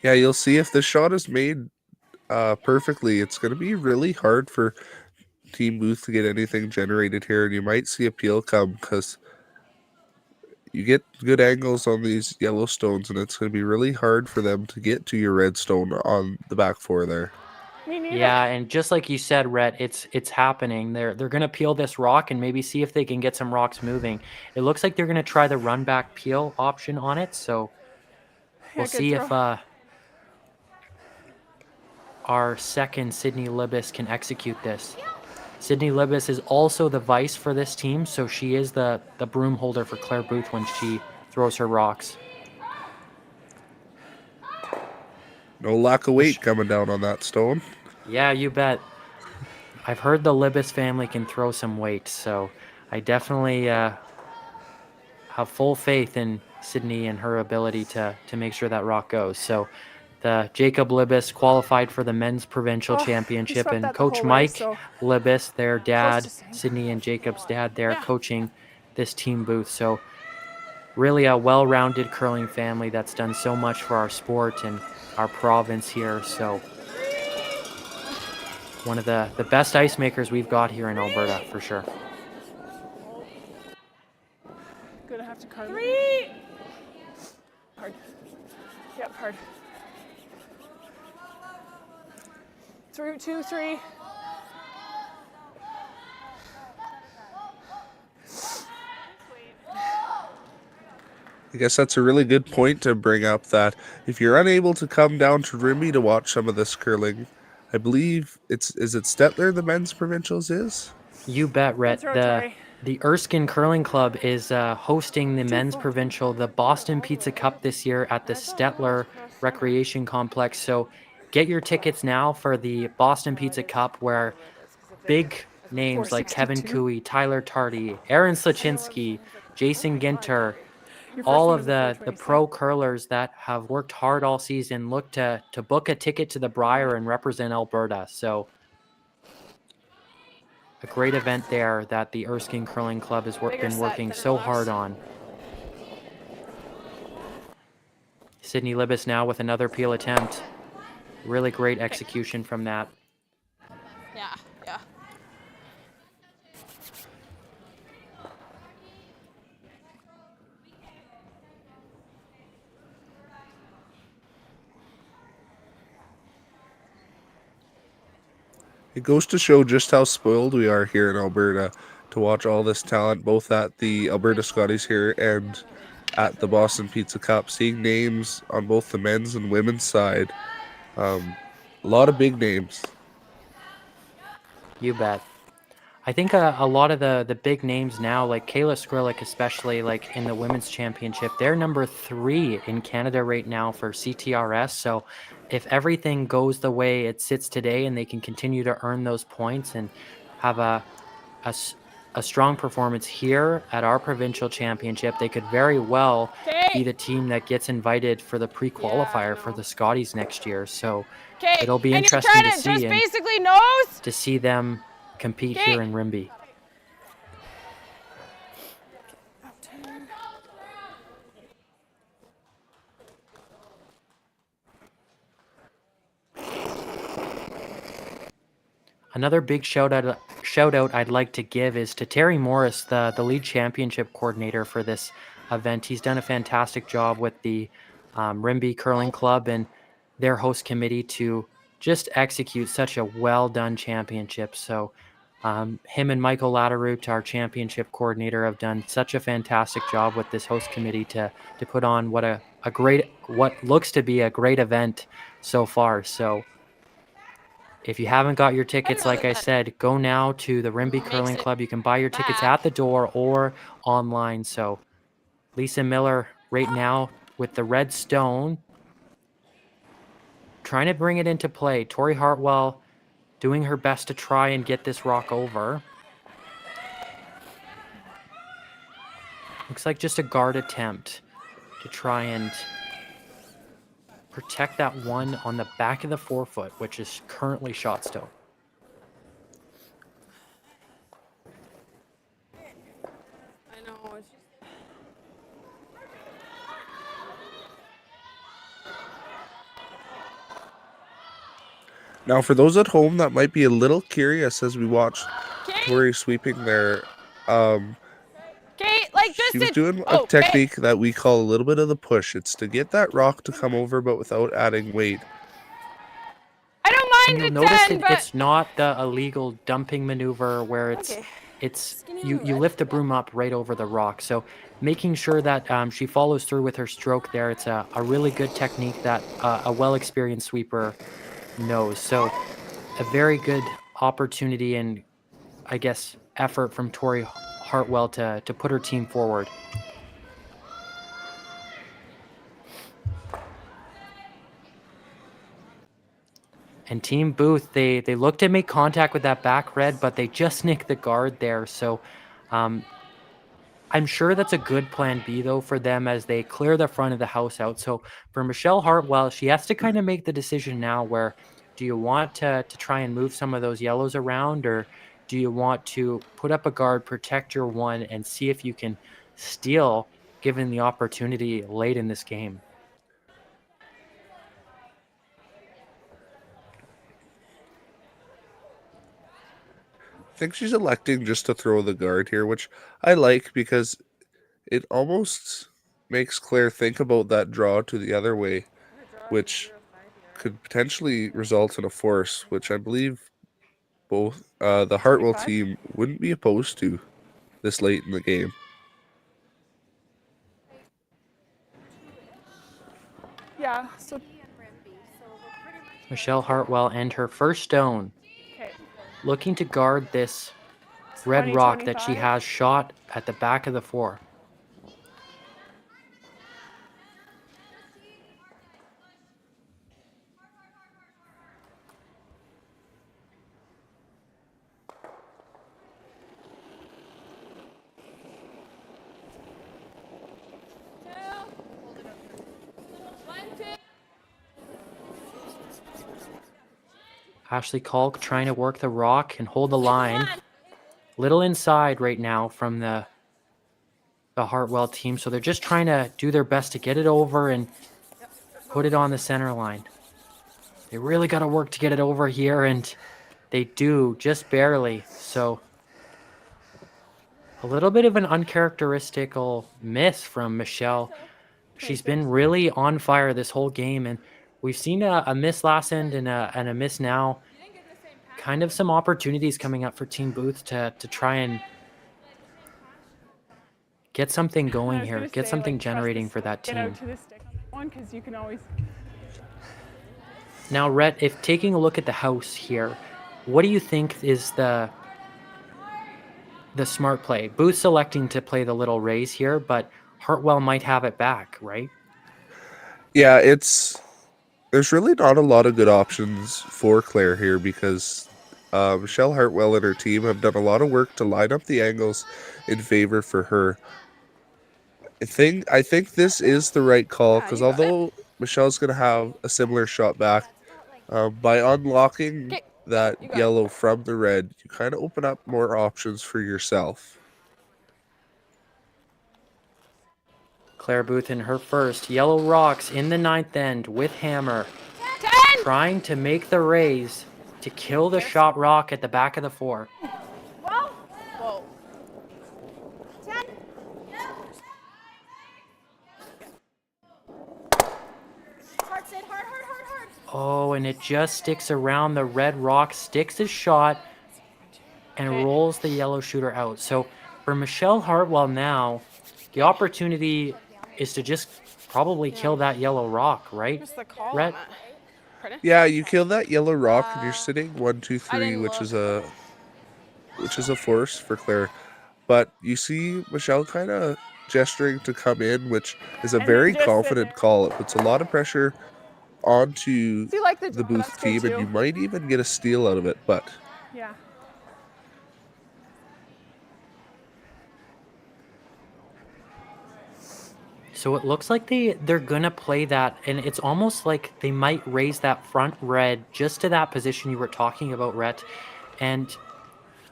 B: Yeah, you'll see if the shot is made perfectly, it's going to be really hard for Team Booth to get anything generated here, and you might see a peel come because you get good angles on these yellow stones, and it's going to be really hard for them to get to your red stone on the back four there.
D: Me neither.
A: Yeah, and just like you said, Rhett, it's happening. They're going to peel this rock and maybe see if they can get some rocks moving. It looks like they're going to try the run back peel option on it, so we'll
D: good
A: see if
D: throw.
A: our second Sydney Libis can execute this. Sydney Libis is also the vice for this team, so she is the broom holder for Claire Booth when she throws her rocks.
B: No lack of weight coming down on that stone.
A: Yeah, you bet. I've heard the Libis family can throw some weight, so I definitely have full faith in Sydney and her ability to make sure that rock goes. So the Jacob Libis qualified for the men's provincial championship,
D: swept
A: and
D: that the
A: Coach
D: whole way,
A: Mike
D: so
A: Libis, their dad,
D: to same.
A: Sydney and Jacob's dad, there
D: Yeah.
A: coaching this Team Booth. So really a well-rounded curling family that's done so much for our sport and our province here. So one of the best ice makers we've got here in Alberta, for sure.
D: Gonna have to cut 3. Hard. Yep, hard. Through 2, 3.
B: I guess that's a really good point to bring up, that if you're unable to come down to Rimbey to watch some of this curling, I believe is it Stettler the men's provincials is?
A: You bet, Rhett.
D: throw, Tori.
A: The Erskine Curling Club is hosting the men's provincial, the Boston Pizza Cup this year at the Stettler Recreation Complex. So get your tickets now for the Boston Pizza Cup, where big names like Kevin
D: 462.
A: Cooey, Tyler Tardy, Aaron Slachinsky, Jason Ginter,
D: Your first
A: all
D: one
A: of
D: was
A: the
D: 427.
A: pro curlers that have worked hard all season look to book a ticket to the Brier and represent Alberta. So a great event there that the Erskine Curling Club has
D: Bigger
A: been
D: set,
A: working
D: thinner
A: so
D: box.
A: hard on. Sydney Libis now with another peel attempt. Really great execution from that.
D: Yeah, yeah.
B: It goes to show just how spoiled we are here in Alberta to watch all this talent, both at the Alberta Scotties here and at the Boston Pizza Cup. Seeing names on both the men's and women's side. A lot of big names.
A: You bet. I think a lot of the big names now, like Kayla Skrillik, especially like in the women's championship, they're number 3 in Canada right now for CTRS. So if everything goes the way it sits today and they can continue to earn those points and have a a strong performance here at our provincial championship, they could very well be the team that gets invited for the pre-qualifier for the Scotties next year. So
D: Okay,
A: it'll be
D: and you're
A: interesting
D: trying
A: to
D: to
A: see
D: just
A: and
D: basically nose.
A: to see them compete
D: Okay.
A: here in Rimbey. Another big shout out I'd like to give is to Terry Morris, the lead championship coordinator for this event. He's done a fantastic job with the Rimbey Curling Club and their host committee to just execute such a well done championship. So him and Michael Latteroot, our championship coordinator, have done such a fantastic job with this host committee to put on what looks to be a great event so far. So if you haven't got your tickets, like I said, go now to the Rimbey Curling Club. You can buy your tickets at the door or online. So Lisa Miller right now with the red stone, trying to bring it into play. Tori Hartwell doing her best to try and get this rock over. Looks like just a guard attempt to try and protect that one on the back of the forefoot, which is currently shot still.
D: I know. It's just...
B: Now, for those at home that might be a little curious as we watch
D: Okay.
B: Tori sweeping there,
D: Okay, like just
B: she was
D: to...
B: doing a technique that we call a little bit of the push. It's to get that rock to come over, but without adding weight.
D: I don't
A: And
D: mind
A: you'll
D: the
A: notice
D: 10, but...
A: it's not the illegal dumping maneuver where it's you lift the broom up right over the rock. So making sure that she follows through with her stroke there. It's a really good technique that a well-experienced sweeper knows. So a very good opportunity and I guess effort from Tori Hartwell to put her team forward. And Team Booth, they look to make contact with that back red, but they just nick the guard there. So I'm sure that's a good plan B, though, for them as they clear the front of the house out. So for Michelle Hartwell, she has to kind of make the decision now where do you want to try and move some of those yellows around, or do you want to put up a guard, protect your one, and see if you can steal given the opportunity late in this game?
B: I think she's electing just to throw the guard here, which I like because it almost makes Claire think about that draw to the other way, which could potentially result in a force, which I believe both the Hartwell team wouldn't be opposed to this late in the game.
C: Yeah, so
A: Michelle Hartwell and her first stone.
C: okay.
A: Looking to guard this red rock that she
C: 20-25.
A: has shot at the back of the four. Ashley Kalk trying to work the rock and hold the line. Little inside right now from the Hartwell team. So they're just trying to do their best to get it over and put it on the center line. They really got to work to get it over here, and they do just barely. So a little bit of an uncharacteristical miss from Michelle. She's been really on fire this whole game, and we've seen a miss last end and a miss now. Kind of some opportunities coming up for Team Booth to try and get something going here, get something generating for that
C: Get
A: team.
C: out to the stick one because you can always.
A: Now, Rhett, if taking a look at the house here, what do you think is the smart play? Booth selecting to play the little raise here, but Hartwell might have it back, right?
B: Yeah, there's really not a lot of good options for Claire here because Michelle Hartwell and her team have done a lot of work to line up the angles in favor for her. I think this is the right call
D: Yeah,
B: because
D: you got it.
B: although Michelle's going to have a similar shot back, by unlocking
D: Okay,
B: that
D: you got it.
B: yellow from the red, you kind of open up more options for yourself.
A: Claire Booth in her first. Yellow rocks in the 9th end with hammer.
D: 10.
A: Trying to make the raise to kill the shot rock at the back of the 4.
D: Whoa. 10.
C: Hard, Sid. Hard, hard, hard, hard.
A: Oh, and it just sticks around the red rock, sticks his shot, and
D: Okay.
A: rolls the yellow shooter out. So for Michelle Hartwell now, the opportunity is to just probably kill that yellow rock, right?
D: What's the call
A: Rhett?
D: on that? Pardon?
B: Yeah, you kill that yellow rock and you're sitting 1, 2,
D: I
B: 3,
D: didn't
B: which
D: look.
B: is a force for Claire. But you see Michelle kind of gesturing to come in, which is a
D: And
B: very
D: then just sit
B: confident
D: there.
B: call. It puts a lot of pressure onto
D: Do you like the
B: the
D: draw?
B: Booth
D: That's good
B: team, and
D: too.
B: you might even get a steal out of it. But
D: Yeah.
A: So it looks like they're gonna play that, and it's almost like they might raise that front red just to that position you were talking about, Rhett, and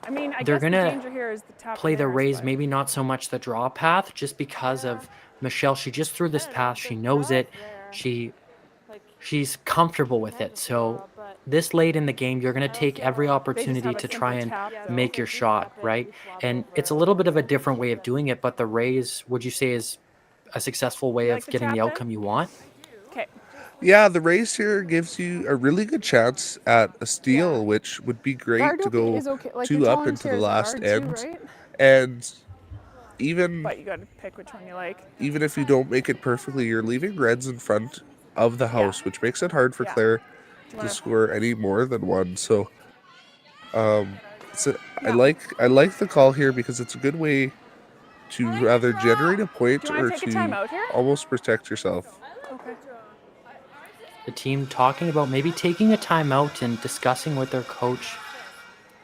D: I mean, I
A: they're
D: guess the
A: gonna
D: danger here is the top
A: play the
D: pairs,
A: raise,
D: but-
A: maybe not so much the draw path, just because of Michelle. She just threw this pass, she knows it, she's comfortable with it. So this late in the game, you're gonna take every opportunity
D: have a
A: to try
D: simple
A: and
D: tap,
A: make your shot, right? And it's a little bit of a different way of doing it, but the raise, would you say, is a successful way
D: You
A: of
D: like the
A: getting
D: tap
A: the
D: then?
A: outcome you want?
D: Okay.
B: yeah, the raise here gives you a really good chance at a steal,
D: Yeah.
B: which would be great
D: Guard
B: to go
D: is okay. Like
B: 2
D: your
B: up
D: challenge
B: into
D: here
B: the
D: is a
B: last
D: guard
B: end.
D: too, right?
B: And even
D: But you gotta pick which one you like.
B: even if you don't make it perfectly, you're leaving reds in front of the house, which makes it hard for
D: Yeah.
B: Claire
D: Do you
B: to
D: wanna-
B: score any more than one. So I
D: Yeah.
B: like the call here because it's a good way to either generate a point
D: Do you wanna
B: or
D: take a
B: to
D: timeout here?
B: almost protect yourself.
D: Okay.
A: The team talking about maybe taking a timeout and discussing with their coach.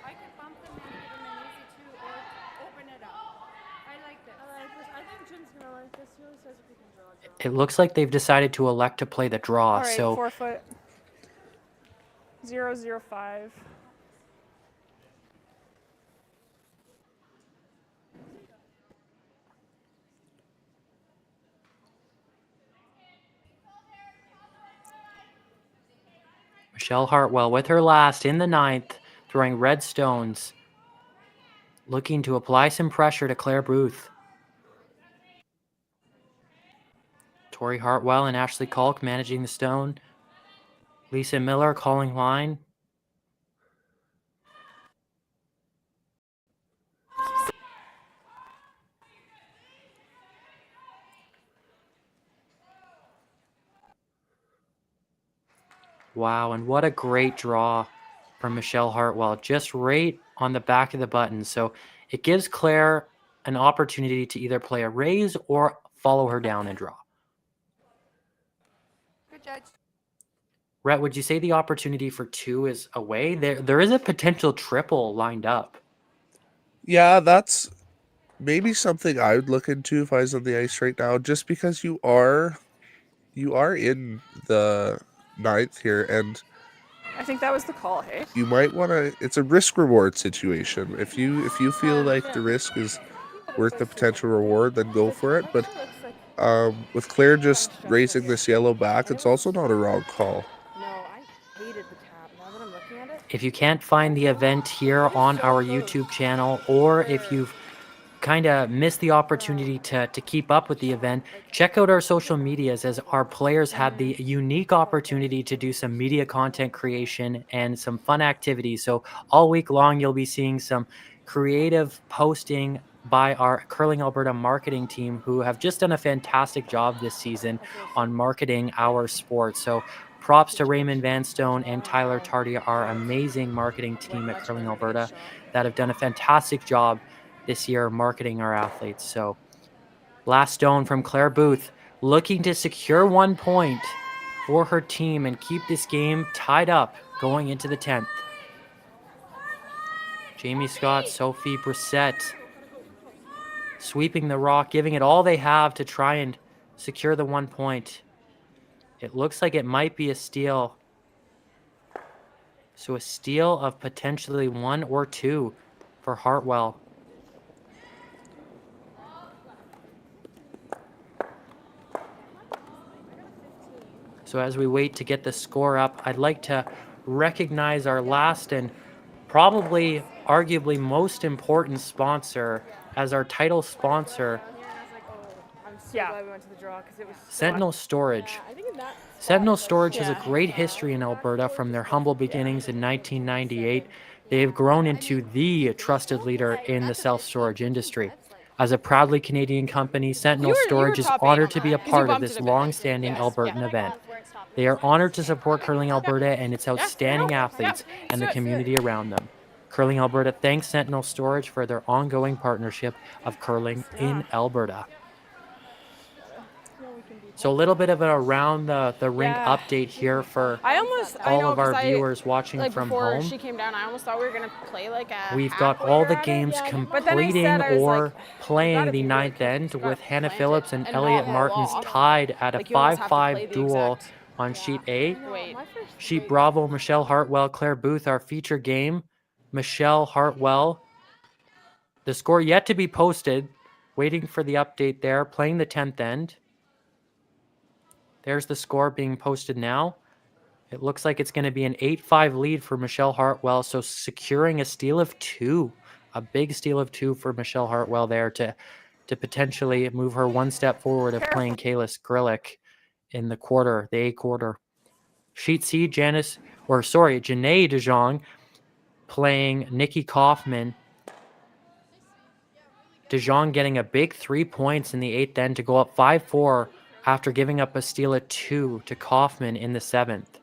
C: I could bump them and give them an easy 2 or open it up. I like this. I think Jim's gonna like this. He always says if we can draw.
A: It looks like they've decided to elect to play the draw.
D: All right,
A: So
D: 4 foot. 005.
A: Michelle Hartwell with her last in the 9th, throwing red stones, looking to apply some pressure to Claire Booth. Tori Hartwell and Ashley Kalk managing the stone. Lisa Miller calling line. Wow, and what a great draw from Michelle Hartwell, just right on the back of the button. So it gives Claire an opportunity to either play a raise or follow her down and draw.
E: Good judge.
A: Rhett, would you say the opportunity for 2 is away? There is a potential triple lined up.
B: Yeah, that's maybe something I would look into if I was on the ice right now, just because you are in the 9th here, and
D: I think that was the call, hey?
B: you might want to. It's a risk reward situation. If you feel like the risk is worth the potential reward, then go for it. But with Claire just raising this yellow back, it's also not a wrong call.
C: No, I hated the tap. Now that I'm looking at it.
A: If you can't find the event here on our YouTube channel, or if you've kind of missed the opportunity to keep up with the event, check out our social medias, as our players had the unique opportunity to do some media content creation and some fun activities. So all week long, you'll be seeing some creative posting by our Curling Alberta marketing team, who have just done a fantastic job this season on marketing our sport. So props to Raymond Vanstone and Tyler Tardy, our amazing marketing team at Curling Alberta, that have done a fantastic job this year marketing our athletes. So last stone from Claire Booth, looking to secure 1 point for her team and keep this game tied up going into the 10th. Jamie Scott, Sophie Brissett sweeping the rock, giving it all they have to try and secure the 1 point. It looks like it might be a steal. So a steal of potentially 1 or 2 for Hartwell. So as we wait to get the score up, I'd like to recognize our last and probably arguably most important sponsor as our title sponsor,
C: I'm so glad we went to the draw because it was so
A: Sentinel Storage.
C: I think in that
A: Sentinel Storage has a
D: Yeah.
A: great history in Alberta from their humble beginnings in 1998. They have grown into the trusted leader in the self-storage industry. As a proudly Canadian company, Sentinel
D: You were
A: Storage is
D: top 8
A: honored
D: on
A: to be a
D: that, 'cause you
A: part of
D: bumped
A: this
D: it a bit.
A: long-standing
D: Yes,
A: Albertan
D: yeah.
A: event. They are honored to support Curling Alberta and its outstanding
D: Yeah.
A: athletes
D: Yeah.
A: and the
D: Let's do it.
A: community around them. Curling Alberta thanks Sentinel Storage for their ongoing partnership of curling in Alberta. So a little bit of an around the rink
D: Yeah.
A: update here for
D: I
A: all
D: know
A: of our
D: 'cause
A: viewers watching
D: like
A: from
D: before
A: home.
D: she came down, I almost thought we were gonna play like a.
A: We've
D: half
A: got
D: while
A: all
D: you're
A: the
D: at it.
A: games
D: But then I
A: completing
D: said, I was
A: or
D: like,
A: playing
D: gotta
A: the
D: be really
A: ninth
D: quick,
A: end
D: you gotta
A: with Hannah
D: plant
A: Phillips
D: it
A: and
D: and
A: Elliot
D: not
A: Martins
D: walk.
A: tied at a
D: Like, you almost have to play
A: 5-5
D: the
A: duel
D: exact-
A: on sheet A.
D: Wait.
A: Sheet Bravo, Michelle Hartwell, Claire Booth, our feature game. Michelle Hartwell. The score yet to be posted. Waiting for the update there. Playing the 10th end. There's the score being posted now. It looks like it's going to be an 8-5 lead for Michelle Hartwell. So securing a steal of 2. A big steal of 2 for Michelle Hartwell there to potentially move her one step forward of playing Kayla Skrillick in the quarter, the A quarter. Sheet C, Janae DeJong playing Nikki Kaufman. DeJong getting a big 3 points in the 8th end to go up 5-4 after giving up a steal of 2 to Kaufman in the 7th.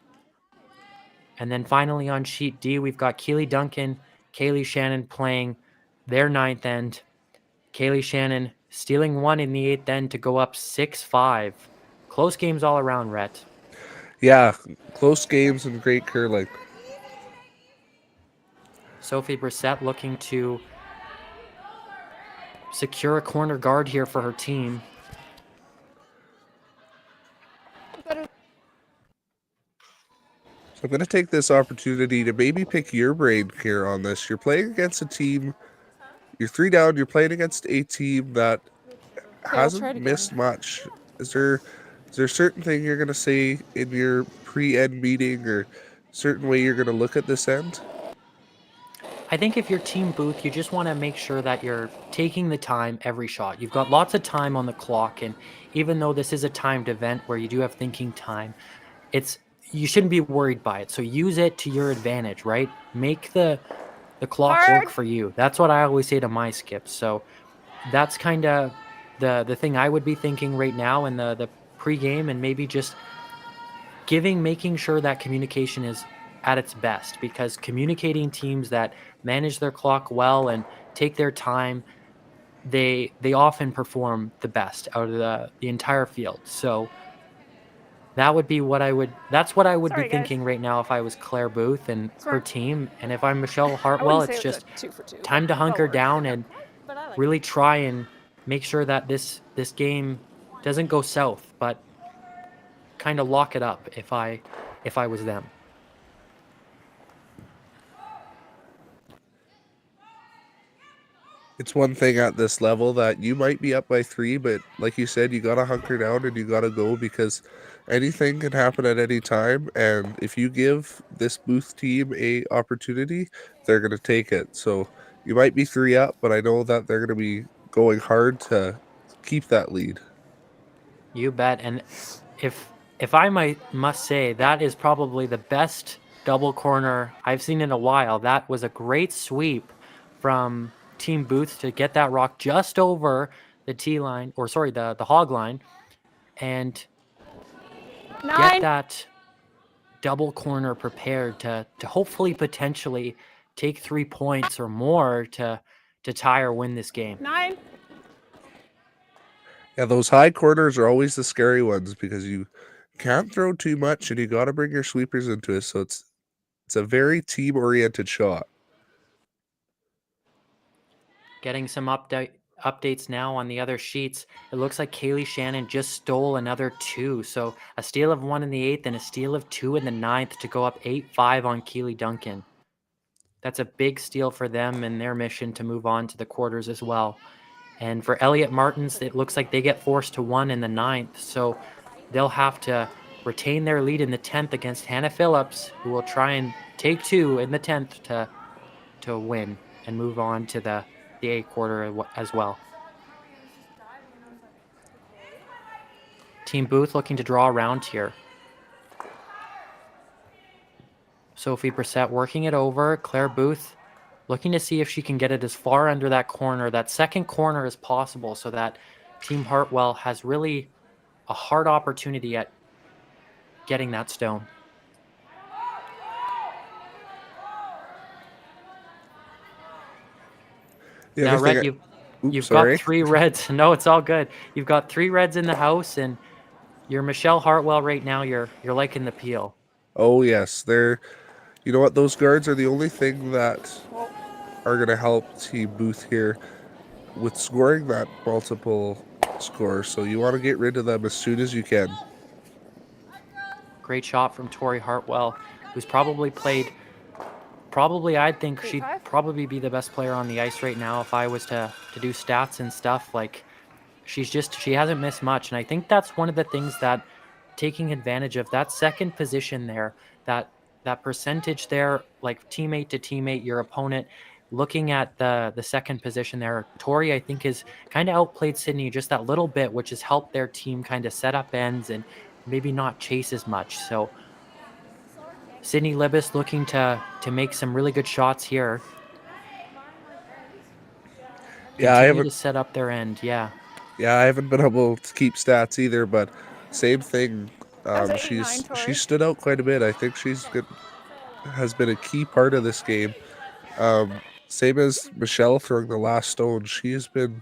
A: And then finally on sheet D, we've got Keely Duncan, Kaylee Shannon playing their 9th end. Kaylee Shannon stealing 1 in the 8th end to go up 6-5. Close games all around, Rhett.
B: Yeah, close games and great curling.
A: Sophie Brissett looking to secure a corner guard here for her team.
B: So I'm going to take this opportunity to maybe pick your brain here on this. You're playing against a team, you're 3 down, you're playing against a team that hasn't missed much. Is there a certain thing you're going to say in your pre-end meeting or certain way you're going to look at this end?
A: I think if you're Team Booth, you just want to make sure that you're taking the time every shot. You've got lots of time on the clock, and even though this is a timed event where you do have thinking time, you shouldn't be worried by it. So use it to your advantage, right? Make the clock work for you. That's what I always say to my skips. So that's kind of the thing I would be thinking right now in the pregame, and maybe just making sure that communication is at its best, because communicating teams that manage their clock well and take their time, they often perform the best out of the entire field. So that's what I would be thinking right now if I was Claire Booth and her team. And if I'm Michelle Hartwell, it's just time to hunker down and really try and make sure that this game doesn't go south, but kind of lock it up if I was them.
B: It's one thing at this level that you might be up by 3, but like you said, you got to hunker down and you got to go, because anything can happen at any time. And if you give this Booth team a opportunity, they're going to take it. So you might be 3 up, but I know that they're going to be going hard to keep that lead.
A: You bet. And if I must say, that is probably the best double corner I've seen in a while. That was a great sweep from Team Booth to get that rock just over the tee line, or sorry, the hog line, and get that double corner prepared to hopefully potentially take 3 points or more to tie or win this game.
D: 9.
B: Yeah, those high corners are always the scary ones, because you can't throw too much and you got to bring your sweepers into it. So it's a very team-oriented shot.
A: Getting some updates now on the other sheets. It looks like Kaylee Shannon just stole another 2. So a steal of 1 in the 8th and a steal of 2 in the 9th to go up 8-5 on Keely Duncan. That's a big steal for them and their mission to move on to the quarters as well. And for Elliott Martins, it looks like they get forced to 1 in the 9th. So they'll have to retain their lead in the 10th against Hannah Phillips, who will try and take 2 in the 10th to win and move on to the A quarter as well. Team Booth looking to draw around here. Sophie Brissett working it over. Claire Booth looking to see if she can get it as far under that corner, that second corner as possible, so that Team Hartwell has really a hard opportunity at getting that stone. Now, Rhett, you've got 3 reds. No, it's all good. You've got 3 reds in the house, and you're Michelle Hartwell right now. You're liking the peel.
B: Oh yes, you know what? Those guards are the only thing that are going to help Team Booth here with scoring that multiple score. So you want to get rid of them as soon as you can.
A: Great shot from Tori Hartwell, who's probably I'd think she'd probably be the best player on the ice right now if I was to do stats and stuff. Like, she hasn't missed much. And I think that's one of the things that taking advantage of that second position there, that percentage there, like teammate to teammate, your opponent, looking at the second position there. Tori, I think, has kind of outplayed Sydney just that little bit, which has helped their team kind of set up ends and maybe not chase as much. So Sydney Libis looking to make some really good shots here.
B: Yeah,
A: I haven't to set up their end. Yeah,
B: I haven't been able to keep stats either, but same thing. She stood out quite a bit. I think has been a key part of this game. Same as Michelle throwing the last stone. She has been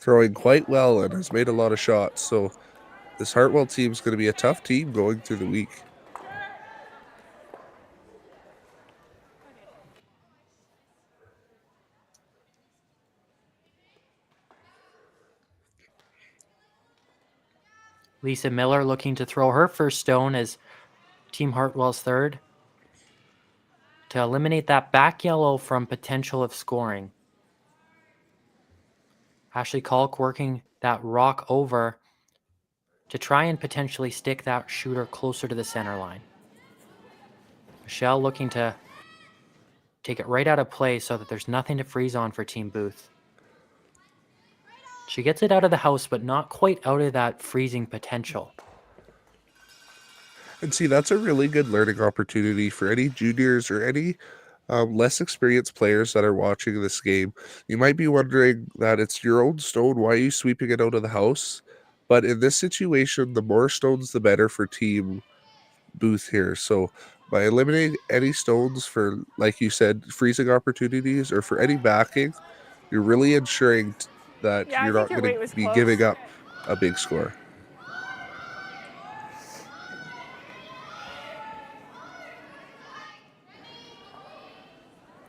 B: throwing quite well and has made a lot of shots. So this Hartwell team is going to be a tough team going through the week.
A: Lisa Miller looking to throw her first stone as Team Hartwell's third to eliminate that back yellow from potential of scoring. Ashley Kalk working that rock over to try and potentially stick that shooter closer to the center line. Michelle looking to take it right out of play so that there's nothing to freeze on for Team Booth. She gets it out of the house, but not quite out of that freezing potential.
B: And see, that's a really good learning opportunity for any juniors or any less experienced players that are watching this game. You might be wondering that it's your own stone. Why are you sweeping it out of the house? But in this situation, the more stones, the better for Team Booth here. So by eliminating any stones for, like you said, freezing opportunities or for any backing, you're really ensuring that you're not going to be giving up a big score.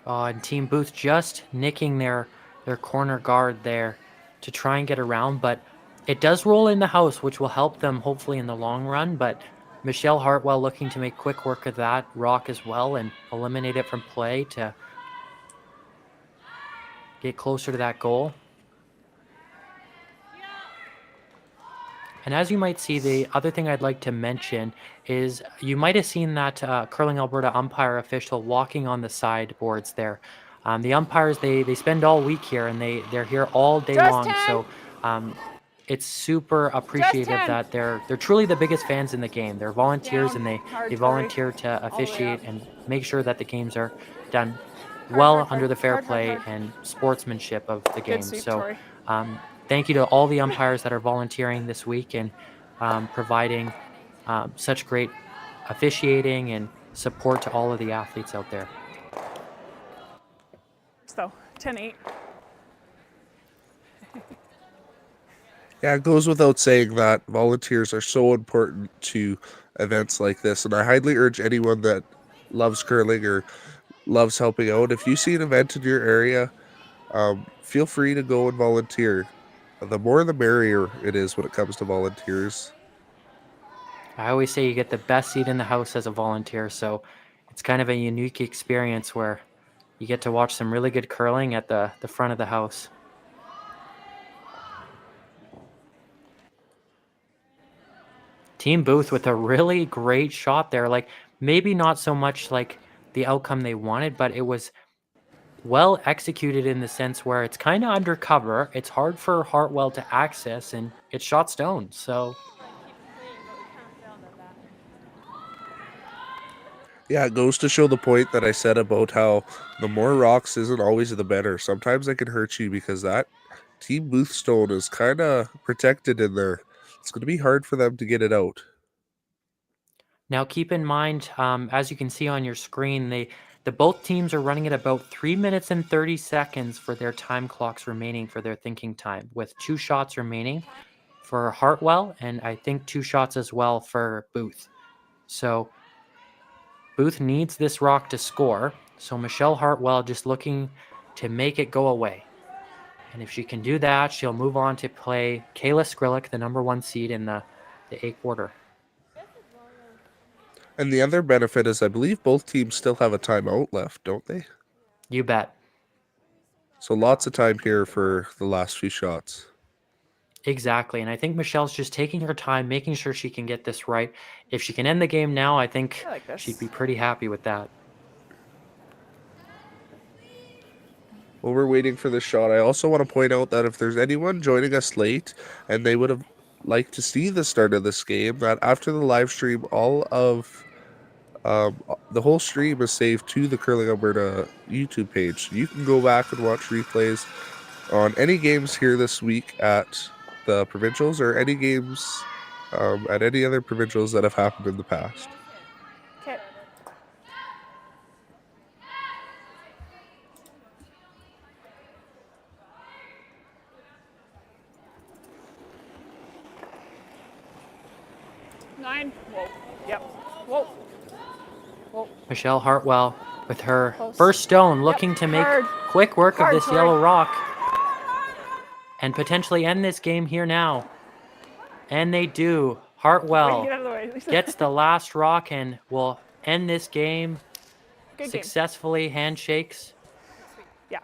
A: And Team Booth just nicking their corner guard there to try and get around, but it does roll in the house, which will help them hopefully in the long run. But Michelle Hartwell looking to make quick work of that rock as well and eliminate it from play to get closer to that goal. And as you might see, the other thing I'd like to mention is you might have seen that Curling Alberta umpire official walking on the sideboards there. The umpires, they spend all week here, and they're here all day long. So it's super appreciative that they're truly the biggest fans in the game. They're volunteers, and they volunteer to officiate and make sure that the games are done well under the fair play and sportsmanship of the game. So thank you to all the umpires that are volunteering this week and providing such great officiating and support to all of the athletes out there.
D: So, 10-8.
B: Yeah, it goes without saying that volunteers are so important to events like this, and I highly urge anyone that loves curling or loves helping out, if you see an event in your area, feel free to go and volunteer. The more the merrier it is when it comes to volunteers.
A: I always say you get the best seat in the house as a volunteer, so it's kind of a unique experience where you get to watch some really good curling at the front of the house. Team Booth with a really great shot there. Like, maybe not so much like the outcome they wanted, but it was well executed in the sense where it's kind of undercover. It's hard for Hartwell to access, and it's shot stone. So
B: Yeah, it goes to show the point that I said about how the more rocks isn't always the better. Sometimes they can hurt you because that Team Booth stone is kind of protected in there. It's going to be hard for them to get it out.
A: now keep in mind, as you can see on your screen, the both teams are running at about 3 minutes and 30 seconds for their time clocks remaining for their thinking time, with 2 shots remaining for Hartwell, and I think 2 shots as well for Booth. So Booth needs this rock to score. So Michelle Hartwell just looking to make it go away. And if she can do that, she'll move on to play Kayla Skrillex, the number 1 seed in the A quarter.
B: And the other benefit is I believe both teams still have a timeout left, don't they?
A: You bet.
B: So lots of time here for the last few shots.
A: Exactly. And I think Michelle's just taking her time, making sure she can get this right. If she can end the game now, I think
D: I like this.
A: she'd be pretty happy with that.
B: While we're waiting for this shot, I also want to point out that if there's anyone joining us late and they would have liked to see the start of this game, that after the live stream, all of the whole stream is saved to the Curling Alberta YouTube page. You can go back and watch replays on any games here this week at the provincials or any games at any other provincials that have happened in the past.
D: Okay. Nine. Whoa. Yep. Whoa. Whoa.
A: Michelle Hartwell with her
D: Close.
A: first stone, looking to make
D: Hard.
A: quick work of
D: Hard,
A: this
D: Tori.
A: yellow rock and potentially end this game here now. And they do.
D: Wait,
A: Hartwell
D: get out of the way.
A: gets the last rock and will end this game
D: Good game.
A: successfully. Handshakes.
D: Yeah.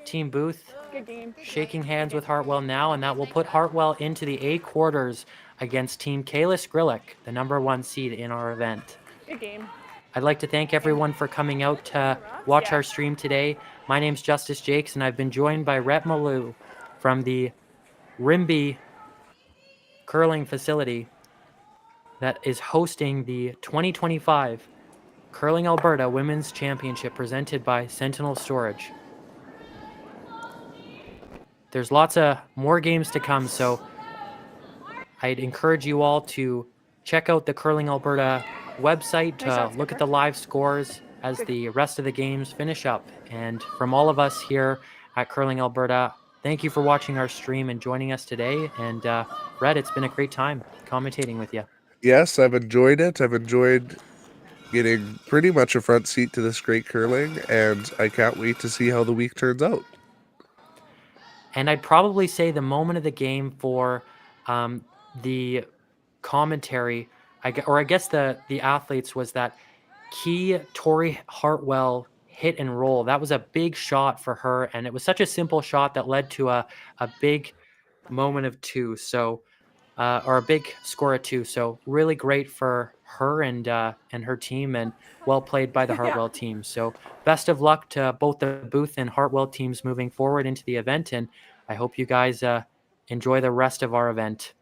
A: Team Booth
D: Good game.
A: shaking hands with Hartwell now, and that will put Hartwell into the A quarters against Team Kayla Skrillex, the number 1 seed in our event.
D: Good game.
A: I'd like to thank everyone for coming out to watch our stream today. My name's Justice Jakes, and I've been joined by Rhett Malou from the Rimbey curling facility that is hosting the 2025 Curling Alberta Women's Championship presented by Sentinel Storage. There's lots of more games to come, so I'd encourage you all to check out the Curling Alberta website to
D: Nice shots,
A: look at
D: Skipper.
A: the live scores as the rest of the games finish up. And from all of us here at Curling Alberta, thank you for watching our stream and joining us today. And Red, it's been a great time commentating with you.
B: Yes, I've enjoyed it. I've enjoyed getting pretty much a front seat to this great curling, and I can't wait to see how the week turns out.
A: And I'd probably say the moment of the game for the commentary, I guess the athletes, was that key Tori Hartwell hit and roll. That was a big shot for her, and it was such a simple shot that led to a big moment of 2. So, or a big score of 2. So really great for her and her team, and well played by the Hartwell team. So best of luck to both the Booth and Hartwell teams moving forward into the event, and I hope you guys enjoy the rest of our event.